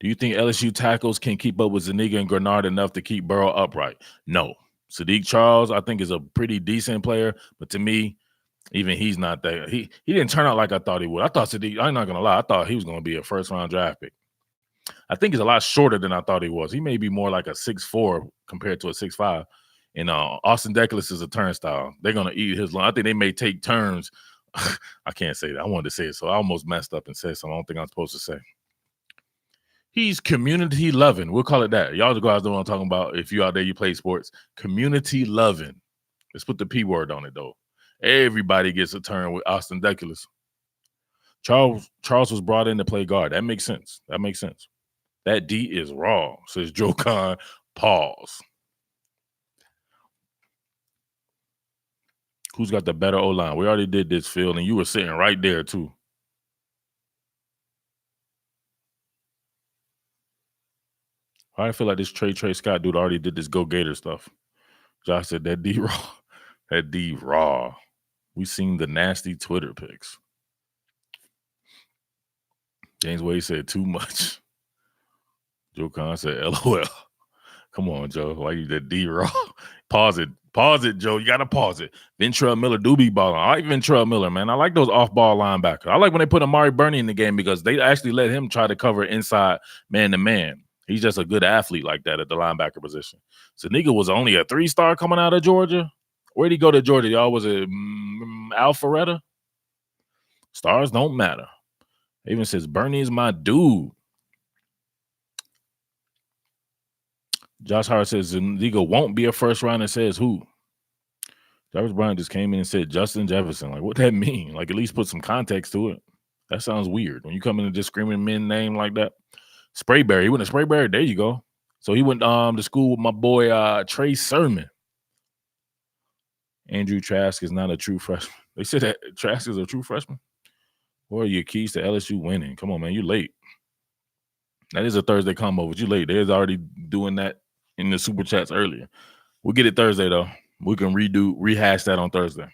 Do you think LSU tackles can keep up with Zuniga and Grenard enough to keep Burrow upright? No. Sadiq Charles, I think, is a pretty decent player, but to me, even he's not that. He didn't turn out like I thought he would. I thought Sadiq, I'm not going to lie, I thought he was going to be a first-round draft pick. I think he's a lot shorter than I thought he was. He may be more like a 6'4" compared to a 6'5". And Austin Deculus is a turnstile. They're going to eat his line. I think they may take turns. I can't say that. I wanted to say it, so I almost messed up and said something I don't think I'm supposed to say. He's community loving. We'll call it that. Y'all guys know what I'm talking about. If you out there, you play sports. Community loving. Let's put the P word on it, though. Everybody gets a turn with Austin Deculus. Charles was brought in to play guard. That makes sense. That D is raw, says Joe Khan. Pause. Who's got the better O-line? We already did this, Phil, and you were sitting right there, too. I feel like this Trey Scott dude already did this Go Gator stuff. Josh said that D raw. That D raw. We seen the nasty Twitter pics. James Wade said too much. Joe Khan said LOL. Come on, Joe. Why you that D raw? Pause it, Joe. You gotta pause it. Ventrell Miller do be balling. I like Ventrell Miller, man. I like those off-ball linebackers. I like when they put Amari Burney in the game because they actually let him try to cover inside man-to-man. He's just a good athlete like that at the linebacker position. So nigga was only a 3-star coming out of Georgia. Where'd he go to Georgia? Y'all was it Alpharetta? Stars don't matter. It even says Burney is my dude. Josh Howard says Zuniga won't be a first rounder. Says who? Jarvis Bryant just came in and said Justin Jefferson. Like, what that mean? Like, at least put some context to it. That sounds weird. When you come in and just screaming men name like that. Sprayberry. He went to Sprayberry. There you go. So he went to school with my boy Trey Sermon. Andrew Trask is not a true freshman. They said that Trask is a true freshman. What are your keys to LSU winning? Come on, man. You late. That is a Thursday combo, but you late. They're already doing that in the super chats earlier. We'll get it Thursday, though. We can rehash that on Thursday.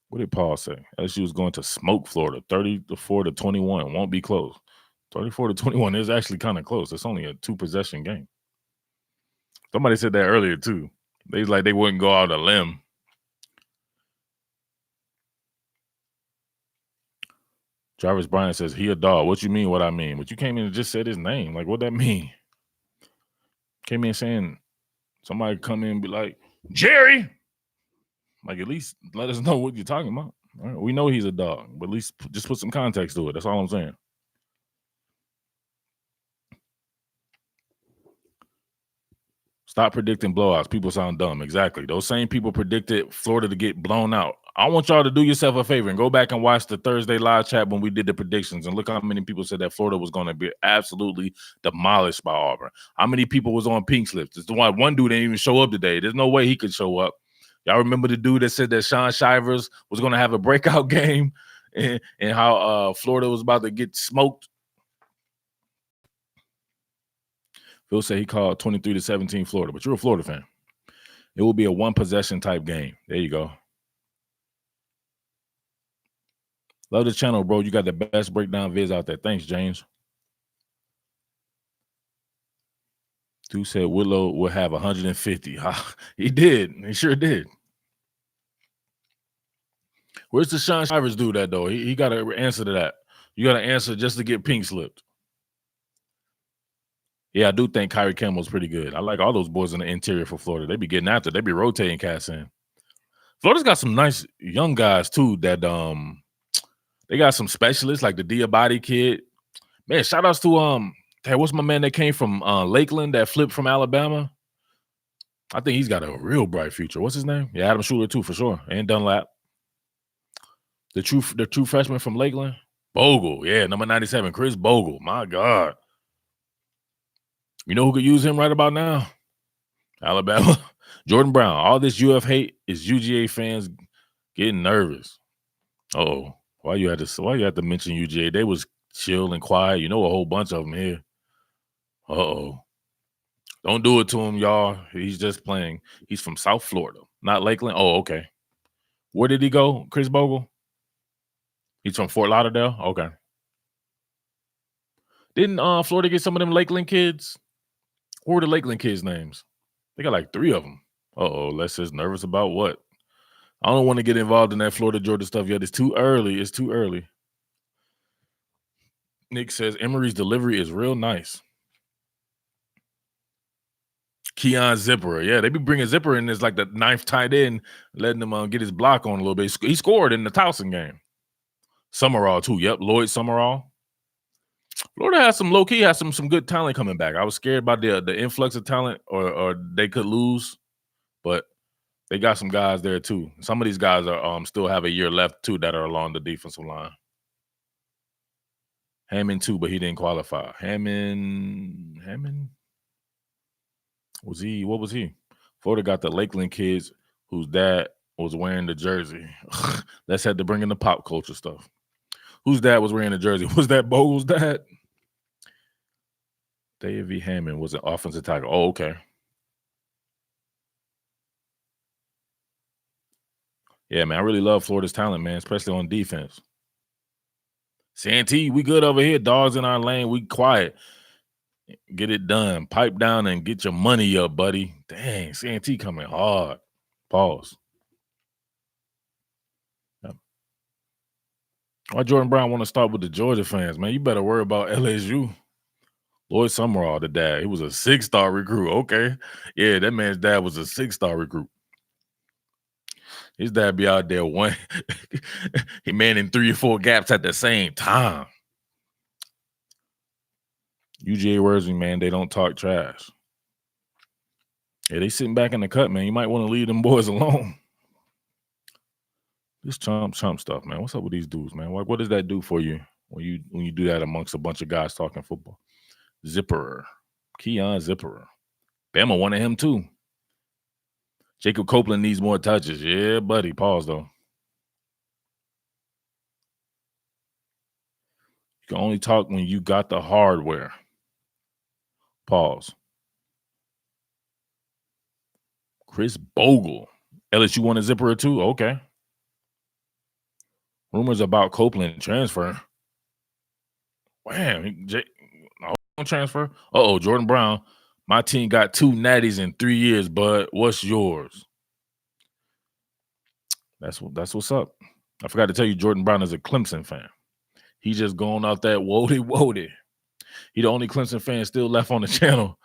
What did Paul say? LSU is going to smoke Florida, 34-21. Won't be close. 34-21 is actually kind of close. It's only a 2-possession game. Somebody said that earlier, too. They wouldn't go out a limb. Jarvis Bryant says, he a dog. What you mean what I mean? But you came in and just said his name. Like, what that mean? Came in saying, somebody come in and be like, Jerry. Like, at least let us know what you're talking about. All right, we know he's a dog, but at least just put some context to it. That's all I'm saying. Stop predicting blowouts. People sound dumb. Exactly. Those same people predicted Florida to get blown out. I want y'all to do yourself a favor and go back and watch the Thursday live chat when we did the predictions and look how many people said that Florida was going to be absolutely demolished by Auburn. How many people was on pink slips? It's the one dude didn't even show up today. There's no way he could show up. Y'all remember the dude that said that Sean Shivers was going to have a breakout game and how Florida was about to get smoked? Phil said he called 23-17 Florida, but you're a Florida fan. It will be a 1-possession type game. There you go. Love the channel, bro. You got the best breakdown vids out there. Thanks, James. Dude said Willow will have 150. He did. He sure did. Where's the Sean Shivers dude at, though? He got to answer to that. You got to answer just to get pink slipped. Yeah, I do think Kyrie Campbell's pretty good. I like all those boys in the interior for Florida. They be getting after. They be rotating cats in. Florida's got some nice young guys, too, that they got some specialists like the Diabate kid. Man, shout outs to hey, what's my man that came from Lakeland that flipped from Alabama? I think he's got a real bright future. What's his name? Yeah, Adam Schuler too, for sure. And Dunlap. The true freshman from Lakeland. Bogle. Yeah, number 97, Chris Bogle. My God. You know who could use him right about now? Alabama. Jordan Brown. All this UF hate is UGA fans getting nervous. Uh-oh. Why you had to mention UGA? They was chill and quiet. You know a whole bunch of them here. Uh-oh. Don't do it to him, y'all. He's just playing. He's from South Florida, not Lakeland. Oh, okay. Where did he go, Chris Bogle? He's from Fort Lauderdale? Okay. Didn't Florida get some of them Lakeland kids? What were the Lakeland kids' names? They got like 3 of them. Uh-oh. Les is nervous about what? I don't want to get involved in that Florida-Georgia stuff yet. It's too early. It's too early. Nick says Emory's delivery is real nice. Keon Zipper. Yeah, they be bringing Zipper in as like the 9th tight end, letting him get his block on a little bit. He scored in the Towson game. Summerall, too. Yep, Lloyd Summerall. Florida has some low-key, has some good talent coming back. I was scared about the influx of talent or they could lose, but they got some guys there, too. Some of these guys are still have a year left, too, that are along the defensive line. Hammond, too, but he didn't qualify. Hammond? What was he? Florida got the Lakeland kids whose dad was wearing the jersey. Let's have to bring in the pop culture stuff. Whose dad was wearing the jersey? Was that Bogle's dad? Davey Hammond was an offensive tackle. Oh, okay. Yeah, man, I really love Florida's talent, man, especially on defense. Santee, we good over here. Dogs in our lane. We quiet. Get it done. Pipe down and get your money up, buddy. Dang, Santee coming hard. Pause. Yeah. Why Jordan Brown want to start with the Georgia fans, man? You better worry about LSU. Lloyd Summerall, the dad. He was a 6-star recruit. Okay. Yeah, that man's dad was a 6-star recruit. His dad be out there one. He manning 3 or 4 gaps at the same time. UGA Worsley, man, they don't talk trash. Yeah, they sitting back in the cut, man. You might want to leave them boys alone. This chump stuff, man. What's up with these dudes, man? What does that do for you when you do that amongst a bunch of guys talking football? Zipperer. Keon Zipperer. Bama wanted him too. Jacob Copeland needs more touches. Yeah, buddy. Pause, though. You can only talk when you got the hardware. Pause. Chris Bogle. LSU want a Zipperer too? Okay. Rumors about Copeland transfer. Wham. Transfer. Uh-oh, Jordan Brown. My team got 2 natties in 3 years, bud. What's yours? That's what's up. I forgot to tell you, Jordan Brown is a Clemson fan. He just going out that woody. He the only Clemson fan still left on the channel.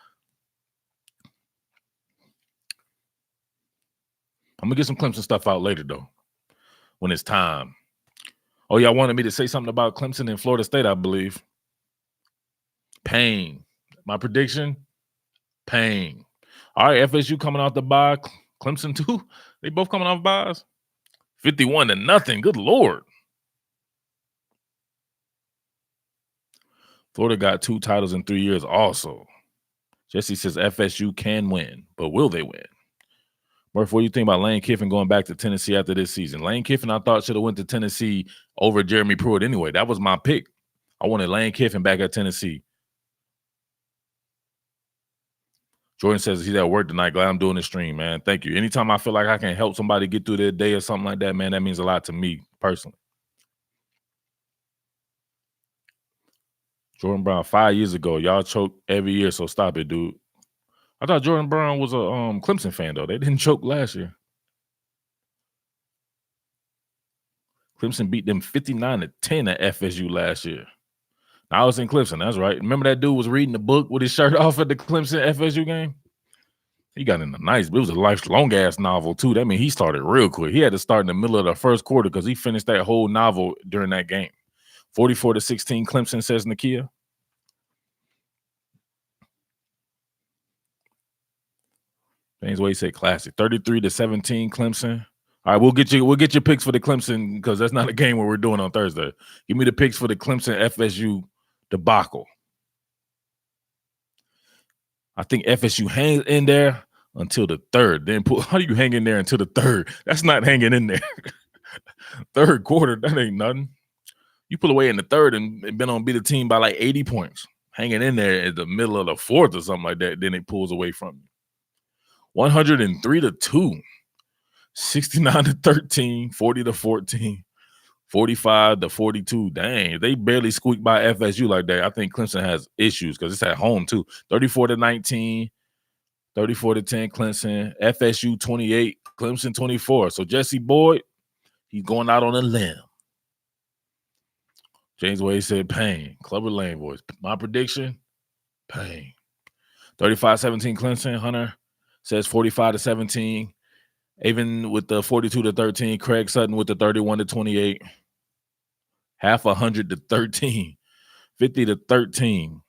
I'm gonna get some Clemson stuff out later though, when it's time. Oh, y'all wanted me to say something about Clemson and Florida State, I believe. Pain. My prediction, pain. All right, FSU coming off the bye. Clemson too. They both coming off byes. 51-0. Good Lord. Florida got 2 titles in 3 years also. Jesse says FSU can win, but will they win? Murph, what do you think about Lane Kiffin going back to Tennessee after this season? Lane Kiffin, I thought, should have went to Tennessee over Jeremy Pruitt anyway. That was my pick. I wanted Lane Kiffin back at Tennessee. Jordan says he's at work tonight. Glad I'm doing the stream, man. Thank you. Anytime I feel like I can help somebody get through their day or something like that, man, that means a lot to me personally. Jordan Brown, 5 years ago, y'all choked every year, so stop it, dude. I thought Jordan Brown was a Clemson fan, though. They didn't choke last year. Clemson beat them 59-10 at FSU last year. I was in Clemson. That's right. Remember that dude was reading the book with his shirt off at the Clemson FSU game? He got in a nice, it was a lifelong ass novel too. That means he started real quick. He had to start in the middle of the first quarter because he finished that whole novel during that game. 44-16 Clemson, says Nakia. James Wade said classic. 33-17 Clemson. All right, we'll get your picks for the Clemson because that's not a game where we're doing on Thursday. Give me the picks for the Clemson FSU debacle. I think FSU hangs in there until the third. Then how do you hang in there until the third? That's not hanging in there. Third quarter, that ain't nothing. You pull away in the third and been on beat the team by like 80 points. Hanging in there at the middle of the fourth or something like that, then it pulls away from you. 103-2, 69-13, 40-14, 45-42. Dang, they barely squeaked by FSU like that. I think Clemson has issues because it's at home too. 34-19, 34-10 Clemson, FSU 28, Clemson 24. So Jesse Boyd, he's going out on a limb. James Wade said pain. Clubber Lane boys. My prediction, pain. 35-17 Clemson. Hunter says 45-17. Even with the 42-13, Craig Sutton with the 31-28. Half 100-13. 50-13.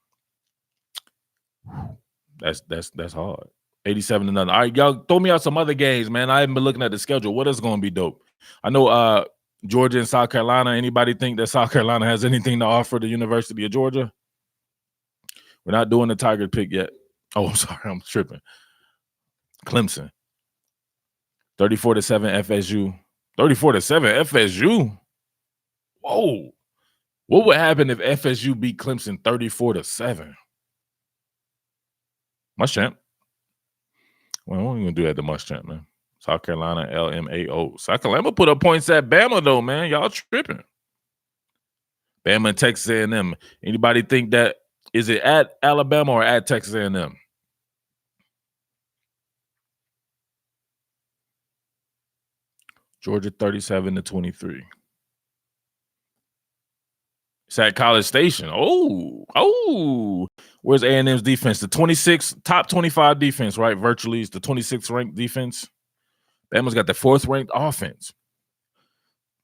That's hard. 87-0. All right, y'all throw me out some other games, man. I haven't been looking at the schedule. What is going to be dope? I know Georgia and South Carolina. Anybody think that South Carolina has anything to offer the University of Georgia? We're not doing the Tiger pick yet. Oh, I'm sorry. I'm tripping. Clemson. 34-7 FSU. 34-7 FSU. Whoa. What would happen if FSU beat Clemson 34-7? Muschamp. Well, we're going to do that to Muschamp, man. South Carolina, LMAO. South Carolina put up points at Bama, though, man. Y'all tripping. Bama and Texas A&M. Anybody think that, is it at Alabama or at Texas A&M? Georgia 37-23. It's at College Station. Oh. Where's A&M's defense? The top 25 defense, right? Virtually, it's the 26th ranked defense. Bama's got the 4th ranked offense.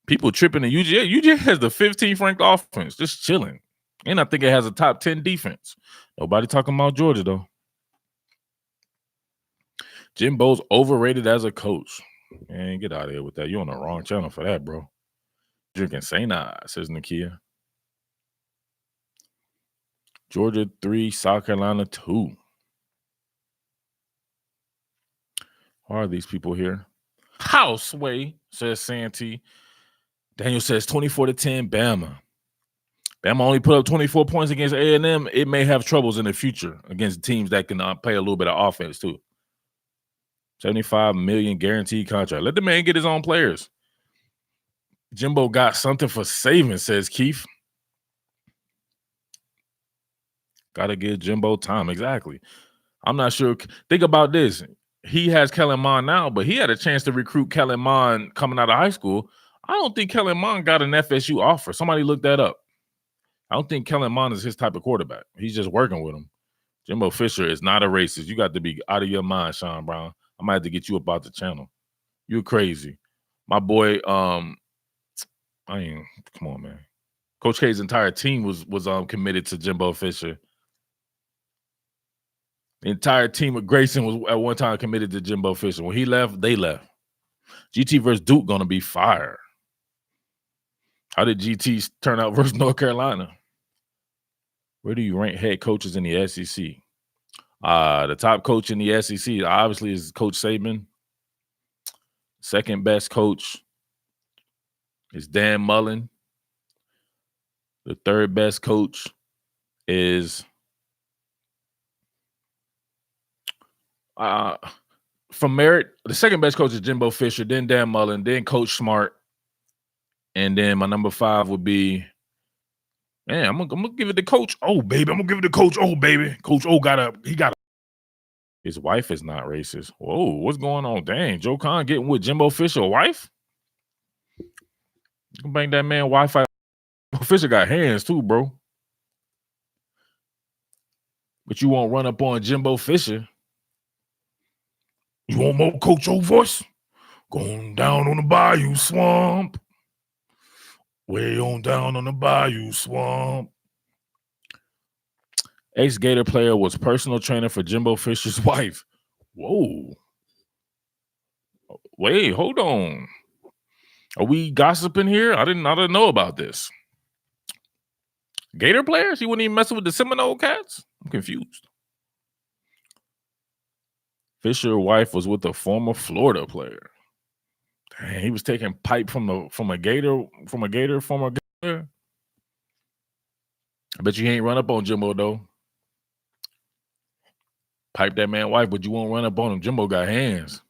People tripping in UGA. UGA has the 15th ranked offense, just chilling. And I think it has a top 10 defense. Nobody talking about Georgia, though. Jimbo's overrated as a coach. Man, get out of here with that. You're on the wrong channel for that, bro. Drinking St. says Nakia. Georgia 3, South Carolina 2. Why are these people here? Houseway, says Santee. Daniel says 24-10, Bama. Bama only put up 24 points against A&M. It may have troubles in the future against teams that can play a little bit of offense, too. $75 million guaranteed contract. Let the man get his own players. Jimbo got something for saving, says Keith. Got to give Jimbo time. Exactly. I'm not sure. Think about this. He has Kellen Mond now, but he had a chance to recruit Kellen Mond coming out of high school. I don't think Kellen Mond got an FSU offer. Somebody look that up. I don't think Kellen Mond is his type of quarterback. He's just working with him. Jimbo Fisher is not a racist. You got to be out of your mind, Sean Brown. I might have to get you about the channel. You're crazy. My boy, come on, man. Coach K's entire team was committed to Jimbo Fisher. The entire team of Grayson was at one time committed to Jimbo Fisher. When he left, they left. GT versus Duke going to be fire. How did GT turn out versus North Carolina? Where do you rank head coaches in the SEC? The top coach in the SEC obviously is Coach Saban. Second best coach is Dan Mullen. The third best coach is from merit. The second best coach is Jimbo Fisher, then Dan Mullen, then Coach Smart, and then my number 5 would be. Man, I'm gonna give it to Coach O, baby. I'm gonna give it to Coach O, baby. Coach O he got a. His wife is not racist. Whoa, what's going on? Dang, Joe Kahn getting with Jimbo Fisher, a wife? You can bang that man Wi-Fi. Fisher got hands too, bro. But you won't run up on Jimbo Fisher. You want more Coach O voice? Going down on the Bayou Swamp. Way on down on the Bayou Swamp. Ex-Gator player was personal trainer for Jimbo Fisher's wife. Whoa. Wait, hold on. Are we gossiping here? I didn't know about this. Gator players? He wouldn't even mess with the Seminole Cats? I'm confused. Fisher's wife was with a former Florida player. Dang, he was taking pipe from a Gator, former Gator. I bet you ain't run up on Jimbo though. Pipe that man wife, but you won't run up on him. Jimbo got hands.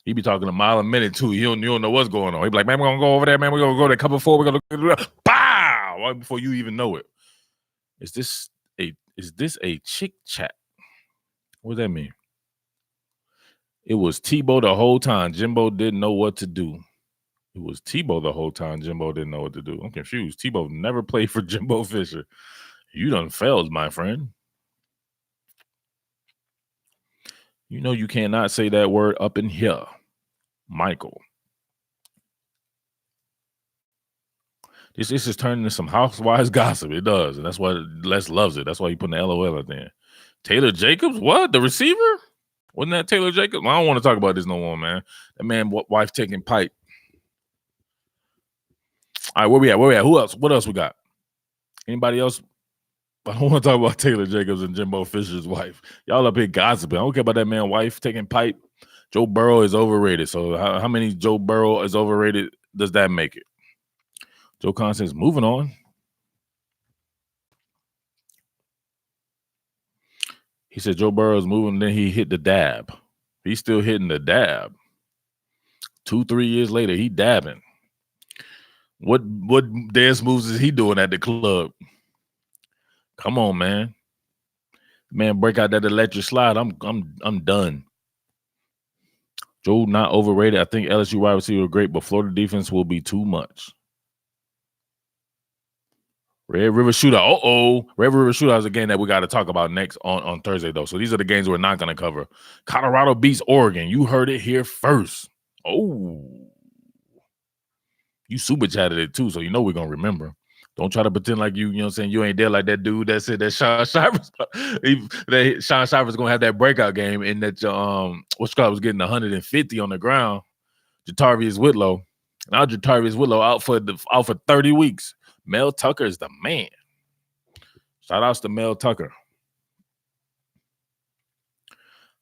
He be talking a mile a minute too. You don't know what's going on. He be like, man, we're gonna go over there, man. We're gonna go to cover 4. We're gonna pow right before you even know it. Is this a chick chat? What does that mean? It was Tebow the whole time. Jimbo didn't know what to do. It was Tebow the whole time. Jimbo didn't know what to do. I'm confused. Tebow never played for Jimbo Fisher. You done failed, my friend. You know you cannot say that word up in here. Michael. This is turning into some housewives gossip. It does. And that's why Les loves it. That's why you put the LOL at there. Taylor Jacobs? What? The receiver? Wasn't that Taylor Jacobs? I don't want to talk about this no more, man. That man, wife taking pipe. All right, where we at? Who else? What else we got? Anybody else? I don't want to talk about Taylor Jacobs and Jimbo Fisher's wife. Y'all up here gossiping. I don't care about that man wife taking pipe. Joe Burrow is overrated. So how many Joe Burrow is overrated does that make it? Joe Con says, moving on. He said Joe Burrow is moving, then he hit the dab. He's still hitting the dab. 2-3 years later, he dabbing. What dance moves is he doing at the club? Come on, man. Man, break out that electric slide. I'm done. Joe not overrated. I think LSU wide receiver great, but Florida defense will be too much. Red River Shootout. Red River Shootout is a game that we got to talk about next on Thursday, though. So these are the games we're not going to cover. Colorado beats Oregon. You heard it here first. Oh. You super chatted it, too, so you know we're going to remember. Don't try to pretend like you know what I'm saying, you ain't there like that dude that said that Sean Shivers going to have that breakout game and that what's called was getting 150 on the ground. Jatarvius Whitlow. Now Jatarvius Whitlow out for 30 weeks. Mel Tucker is the man. Shout outs to Mel Tucker.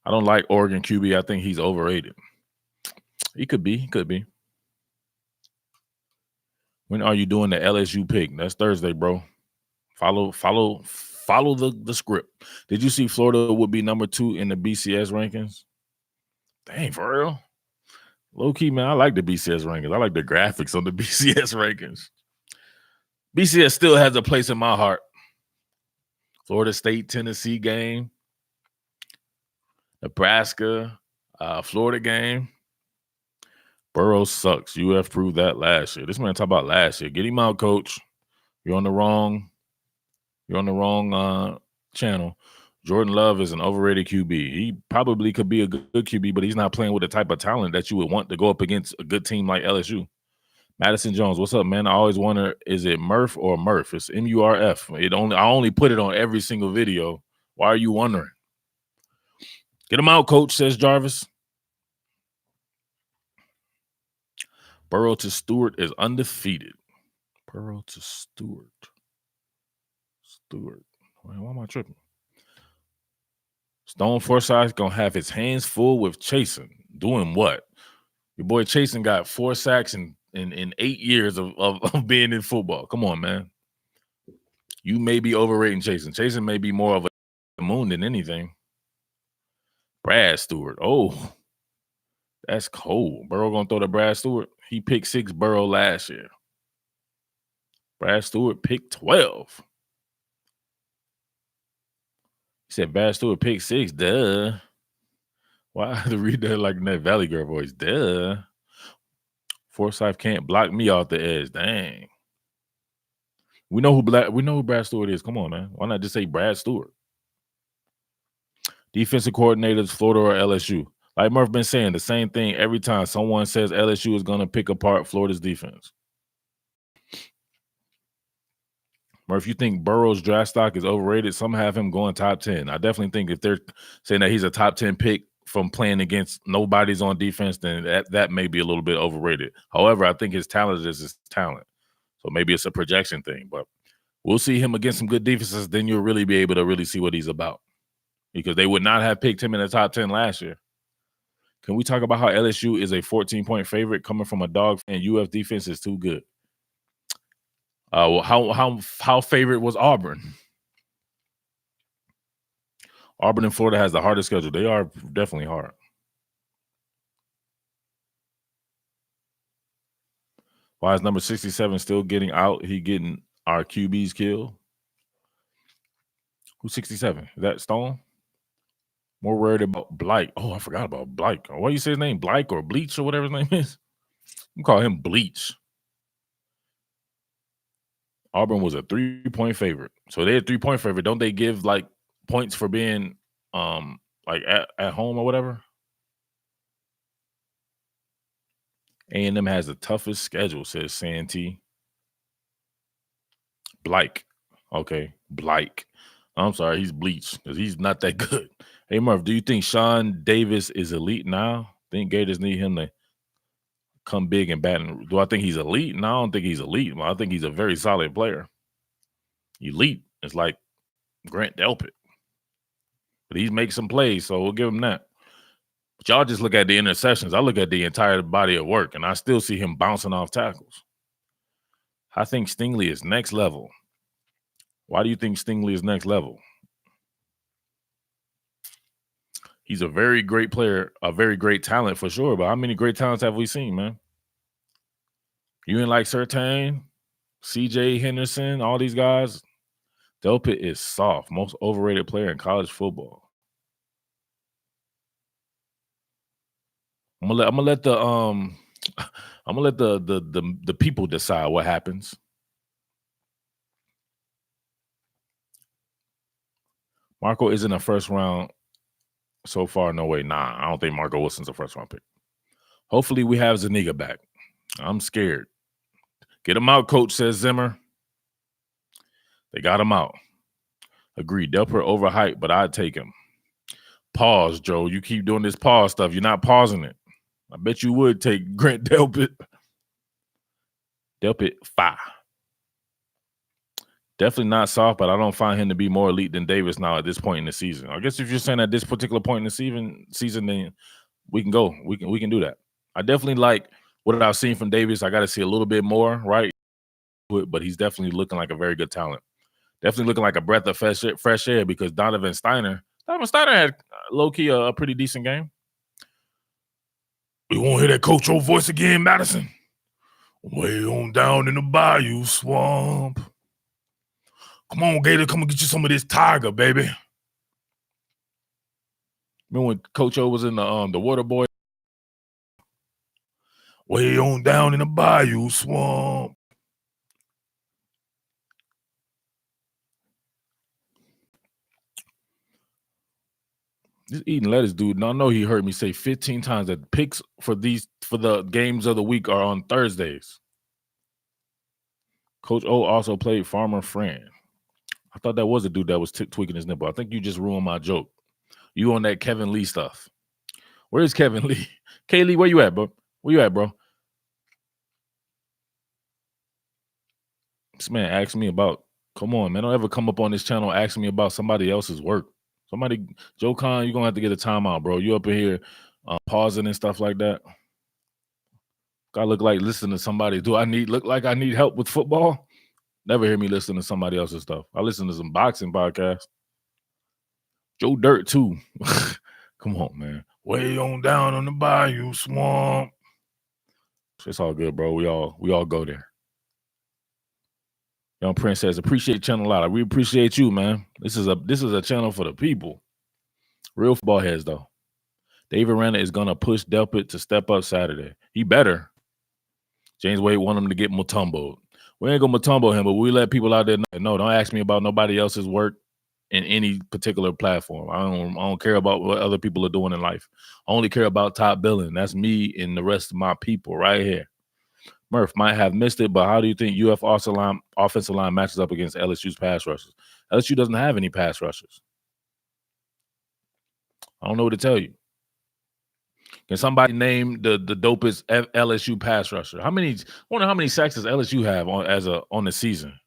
I don't like Oregon QB. I think he's overrated. He could be. When are you doing the LSU pick? That's Thursday, bro. Follow the script. Did you see Florida would be number 2 in the BCS rankings? Dang, for real? Low key, man, I like the BCS rankings. I like the graphics on the BCS rankings. BCS still has a place in my heart. Florida State, Tennessee game. Nebraska, Florida game. Burrow sucks. UF proved that last year. This man talk about last year. Get him out, coach. You're on the wrong channel. Jordan Love is an overrated QB. He probably could be a good QB, but he's not playing with the type of talent that you would want to go up against a good team like LSU. Madison Jones, what's up, man? I always wonder, is it Murph or Murph? It's MURF. I only put it on every single video. Why are you wondering? Get him out, coach, says Jarvis. Burrow to Stewart is undefeated. Burrow to Stewart. Why am I tripping? Stone Forsythe's going to have his hands full with Chasen. Doing what? Your boy Chasen got 4 sacks in 8 years of being in football. Come on, man. You may be overrating Chasen. Chasen may be more of a moon than anything. Brad Stewart. Oh, that's cold. Burrow going to throw to Brad Stewart. He picked 6 Burrow last year. Brad Stewart picked 12. He said Brad Stewart picked 6. Duh. Why I have to read that like in that Valley Girl voice? Duh. Forsythe can't block me off the edge. Dang. We know who Brad Stewart is. Come on, man. Why not just say Brad Stewart? Defensive coordinators, Florida or LSU. Like Murph been saying, the same thing every time someone says LSU is going to pick apart Florida's defense. Murph, you think Burrow's draft stock is overrated? Some have him going top 10. I definitely think if they're saying that he's a top 10 pick from playing against nobody's on defense, then that may be a little bit overrated. However, I think his talent is his talent. So maybe it's a projection thing, but we'll see him against some good defenses. Then you'll really be able to really see what he's about, because they would not have picked him in the top 10 last year. Can we talk about how LSU is a 14-point favorite coming from a dog and UF defense is too good? Well, how favorite was Auburn? Auburn and Florida has the hardest schedule. They are definitely hard. Why is number 67 still getting out? He getting our QBs killed. Who's 67? Is that Stone? More worried about Blake. Oh, I forgot about Blake. Why do you say his name? Blake or Bleach or whatever his name is? You call him Bleach. Auburn was a 3-point favorite. So they're a 3-point favorite. Don't they give like points for being like at home or whatever? A&M has the toughest schedule, says Santee. Blake. Okay, Blake. I'm sorry, he's Bleach because he's not that good. Hey, Murph, do you think Sean Davis is elite now? Think Gators need him to come big and bat? Do I think he's elite? No, I don't think he's elite. I think he's a very solid player. Elite is like Grant Delpit. But he's making some plays, so we'll give him that. But y'all just look at the interceptions. I look at the entire body of work, and I still see him bouncing off tackles. I think Stingley is next level. Why do you think Stingley is next level? He's a very great player, a very great talent for sure. But how many great talents have we seen, man? You ain't like Surtain, CJ Henderson, all these guys? Delpit is soft, most overrated player in college football. I'm gonna let the people decide what happens. Marco isn't a first round so far. No way. Nah, I don't think Marco Wilson's a first round pick. Hopefully we have Zuniga back. I'm scared. Get him out, coach, says Zimmer. They got him out. Agreed. Delpit overhyped, but I'd take him. Pause, Joe. You keep doing this pause stuff. You're not pausing it. I bet you would take Grant Delpit. Delpit 5. Definitely not soft, but I don't find him to be more elite than Davis now at this point in the season. I guess if you're saying at this particular point in the season, then we can go. We can do that. I definitely like what I've seen from Davis. I got to see a little bit more, right? But he's definitely looking like a very good talent. Definitely looking like a breath of fresh air because Donovan Steiner had low-key a pretty decent game. We won't hear that Coach O voice again, Madison. Way on down in the Bayou Swamp. Come on, Gator, come and get you some of this Tiger, baby. Remember when Coach O was in the Water Boy? Way on down in the Bayou Swamp. This eating lettuce dude, and I know he heard me say 15 times that picks for the games of the week are on Thursdays. Coach O also played Farmer Fran. I thought that was a dude that was tweaking his nipple. I think you just ruined my joke. You on that Kevin Lee stuff. Where is Kevin Lee? K-Lee, where you at, bro? Where you at, bro? This man asked me about, come on, man. Don't ever come up on this channel asking me about somebody else's work. Joe Khan, you're going to have to get a timeout, bro. You up in here pausing and stuff like that. I look like listening to somebody. Look like I need help with football? Never hear me listen to somebody else's stuff. I listen to some boxing podcasts. Joe Dirt, too. Come on, man. Way on down on the Bayou Swamp. It's all good, bro. We all go there. Young Prince says, appreciate the channel a lot. We appreciate you, man. This is a channel for the people. Real football heads, though. David Renner is going to push Delpit to step up Saturday. He better. James Wade want him to get Mutombo. We ain't going to Mutombo him, but we let people out there know. No, don't ask me about nobody else's work in any particular platform. I don't care about what other people are doing in life. I only care about top billing. That's me and the rest of my people right here. Murph might have missed it, but how do you think UF offensive line matches up against LSU's pass rushers? LSU doesn't have any pass rushers. I don't know what to tell you. Can somebody name the dopest LSU pass rusher? I wonder how many sacks does LSU have on the season?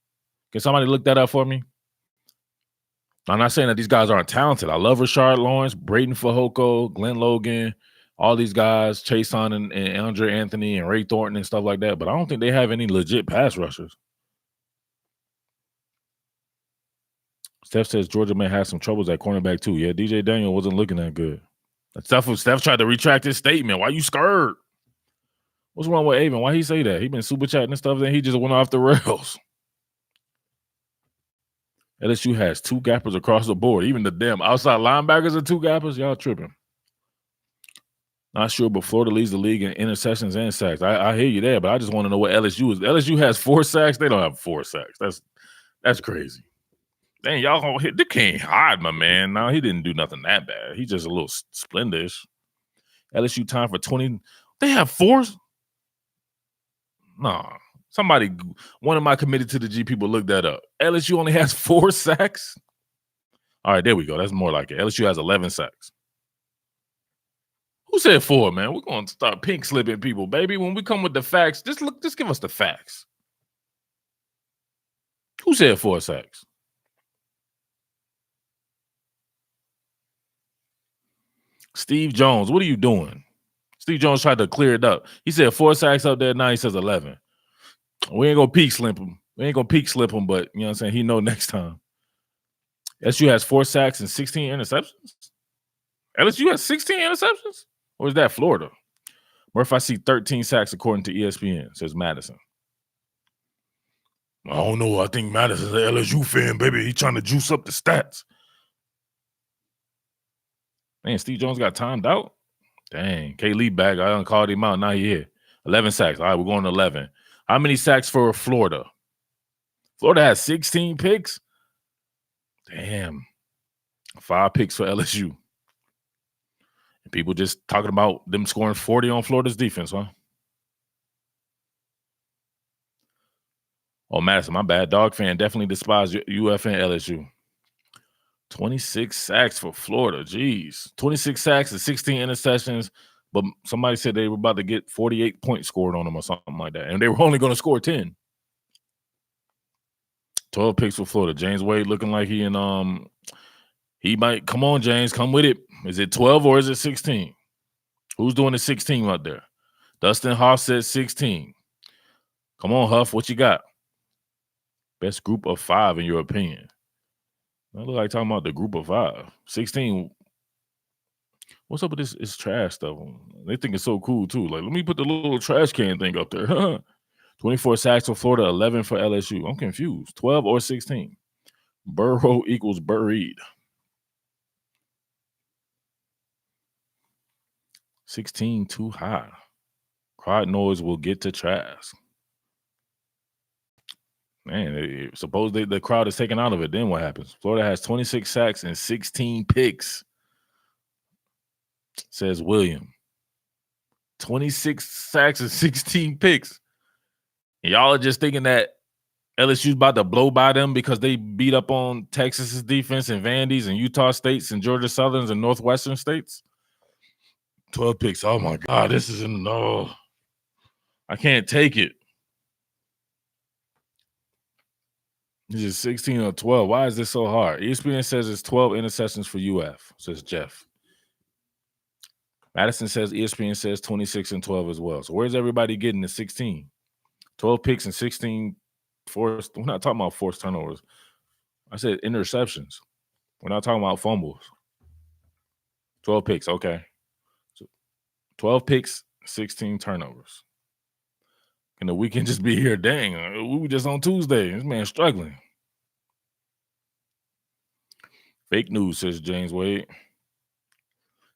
Can somebody look that up for me? I'm not saying that these guys aren't talented. I love Rashard Lawrence, Braden Fajoko, Glenn Logan, all these guys, Chason and Andre Anthony and Ray Thornton and stuff like that, but I don't think they have any legit pass rushers. Steph says Georgia may have some troubles at cornerback too. Yeah, DJ Daniel wasn't looking that good. Steph tried to retract his statement. Why you scared? What's wrong with Avon? Why he say that? He been super chatting and stuff, then he just went off the rails. LSU has 2 gappers across the board. Even the damn outside linebackers are 2 gappers. Y'all tripping. Not sure, but Florida leads the league in interceptions and sacks. I hear you there, but I just want to know what LSU is. LSU has 4 sacks. They don't have 4 sacks. That's crazy. Dang, y'all gonna hit. They can't hide my man. No, he didn't do nothing that bad. He's just a little splendish. LSU time for 20. They have 4. No, one of my committed to the G people looked that up. LSU only has 4 sacks. All right, there we go. That's more like it. LSU has 11 sacks. Who said 4, man? We're going to start pink slipping people, baby. When we come with the facts, just give us the facts. Who said 4 sacks? Steve Jones, what are you doing? Steve Jones tried to clear it up. He said 4 sacks up there. Now he says 11. We ain't gonna peak slip him. But you know what I'm saying? He know next time. LSU has 4 sacks and 16 interceptions. LSU has 16 interceptions? Or is that Florida? Or if I see 13 sacks according to ESPN, says Madison. I don't know. I think Madison's an LSU fan, baby. He trying to juice up the stats. Man, Steve Jones got timed out. Dang. K. Lee back. I done called him out. Now he here. 11 sacks. All right, we're going to 11. How many sacks for Florida? Florida has 16 picks. Damn. 5 picks for LSU. And people just talking about them scoring 40 on Florida's defense, huh? Oh, Madison, my bad. Dog fan definitely despised UF and LSU. 26 sacks for Florida. Jeez. 26 sacks and 16 interceptions. But somebody said they were about to get 48 points scored on them or something like that. And they were only going to score 10. 12 picks for Florida. James Wade looking like he might. Come on, James. Come with it. Is it 12 or is it 16? Who's doing the 16 out there? Dustin Hoff says 16. Come on, Huff. What you got? Best group of 5 in your opinion? I look like talking about the group of 5. 16. What's up with this? It's trash stuff. They think it's so cool too. Like, let me put the little trash can thing up there. 24 sacks for Florida, 11 for LSU. I'm confused. 12 or 16? Burrow equals buried. 16 too high. Crowd noise will get to trash. Man, suppose the crowd is taken out of it. Then what happens? Florida has 26 sacks and 16 picks, says William. 26 sacks and 16 picks. And y'all are just thinking that LSU's about to blow by them because they beat up on Texas's defense and Vandy's and Utah States and Georgia Southern's and Northwestern States. 12 picks. Oh my God, this is no. I can't take it. This is 16 or 12. Why is this so hard? ESPN says it's 12 interceptions for UF, says Jeff. Madison says ESPN says 26 and 12 as well. So where's everybody getting the 16? 12 picks and 16 forced. We're not talking about forced turnovers. I said interceptions. We're not talking about fumbles. 12 picks, okay. So 12 picks, 16 turnovers. And the weekend just be here. Dang, we were just on Tuesday. This man struggling. Fake news, says James Wade.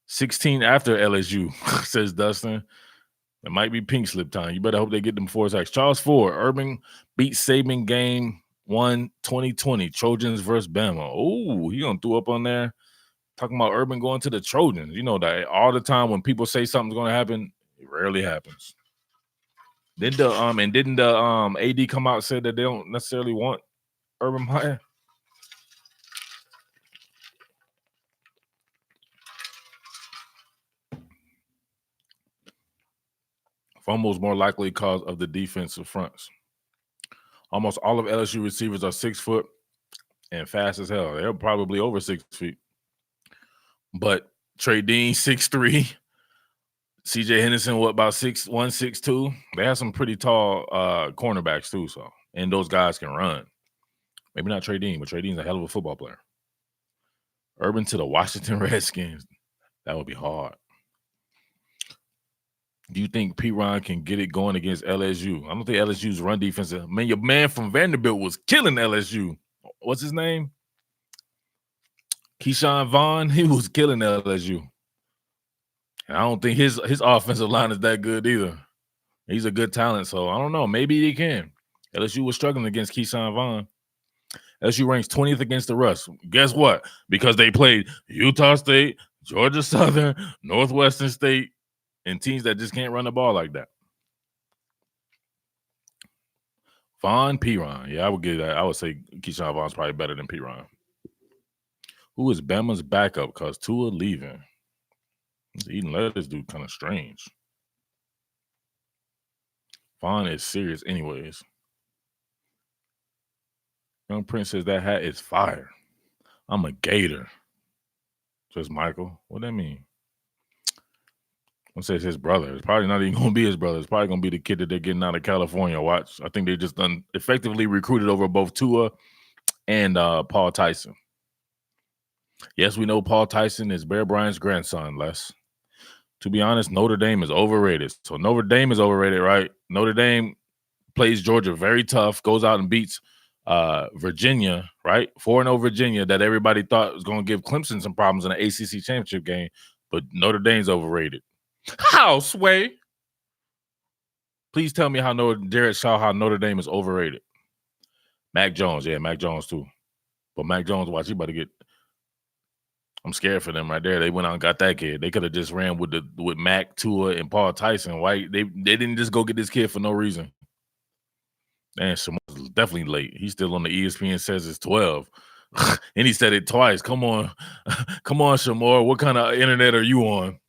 16 after LSU, says Dustin. It might be pink slip time. You better hope they get them 4 sacks. Charles Ford, Urban beats Saban game 1 2020. Trojans versus Bama. Oh, he gonna throw up on there. Talking about Urban going to the Trojans. You know that all the time when people say something's gonna happen, it rarely happens. Didn't the AD come out and say that they don't necessarily want Urban Meyer? Fumbles more likely because of the defensive fronts. Almost all of LSU receivers are 6 foot and fast as hell. They're probably over 6 feet. But Trey Dean, 6'3". CJ Henderson, about 6'1", 6'2". They have some pretty tall cornerbacks too. So, and those guys can run. Maybe not Trey Dean, but Trey Dean's a hell of a football player. Urban to the Washington Redskins. That would be hard. Do you think P-Ron can get it going against LSU? I don't think LSU's run defense. Man, your man from Vanderbilt was killing LSU. What's his name? Keyshawn Vaughn. He was killing LSU. And I don't think his offensive line is that good either. He's a good talent, so I don't know. Maybe he can. LSU was struggling against Keyshawn Vaughn. LSU ranks 20th against the rush. Guess what? Because they played Utah State, Georgia Southern, Northwestern State, and teams that just can't run the ball like that. Vaughn, P-Ron. Yeah, I would give that. I would say Keyshawn Vaughn's probably better than P-Ron. Who is Bama's backup? Because Tua leaving. Eating lettuce dude kind of strange. Vaughn is serious anyways. Young Prince says that hat is fire. I'm a Gator. Says Michael. What that mean? I'm gonna say it's his brother. It's probably not even gonna be his brother. It's probably gonna be the kid that they're getting out of California. Watch. I think they just done effectively recruited over both Tua and Paul Tyson. Yes, we know Paul Tyson is Bear Bryant's grandson, Les. To be honest, Notre Dame is overrated. So Notre Dame is overrated, right? Notre Dame plays Georgia very tough, goes out and beats Virginia, right? 4-0 Virginia that everybody thought was going to give Clemson some problems in the ACC championship game, but Notre Dame's overrated. How, Sway? Please tell me how Jared Shaw, how Notre Dame is overrated. Mac Jones, yeah, Mac Jones too. But Mac Jones, watch, he about to get. I'm scared for them right there. They went out and got that kid. They could have just ran with Mac, Tua, and Paul Tyson. Why they didn't just go get this kid for no reason? Man, Shamar's definitely late. He's still on the ESPN says it's 12. And he said it twice. Come on. Come on, Shamar. What kind of internet are you on?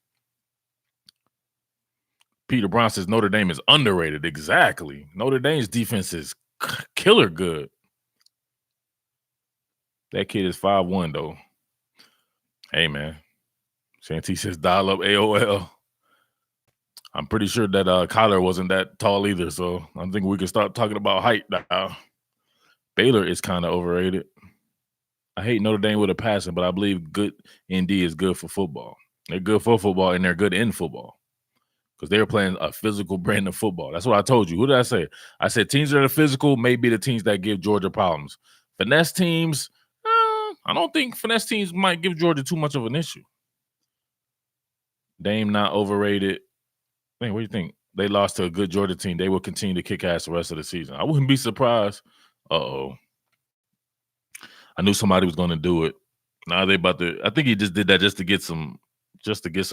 Peter Brown says Notre Dame is underrated. Exactly. Notre Dame's defense is killer good. That kid is 5'1", though. Hey, man. Shanti says dial up AOL. I'm pretty sure that Kyler wasn't that tall either, so I think we can start talking about height now. Baylor is kind of overrated. I hate Notre Dame with a passion, but I believe good ND is good for football. They're good for football, and they're good in football because they're playing a physical brand of football. That's what I told you. Who did I say? I said teams that are physical may be the teams that give Georgia problems. Finesse teams, I don't think finesse teams might give Georgia too much of an issue. Dame not overrated. Man, what do you think? They lost to a good Georgia team. They will continue to kick ass the rest of the season. I wouldn't be surprised. Uh-oh. I knew somebody was going to do it. Now they about to. I think he just did that just to get some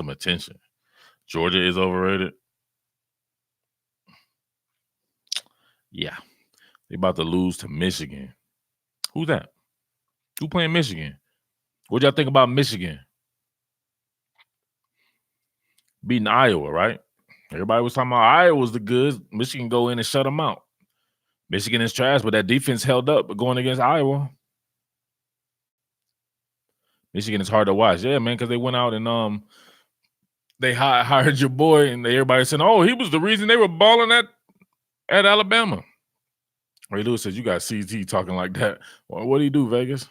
attention. Georgia is overrated. Yeah, they about to lose to Michigan. Who's that? Who playing Michigan? What y'all think about Michigan beating Iowa? Right? Everybody was talking about Iowa was the good. Michigan go in and shut them out. Michigan is trash, but that defense held up going against Iowa. Michigan is hard to watch. Yeah, man, because they went out and they hired your boy, and everybody said, "Oh, he was the reason they were balling at Alabama." Ray Lewis says, "You got CT talking like that. Well, what do you do, Vegas?"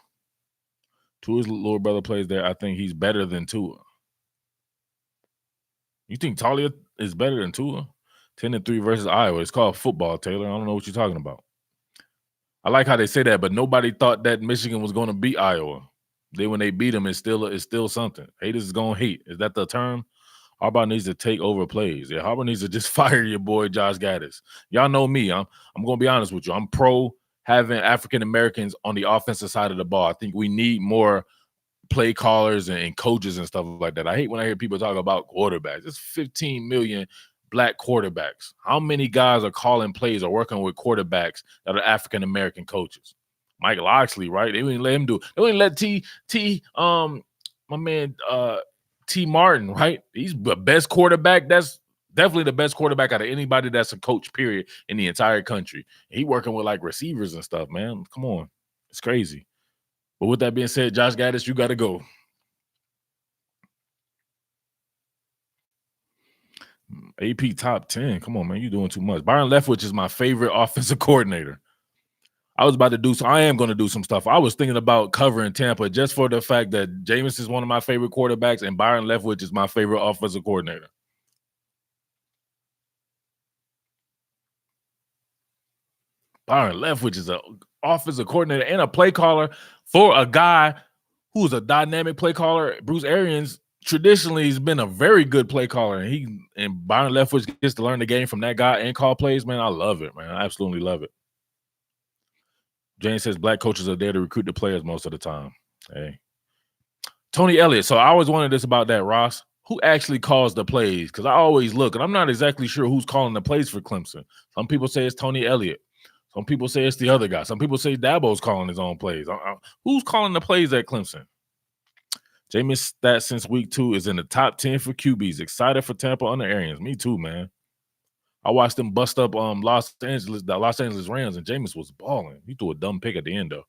Tua's little brother plays there. I think he's better than Tua. You think Talia is better than Tua? 10-3 versus Iowa. It's called football, Taylor. I don't know what you're talking about. I like how they say that, but nobody thought that Michigan was going to beat Iowa. Then when they beat them, it's still something. Haters is going to hate. Is that the term? Harbaugh needs to take over plays. Yeah, Harbaugh needs to just fire your boy Josh Gaddis. Y'all know me. I'm going to be honest with you. I'm pro having African Americans on the offensive side of the ball. I think we need more play callers and coaches and stuff like that. I hate when I hear people talk about quarterbacks. There's 15 million black quarterbacks. How many guys are calling plays or working with quarterbacks that are African American coaches? Mike Loxley, right? They wouldn't let him do it. They wouldn't let my man T Martin, right? He's the best quarterback. That's definitely the best quarterback out of anybody that's a coach, period, in the entire country. He working with like receivers and stuff, man. Come on. It's crazy. But with that being said, Josh Gaddis, you got to go. AP top 10. Come on, man. You're doing too much. Byron Leftwich is my favorite offensive coordinator. I was about to do so. I am going to do some stuff. I was thinking about covering Tampa just for the fact that Jameis is one of my favorite quarterbacks and Byron Leftwich is my favorite offensive coordinator. Byron Leftwich is an offensive coordinator and a play caller for a guy who's a dynamic play caller. Bruce Arians traditionally has been a very good play caller, and Byron Leftwich gets to learn the game from that guy and call plays. Man, I love it, man. I absolutely love it. James says black coaches are there to recruit the players most of the time. Hey, Tony Elliott. So I always wondered this about that, Ross. Who actually calls the plays? Because I always look, and I'm not exactly sure who's calling the plays for Clemson. Some people say it's Tony Elliott. Some people say it's the other guy. Some people say Dabo's calling his own plays. Who's calling the plays at Clemson? Jameis stats since week 2 is in the top 10 for QBs. Excited for Tampa under Arians. Me too, man. I watched them bust up the Los Angeles Rams, and Jameis was balling. He threw a dumb pick at the end, though.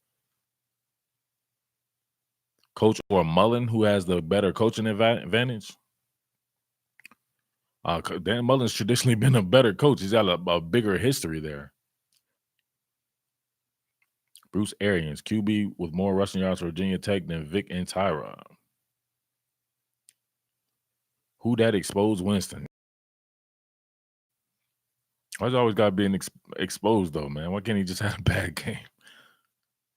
Coach or Mullen, who has the better coaching advantage? Dan Mullen's traditionally been a better coach. He's got a bigger history there. Bruce Arians, QB with more rushing yards for Virginia Tech than Vic and Tyrod. Who that exposed Winston? Why's always got being exposed though, man? Why can't he just have a bad game?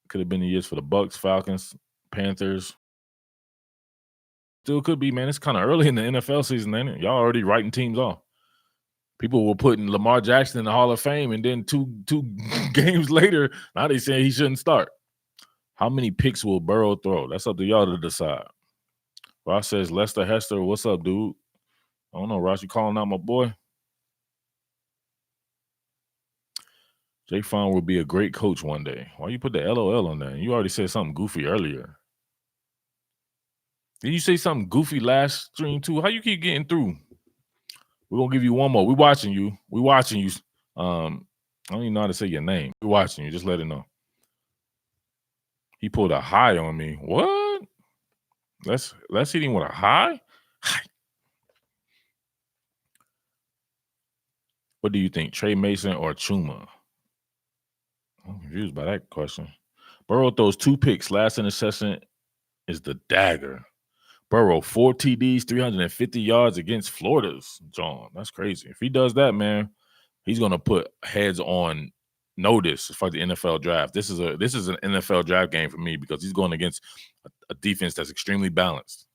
Could have been the years for the Bucks, Falcons, Panthers. Still could be, man. It's kind of early in the NFL season, ain't it? Y'all already writing teams off. People were putting Lamar Jackson in the Hall of Fame, and then two games later, now they saying he shouldn't start. How many picks will Burrow throw? That's up to y'all to decide. Ross says, Lester Hester, what's up, dude? I don't know, Ross, you calling out my boy? Jake Fromm will be a great coach one day. Why you put the LOL on there? You already said something goofy earlier. Did you say something goofy last stream too? How you keep getting through? We're gonna give you one more. We watching you. We watching you. I don't even know how to say your name. We're watching you. Just let it know. He pulled a high on me. What? Let's hit him with a high. What do you think, Trey Mason or Chuma? I'm confused by that question. Burrow throws 2 picks. Last interception is the dagger. Burrow, 4 TDs, 350 yards against Florida's John. That's crazy. If he does that, man, he's gonna put heads on notice for the NFL draft. This is an NFL draft game for me because he's going against a defense that's extremely balanced.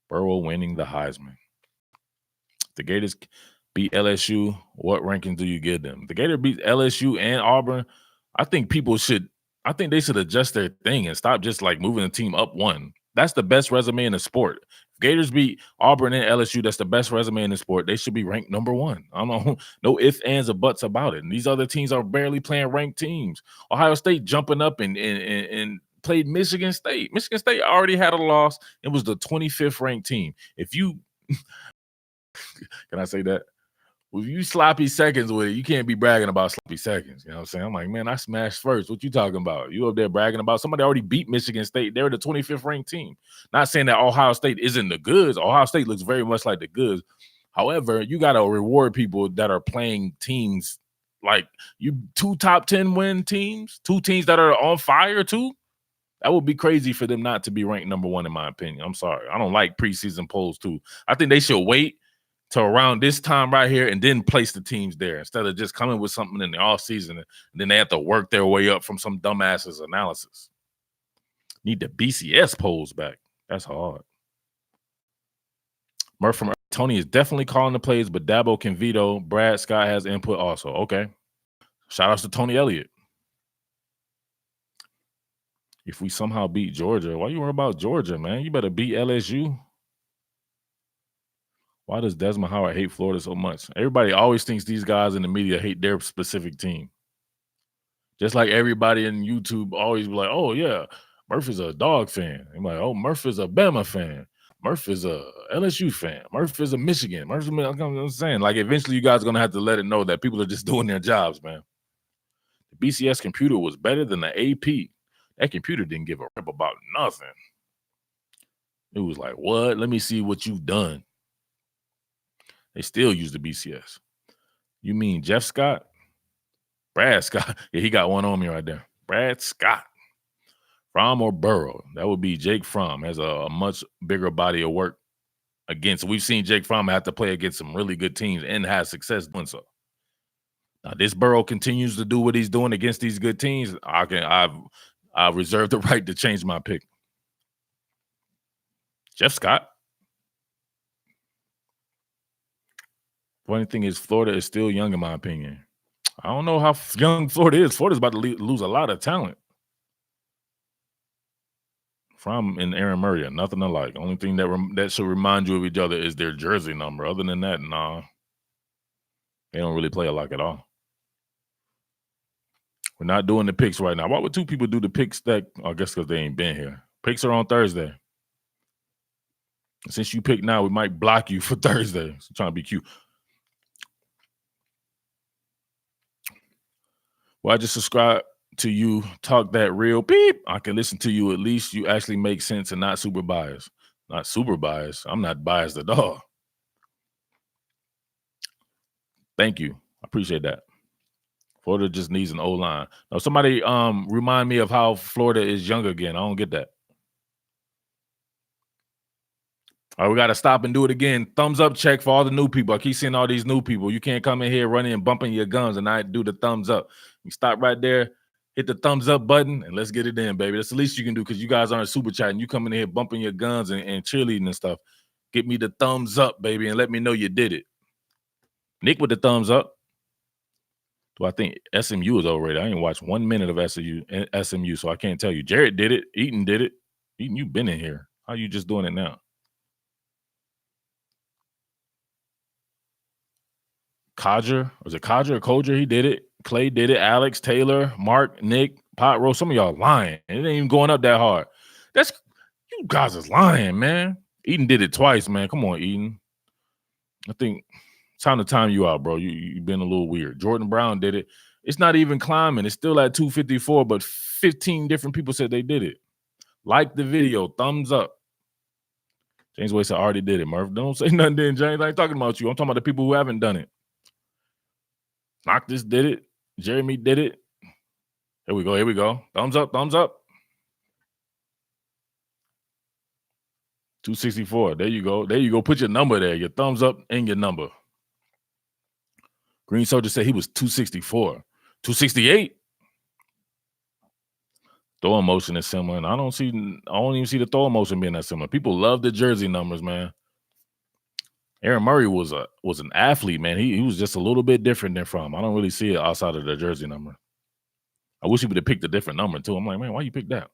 Burrow winning the Heisman. The Gators beat LSU. What ranking do you give them? The Gators beat LSU and Auburn. I think they should adjust their thing and stop just like moving the team up one. That's the best resume in the sport. If Gators beat Auburn and LSU, that's the best resume in the sport. They should be ranked number 1. I don't know, no ifs, ands, or buts about it. And these other teams are barely playing ranked teams. Ohio State jumping up and played Michigan State. Michigan State already had a loss. It was the 25th ranked team. If you can I say that? If you sloppy seconds with it, you can't be bragging about sloppy seconds. You know what I'm saying? I'm like, man, I smashed first. What you talking about? You up there bragging about somebody already beat Michigan State. They're the 25th ranked team. Not saying that Ohio State isn't the goods. Ohio State looks very much like the goods. However, you got to reward people that are playing teams like you 2 top 10 win teams, 2 teams that are on fire too. That would be crazy for them not to be ranked number 1 in my opinion. I'm sorry. I don't like preseason polls too. I think they should wait to around this time right here and then place the teams there instead of just coming with something in the offseason and then they have to work their way up from some dumbasses analysis. Need the BCS polls back. That's hard. Murph from Tony is definitely calling the plays, but Dabo can veto. Brad Scott has input also. Okay. Shout outs to Tony Elliott. If we somehow beat Georgia, why you worry about Georgia, man? You better beat LSU. Why does Desmond Howard hate Florida so much? Everybody always thinks these guys in the media hate their specific team. Just like everybody in YouTube always be like, oh, yeah, Murph is a dog fan. I'm like, oh, Murph is a Bama fan. Murph is a LSU fan. Murph is a Michigan. I'm saying, like, eventually you guys are going to have to let it know that people are just doing their jobs, man. The BCS computer was better than the AP. That computer didn't give a rip about nothing. It was like, what? Let me see what you've done. They still use the BCS. You mean Jeff Scott? Brad Scott. Yeah, he got one on me right there. Brad Scott. Fromm or Burrow? That would be Jake Fromm. Has a much bigger body of work against. We've seen Jake Fromm have to play against some really good teams and has success doing so. Now, this Burrow continues to do what he's doing against these good teams. I've reserved the right to change my pick. Jeff Scott. Funny thing is, Florida is still young, in my opinion. I don't know how young Florida is. Florida's about to lose a lot of talent. Fromm and Aaron Murray are nothing alike. Only thing that should remind you of each other is their jersey number. Other than that, nah. They don't really play alike at all. We're not doing the picks right now. Why would 2 people do the picks that? I guess because they ain't been here. Picks are on Thursday. Since you pick now, we might block you for Thursday. So I'm trying to be cute. Well, I just subscribe to you. Talk that real beep. I can listen to you. At least you actually make sense and not super biased. Not super biased. I'm not biased at all. Thank you. I appreciate that. Florida just needs an O-line. Now, somebody remind me of how Florida is young again. I don't get that. All right, we got to stop and do it again. Thumbs up check for all the new people. I keep seeing all these new people. You can't come in here running and bumping your guns and not do the thumbs up. You stop right there, hit the thumbs up button, and let's get it in, baby. That's the least you can do because you guys aren't super chatting. You coming in here bumping your guns and cheerleading and stuff. Get me the thumbs up, baby, and let me know you did it. Nick with the thumbs up. Do I think SMU is overrated? I ain't watched 1 minute of SMU, so I can't tell you. Jared did it. Eaton did it. Eaton, you've been in here. How you just doing it now? Codger, was it Codger or Coger? He did it. Clay did it. Alex, Taylor, Mark, Nick, Pot Roast. Some of y'all lying. It ain't even going up that hard. That's you guys is lying, man. Eden did it twice, man. Come on, Eden. I think it's time to time you out, bro. You've been a little weird. Jordan Brown did it. It's not even climbing. It's still at 254, but 15 different people said they did it. Like the video. Thumbs up. James Wade said, I already did it, Murph. Don't say nothing then, James. I ain't talking about you. I'm talking about the people who haven't done it. Noctis did it. Jeremy did it. Here we go. Here we go. Thumbs up. Thumbs up. 264. There you go. There you go. Put your number there. Your thumbs up and your number. Green Soldier said he was 264. 268. Throw motion is similar. And I don't even see the throw motion being that similar. People love the jersey numbers, man. Aaron Murray was an athlete, man. He was just a little bit different than Fromm. I don't really see it outside of the jersey number. I wish he would have picked a different number too. I'm like, man, why you pick that?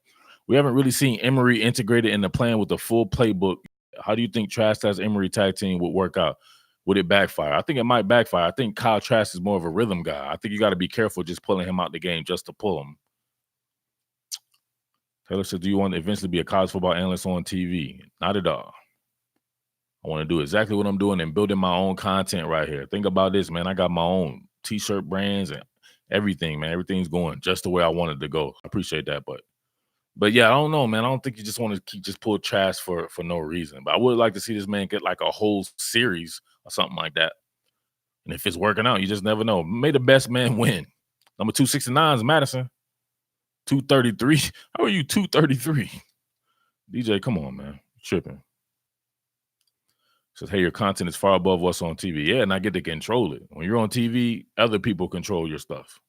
We haven't really seen Emory integrated in the plan with the full playbook. How do you think Trask as Emory tag team would work out? Would it backfire? I think it might backfire. I think Kyle Trask is more of a rhythm guy. I think you got to be careful just pulling him out the game just to pull him. Taylor said, do you want to eventually be a college football analyst on TV? Not at all. I want to do exactly what I'm doing and building my own content right here. Think about this, man. I got my own T-shirt brands and everything, man. Everything's going just the way I wanted to go. I appreciate that, but yeah, I don't know, man. I don't think you just want to just pull Trask for no reason. But I would like to see this man get like a whole series or something like that. And if it's working out, you just never know. May the best man win. Number 269 is Madison. 233. How are you 233? DJ, come on, man. You're tripping. Says, hey, your content is far above what's on TV. Yeah, and I get to control it. When you're on TV, other people control your stuff.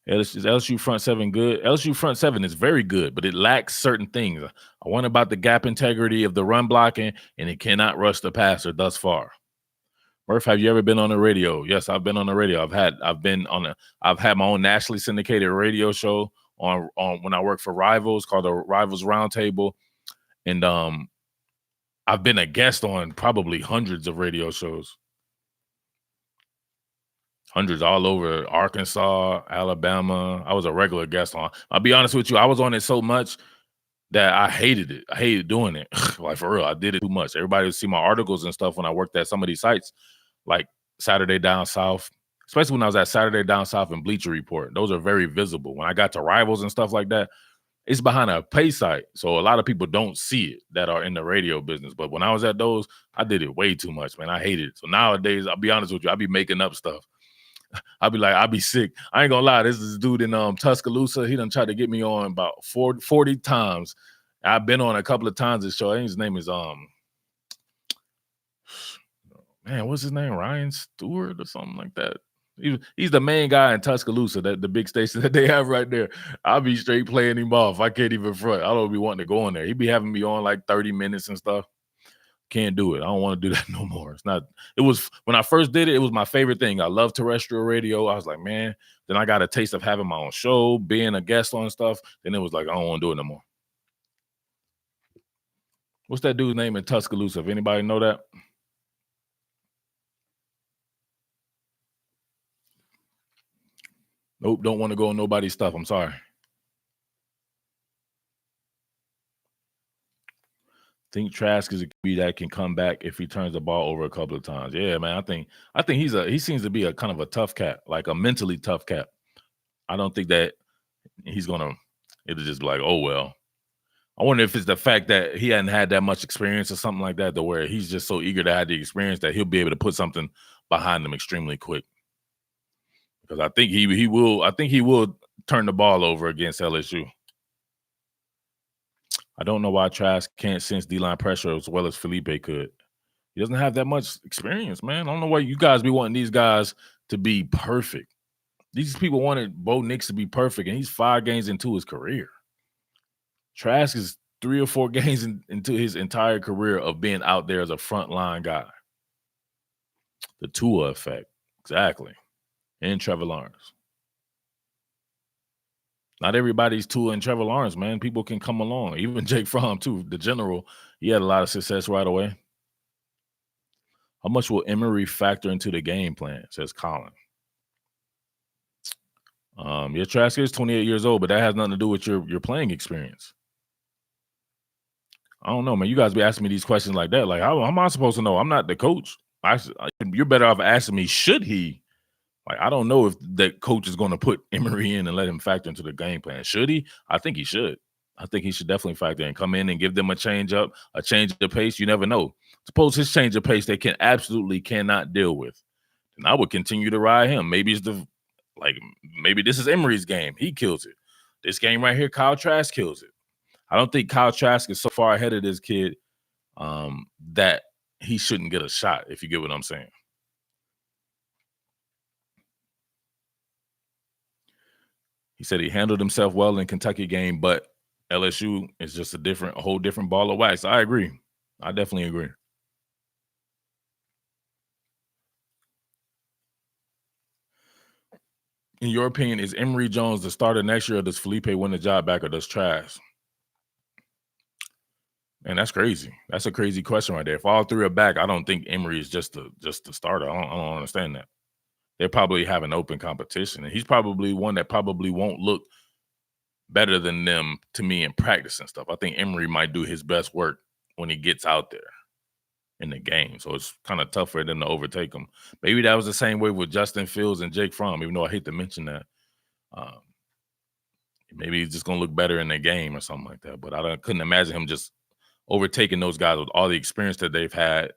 Is LSU front seven good? LSU front seven is very good, but it lacks certain things. I wonder about the gap integrity of the run blocking, and it cannot rush the passer thus far. Murph, have you ever been on the radio? Yes, I've been on the radio. I've had my own nationally syndicated radio show on when I worked for Rivals called the Rivals Roundtable, and I've been a guest on probably hundreds of radio shows. Hundreds all over Arkansas, Alabama. I was a regular guest on. I'll be honest with you, I was on it so much that I hated it. I hated doing it. Like, for real, I did it too much. Everybody would see my articles and stuff when I worked at some of these sites, like Saturday Down South, especially when I was at Saturday Down South and Bleacher Report. Those are very visible. When I got to Rivals and stuff like that, it's behind a pay site. So a lot of people don't see it that are in the radio business. But when I was at those, I did it way too much, man. I hated it. So nowadays, I'll be honest with you, I'll be making up stuff. I'll be sick. I ain't gonna lie. This is a dude in Tuscaloosa. He done tried to get me on about 40 times. I've been on a couple of times this show. I think his name is man, what's his name? Ryan Stewart or something like that. He's the main guy in Tuscaloosa, that the big station that they have right there. I'll be straight playing him off. I can't even front. I don't be wanting to go on there. He be having me on like 30 minutes and stuff. Can't do it. I don't want to do that no more. It was when I first did it, it was my favorite thing. I love terrestrial radio. I was like, man, then I got a taste of having my own show, being a guest on stuff. Then it was like, I don't want to do it no more. What's that dude's name in Tuscaloosa? If anybody know that? Nope, don't want to go on nobody's stuff. I'm sorry. Think Trask is a QB that can come back if he turns the ball over a couple of times. Yeah, man. I think he seems to be a kind of a tough cat, like a mentally tough cat. I don't think that he's gonna. It'll just be like, oh well. I wonder if it's the fact that he hadn't had that much experience or something like that, to where he's just so eager to have the experience that he'll be able to put something behind them extremely quick. Because I think he will turn the ball over against LSU. I don't know why Trask can't sense D-line pressure as well as Felipe could. He doesn't have that much experience, man. I don't know why you guys be wanting these guys to be perfect. These people wanted Bo Nix to be perfect, and he's 5 games into his career. Trask is 3 or 4 games into his entire career of being out there as a frontline guy. The Tua effect. Exactly. And Trevor Lawrence. Not everybody's Tua and Trevor Lawrence, man. People can come along. Even Jake Fromm, too, the general. He had a lot of success right away. How much will Emory factor into the game plan, says Colin. Your Trask is 28 years old, but that has nothing to do with your playing experience. I don't know, man. You guys be asking me these questions like that. Like, how am I supposed to know? I'm not the coach. You're better off asking me, should he? Like, I don't know if that coach is going to put Emory in and let him factor into the game plan. Should he? I think he should. I think he should definitely factor in, come in and give them a change up, a change of pace. You never know. Suppose his change of pace they cannot deal with. And I would continue to ride him. Maybe maybe this is Emory's game. He kills it. This game right here, Kyle Trask kills it. I don't think Kyle Trask is so far ahead of this kid that he shouldn't get a shot, if you get what I'm saying. He said he handled himself well in Kentucky game, but LSU is just a whole different ball of wax. I agree. I definitely agree. In your opinion, is Emory Jones the starter next year, or does Felipe win the job back, or does Trask? Man, that's crazy. That's a crazy question right there. If all 3 are back, I don't think Emory is just the starter. I don't understand that. They probably have an open competition, and he's probably one that probably won't look better than them to me in practice and stuff. I think Emory might do his best work when he gets out there in the game. So it's kind of tough for them to overtake him. Maybe that was the same way with Justin Fields and Jake Fromm, even though I hate to mention that. Maybe he's just going to look better in the game or something like that. But I couldn't imagine him just overtaking those guys with all the experience that they've had,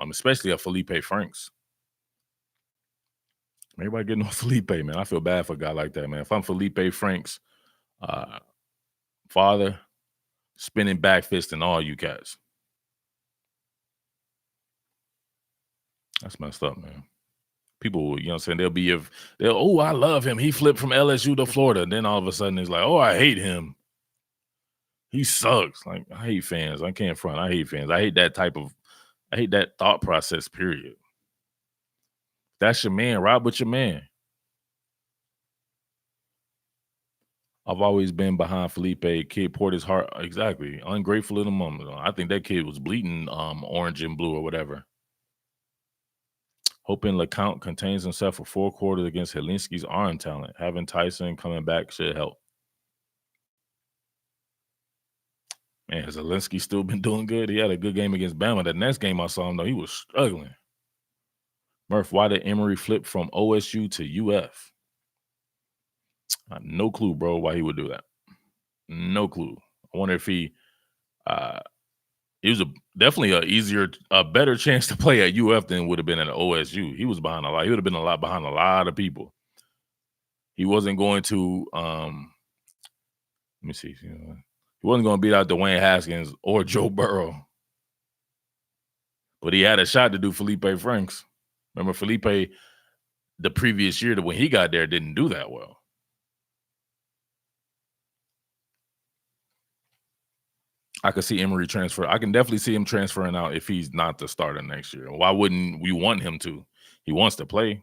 especially a Felipe Franks. Everybody getting on Felipe, man. I feel bad for a guy like that, man. If I'm Felipe Franks' father, spinning back fist and all you cats. That's messed up, man. People, you know what I'm saying, they'll I love him. He flipped from LSU to Florida. Then all of a sudden it's like, oh, I hate him. He sucks. Like, I hate fans. I can't front. I hate fans. I hate that thought process, period. That's your man. Ride with your man. I've always been behind Felipe. Kid poured his heart. Exactly. Ungrateful in the moment. I think that kid was bleeding orange and blue or whatever. Hoping LeCount contains himself for 4 quarters against Helinski's arm talent. Having Tyson coming back should help. Man, has Helinski still been doing good? He had a good game against Bama. The next game I saw him, though, he was struggling. Murph, why did Emory flip from OSU to UF? No clue, bro, why he would do that. No clue. I wonder if he was definitely a better chance to play at UF than would have been at OSU. He was behind a lot. He would have been behind a lot of people. He wasn't going to let me see. He wasn't going to beat out Dwayne Haskins or Joe Burrow. But he had a shot to do Felipe Franks. Remember, Felipe, the previous year, when he got there, didn't do that well. I could see Emory transfer. I can definitely see him transferring out if he's not the starter next year. Why wouldn't we want him to? He wants to play.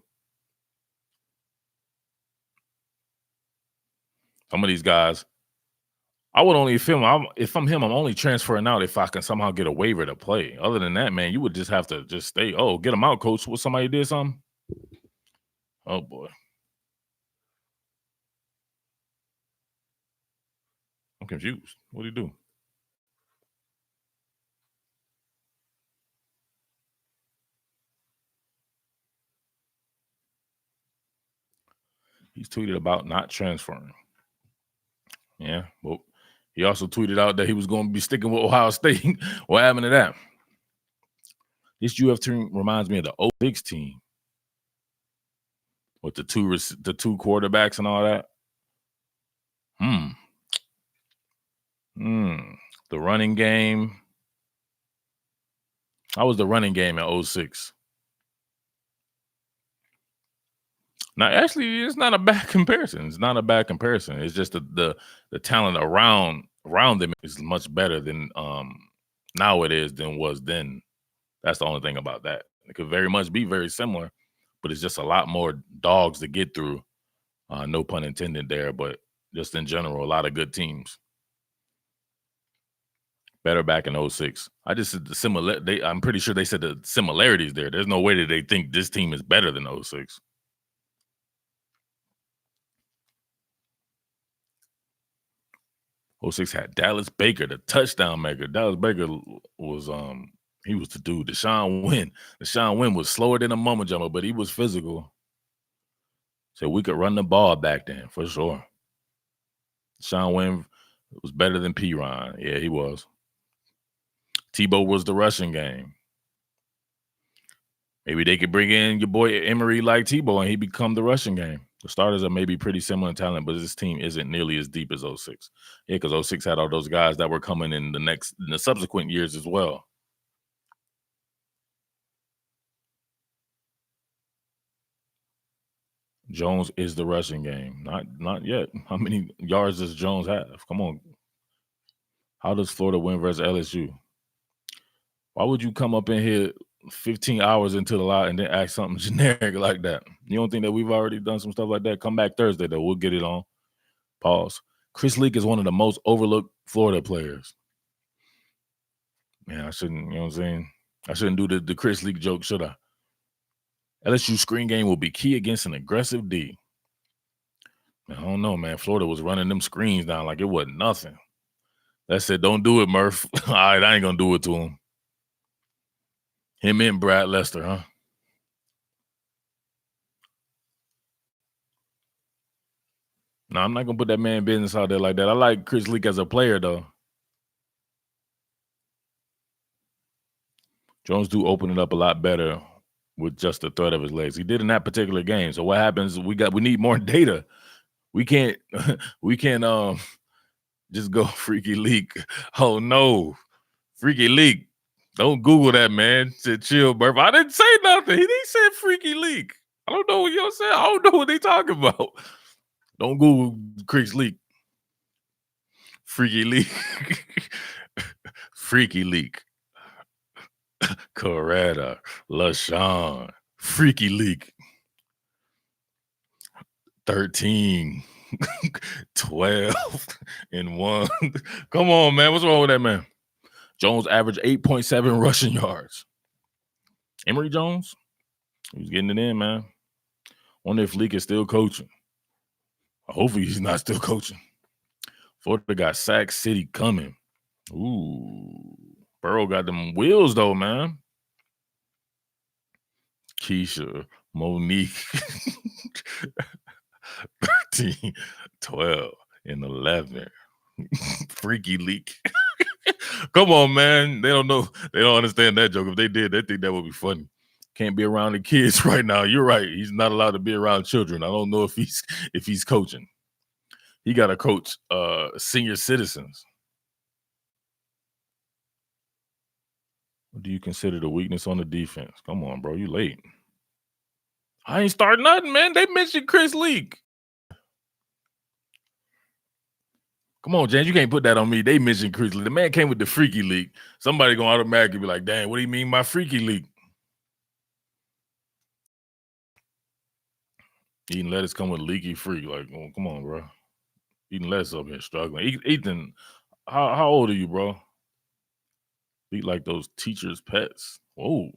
Some of these guys, I would only if I'm him, I'm only transferring out if I can somehow get a waiver to play. Other than that, man, you would just have to just stay. Oh, get him out, coach. What, somebody did something? Oh boy. I'm confused. What did he do? He's tweeted about not transferring. Yeah, well, He also tweeted out that he was going to be sticking with Ohio State. What happened to that? This UF team reminds me of the 06 team with the two quarterbacks and all that. The running game. How was the running game in 06? Now, actually, it's not a bad comparison. It's not a bad comparison. It's just the talent around them is much better than now it is than was then. That's the only thing about that. It could very much be very similar, but it's just a lot more dogs to get through. No pun intended there, but just in general, a lot of good teams. Better back in 06. I just said the similar. I'm pretty sure they said the similarities there. There's no way that they think this team is better than 06. '06 had Dallas Baker, the touchdown maker. Dallas Baker was he was the dude. Deshaun Wynn was slower than a mama jumper, but he was physical. So we could run the ball back then for sure. Deshaun Wynn was better than P-Ron. Yeah, he was. Tebow was the rushing game. Maybe they could bring in your boy Emery like Tebow and he become the rushing game. The starters are maybe pretty similar in talent, but this team isn't nearly as deep as 06. Yeah, because 06 had all those guys that were coming in the subsequent years as well. Jones is the rushing game. Not yet. How many yards does Jones have? Come on. How does Florida win versus LSU? Why would you come up in here 15 hours into the lot and then ask something generic like that? You don't think that we've already done some stuff like that? Come back Thursday, though. We'll get it on. Pause. Chris Leak is one of the most overlooked Florida players. Man, I shouldn't, you know what I'm saying? I shouldn't do the Chris Leak joke, should I? LSU screen game will be key against an aggressive D. Man, I don't know, man. Florida was running them screens down like it wasn't nothing. That said, don't do it, Murph. All right, I ain't going to do it to him. Him and Brad Lester, huh? No, I'm not going to put that man business out there like that. I like Chris Leak as a player, though. Jones do open it up a lot better with just the threat of his legs. He did in that particular game. So what happens? We need more data. We can't just go freaky leak. Oh no, freaky leak. Don't Google that, man. Said chill, Murph. I didn't say nothing. He said freaky leak. I don't know what you're saying. I don't know what they talking about. Don't Google Chris Leak. Freaky leak. Freaky leak. Coretta, LaShawn, freaky leak. 13, 12, and 1. Come on, man. What's wrong with that, man? Jones averaged 8.7 rushing yards. Emory Jones, he's getting it in, man. Wonder if Leak is still coaching. Hopefully he's not still coaching. Florida got Sac City coming. Ooh. Burrow got them wheels, though, man. Keisha, Monique. 13, 12, and 11. Freaky leak. Come on, man. They don't know. They don't understand that joke. If they did, they think that would be funny. Can't be around the kids right now. You're right. He's not allowed to be around children. I don't know if he's coaching. He got to coach senior citizens. What do you consider the weakness on the defense? Come on, bro. You late. I ain't starting nothing, man. They mentioned Chris Leak. Come on, James. You can't put that on me. They mentioned Chris Leak. The man came with the freaky leak. Somebody gonna automatically be like, dang, what do you mean by freaky leak? Eating lettuce come with leaky freak. Like, oh, come on, bro. Eating lettuce up here struggling. Ethan, how old are you, bro? Eat like those teachers' pets. Whoa.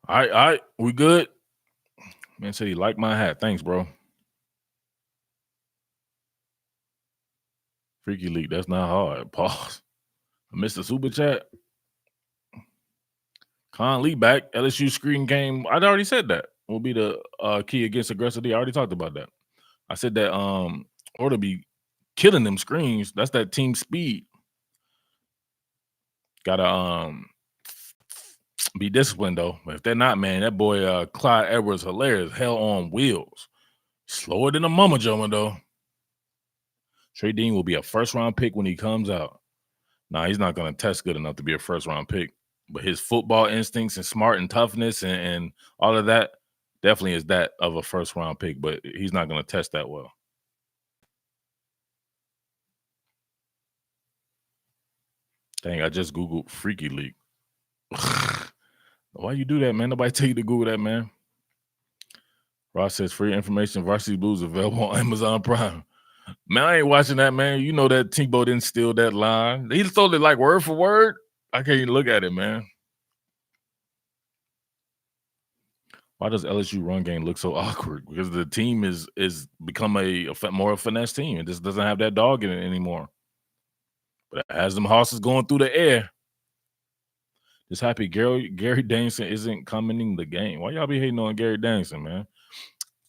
All right. We good? Man said he liked my hat. Thanks, bro. Freaky leak. That's not hard. Pause. I missed the super chat. Conley back. LSU screen game. I'd already said that will be the key against aggressive D. I already talked about that. I said that or to be killing them screens. That's that team speed. Gotta be disciplined though. But if they're not, man, that boy Clyde Edwards hilarious. Hell on wheels. Slower than a mama jummer though. Trey Dean will be a first round pick when he comes out. Nah, he's not gonna test good enough to be a first round pick. But his football instincts and smart and toughness and all of that definitely is that of a first round pick, but he's not gonna test that well. Dang, I just Googled Freaky League. Why you do that, man? Nobody tell you to Google that, man. Ross says free information, Varsity Blues available on Amazon Prime. Man, I ain't watching that, man. You know that Tebow didn't steal that line. He stole it like word for word. I can't even look at it, man. Why does LSU run game look so awkward? Because the team is become a more finesse team. It just doesn't have that dog in it anymore. But it has them horses going through the air. Just happy Gary Danielson isn't commenting the game. Why y'all be hating on Gary Danielson, man?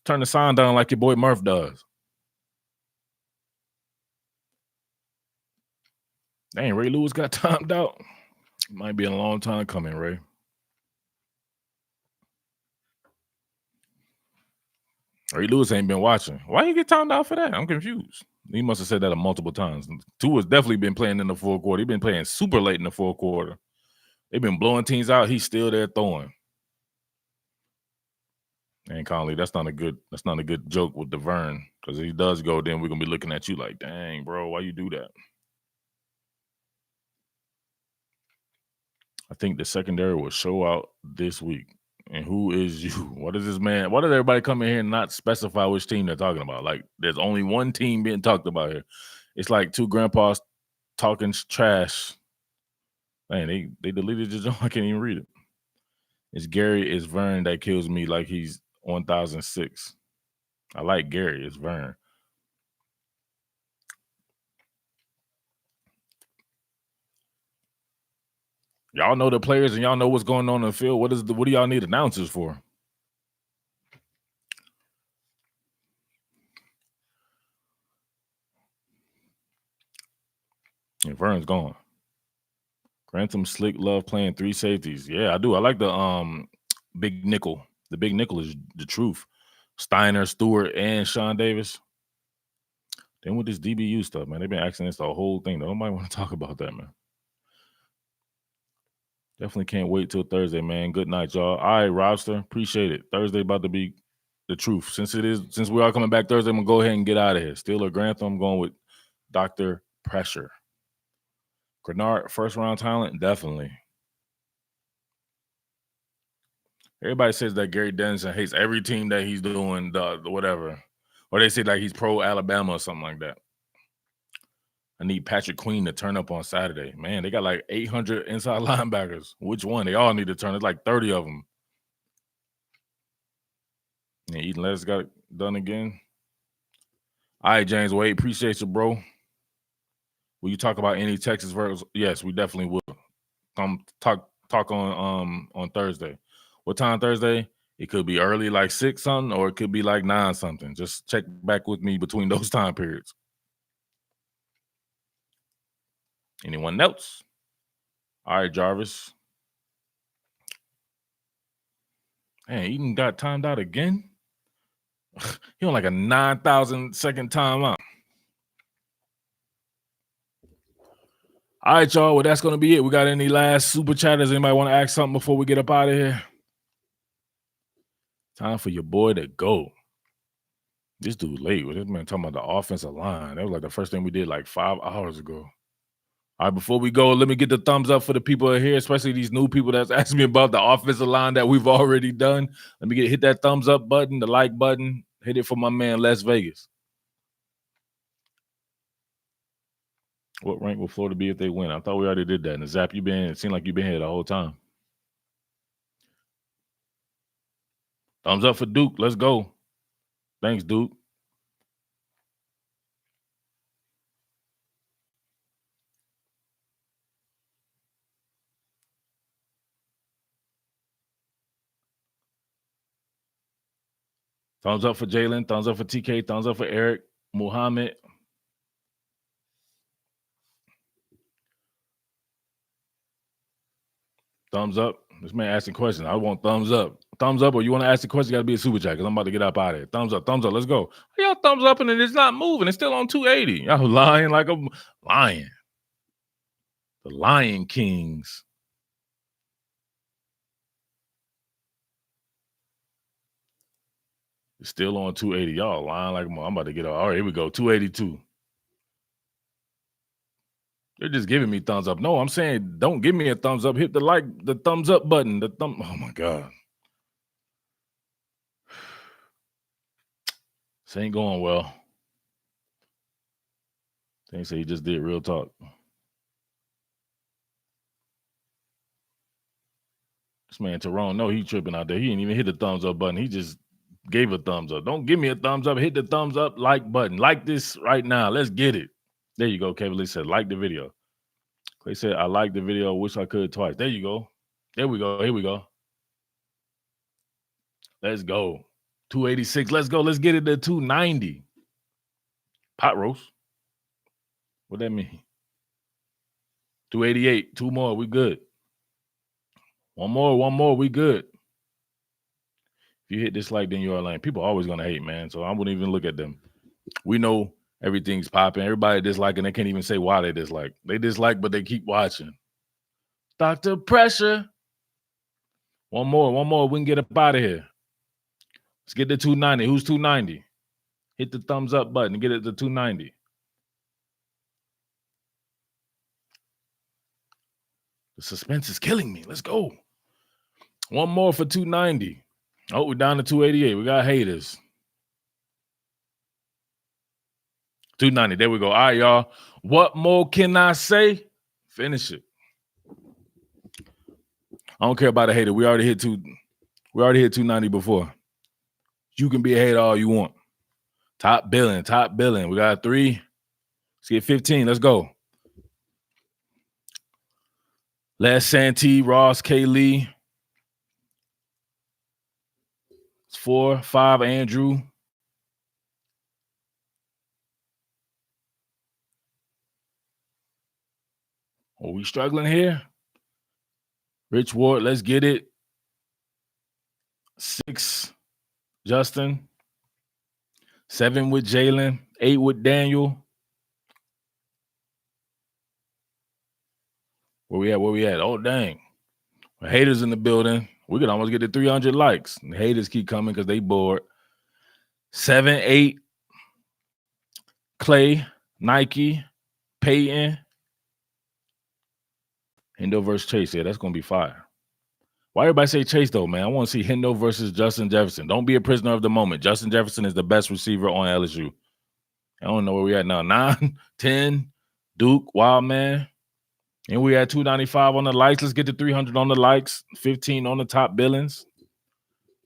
Turn the sign down like your boy Murph does. Dang, Ray Lewis got timed out. Might be a long time coming, Ray. Ray Lewis ain't been watching. Why you get timed out for that? I'm confused. He must have said that multiple times. Tua's definitely been playing in the fourth quarter. He's been playing super late in the fourth quarter. They've been blowing teams out. He's still there throwing. And Conley, that's not a good joke with DeVern. Because if he does go, then we're gonna be looking at you like, dang, bro, why you do that? I think the secondary will show out this week. And who is you? What is this man? Why did everybody come in here and not specify which team they're talking about? Like, there's only one team being talked about here. It's like two grandpas talking trash. Man, they deleted the joint. I can't even read it. It's Gary, it's Vern that kills me like he's 1006. I like Gary, it's Vern. Y'all know the players and y'all know what's going on in the field. What do y'all need announcers for? And Vern's gone. Grantham Slick love playing three safeties. Yeah, I do. I like the big nickel. The big nickel is the truth. Steiner, Stewart, and Sean Davis. Then with this DBU stuff, man, they've been asking this the whole thing. Nobody want to talk about that, man. Definitely can't wait till Thursday, man. Good night, y'all. All right, Robster, appreciate it. Thursday about to be the truth. Since we are coming back Thursday, I'm gonna go ahead and get out of here. Steeler Grantham, I'm going with Dr. Pressure. Grenard, first round talent, definitely. Everybody says that Gary Dennison hates every team that he's doing, the whatever. Or they say like he's pro Alabama or something like that. I need Patrick Queen to turn up on Saturday. Man, they got like 800 inside linebackers. Which one? They all need to turn. It's like 30 of them. And Eden Lettuce got it done again. All right, James Wade, appreciate you, bro. Will you talk about any Texas versus? Yes, we definitely will. Come talk on Thursday. What time Thursday? It could be early, like 6 something, or it could be like 9 something. Just check back with me between those time periods. Anyone else? All right, Jarvis. Man, Eden got timed out again. He on like a 9,000 second timeout. All right, y'all. Well, that's going to be it. We got any last super chatters? Anybody want to ask something before we get up out of here? Time for your boy to go. This dude late. This man talking about the offensive line. That was like the first thing we did like 5 hours ago. All right, before we go, let me get the thumbs up for the people here, especially these new people that's asking me about the offensive line that we've already done. Let me hit that thumbs up button, the like button. Hit it for my man, Las Vegas. What rank will Florida be if they win? I thought we already did that. And Zap, it seemed like you've been here the whole time. Thumbs up for Duke. Let's go. Thanks, Duke. Thumbs up for Jalen. Thumbs up for TK. Thumbs up for Eric. Muhammad. Thumbs up. This man asking questions. I want thumbs up. Thumbs up, or you want to ask the question, got to be a super chat because I'm about to get up out of here. Thumbs up. Thumbs up. Let's go. Y'all thumbs up and it's not moving. It's still on 280. Y'all lying like a lion. The Lion Kings. It's still on 280. Y'all lying like I'm about to get up. All right, here we go. 282. They're just giving me thumbs up. No, I'm saying don't give me a thumbs up. Hit the thumbs up button. Oh my God. This ain't going well. They say he just did real talk. This man Tyrone, no, he tripping out there. He didn't even hit the thumbs up button. He just gave a thumbs up. Don't give me a thumbs up. Hit the thumbs up like button. Like this right now. Let's get it. There you go. Kevin Lee said, like the video. Clay said, I like the video. Wish I could twice. There you go. There we go. Here we go. Let's go. 286. Let's go. Let's get it to 290. Pot roast. What that mean? 288. Two more. We good. One more. We good. If you hit this like, then you're lame. People are always going to hate, man. So I wouldn't even look at them. We know everything's popping. Everybody disliking. They can't even say why they dislike. They dislike, but they keep watching. Dr. Pressure. One more. We can get up out of here. Let's get to 290. Who's 290? Hit the thumbs up button and get it to 290. The suspense is killing me. Let's go. One more for 290. Oh, we're down to 288. We got haters. 290. There we go. All right, y'all. What more can I say? Finish it. I don't care about a hater. We already hit 290 before. You can be a hater all you want. Top billing. We got 3. Let's get 15. Let's go. Les Santee, Ross, K. Lee. It's 4, 5, Andrew. Are we struggling here? Rich Ward, let's get it. 6, Justin. 7 with Jalen. 8 with Daniel. Where we at? Oh, dang. Haters in the building. We could almost get to 300 likes. And the haters keep coming because they bored. 7, 8. Clay, Nike, Peyton. Hendo versus Chase. Yeah, that's going to be fire. Why everybody say Chase, though, man? I want to see Hendo versus Justin Jefferson. Don't be a prisoner of the moment. Justin Jefferson is the best receiver on LSU. I don't know where we at now. 9, 10, Duke, Wildman. And we at 295 on the likes. Let's get to 300 on the likes. 15 on the top billings.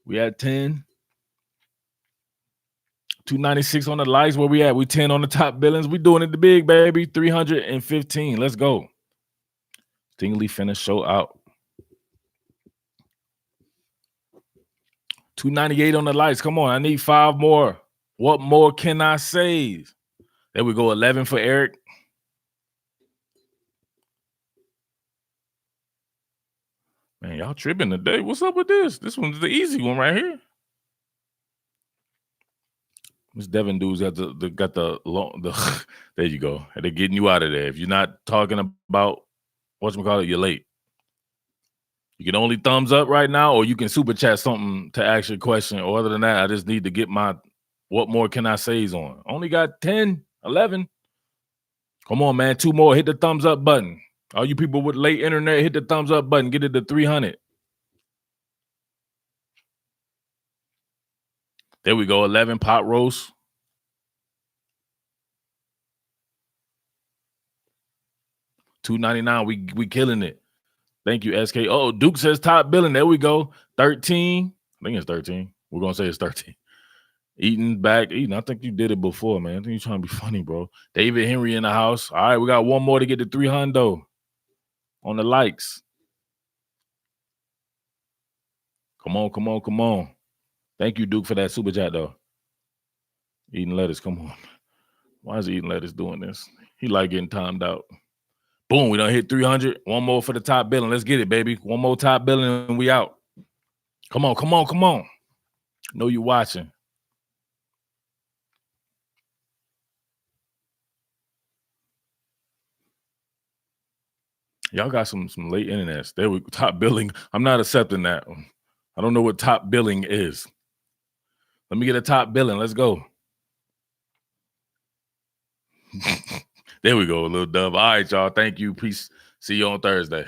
We at 10. 296 on the likes. Where we at? We 10 on the top billings. We doing it the big, baby. 315. Let's go. Stingley finish show out. 298 on the likes. Come on. I need 5 more. What more can I say? There we go. 11 for Eric. Man, y'all tripping today. What's up with this? This one's the easy one right here. This Devin dude's got the there you go. They're getting you out of there. If you're not talking about whatchamacallit, you're late. You can only thumbs up right now, or you can super chat something to ask your question. Or other than that, I just need to get my what more can I say's on. Only got 10, 11. Come on, man. 2 more. Hit the thumbs up button. All you people with late internet, hit the thumbs up button. Get it to 300. There we go. 11 pot roast. $2.99. We killing it. Thank you, SK. Oh, Duke says top billing. There we go. 13. I think it's 13. We're gonna say it's 13. Eaton. I think you did it before, man. I think you're trying to be funny, bro. David Henry in the house. All right, we got one more to get to 300 on the likes. Come on. Thank you, Duke, for that super chat, though. Eating lettuce, come on. Why is he eating lettuce doing this? He like getting timed out. Boom, we done hit 300. One more for the top billing. Let's get it, baby. One more top billing and we out. Come on, come on, come on. Know you watching. Y'all got some late internets. There we go. Top billing. I'm not accepting that. I don't know what top billing is. Let me get a top billing. Let's go. There we go, a little dub. All right, y'all. Thank you. Peace. See you on Thursday.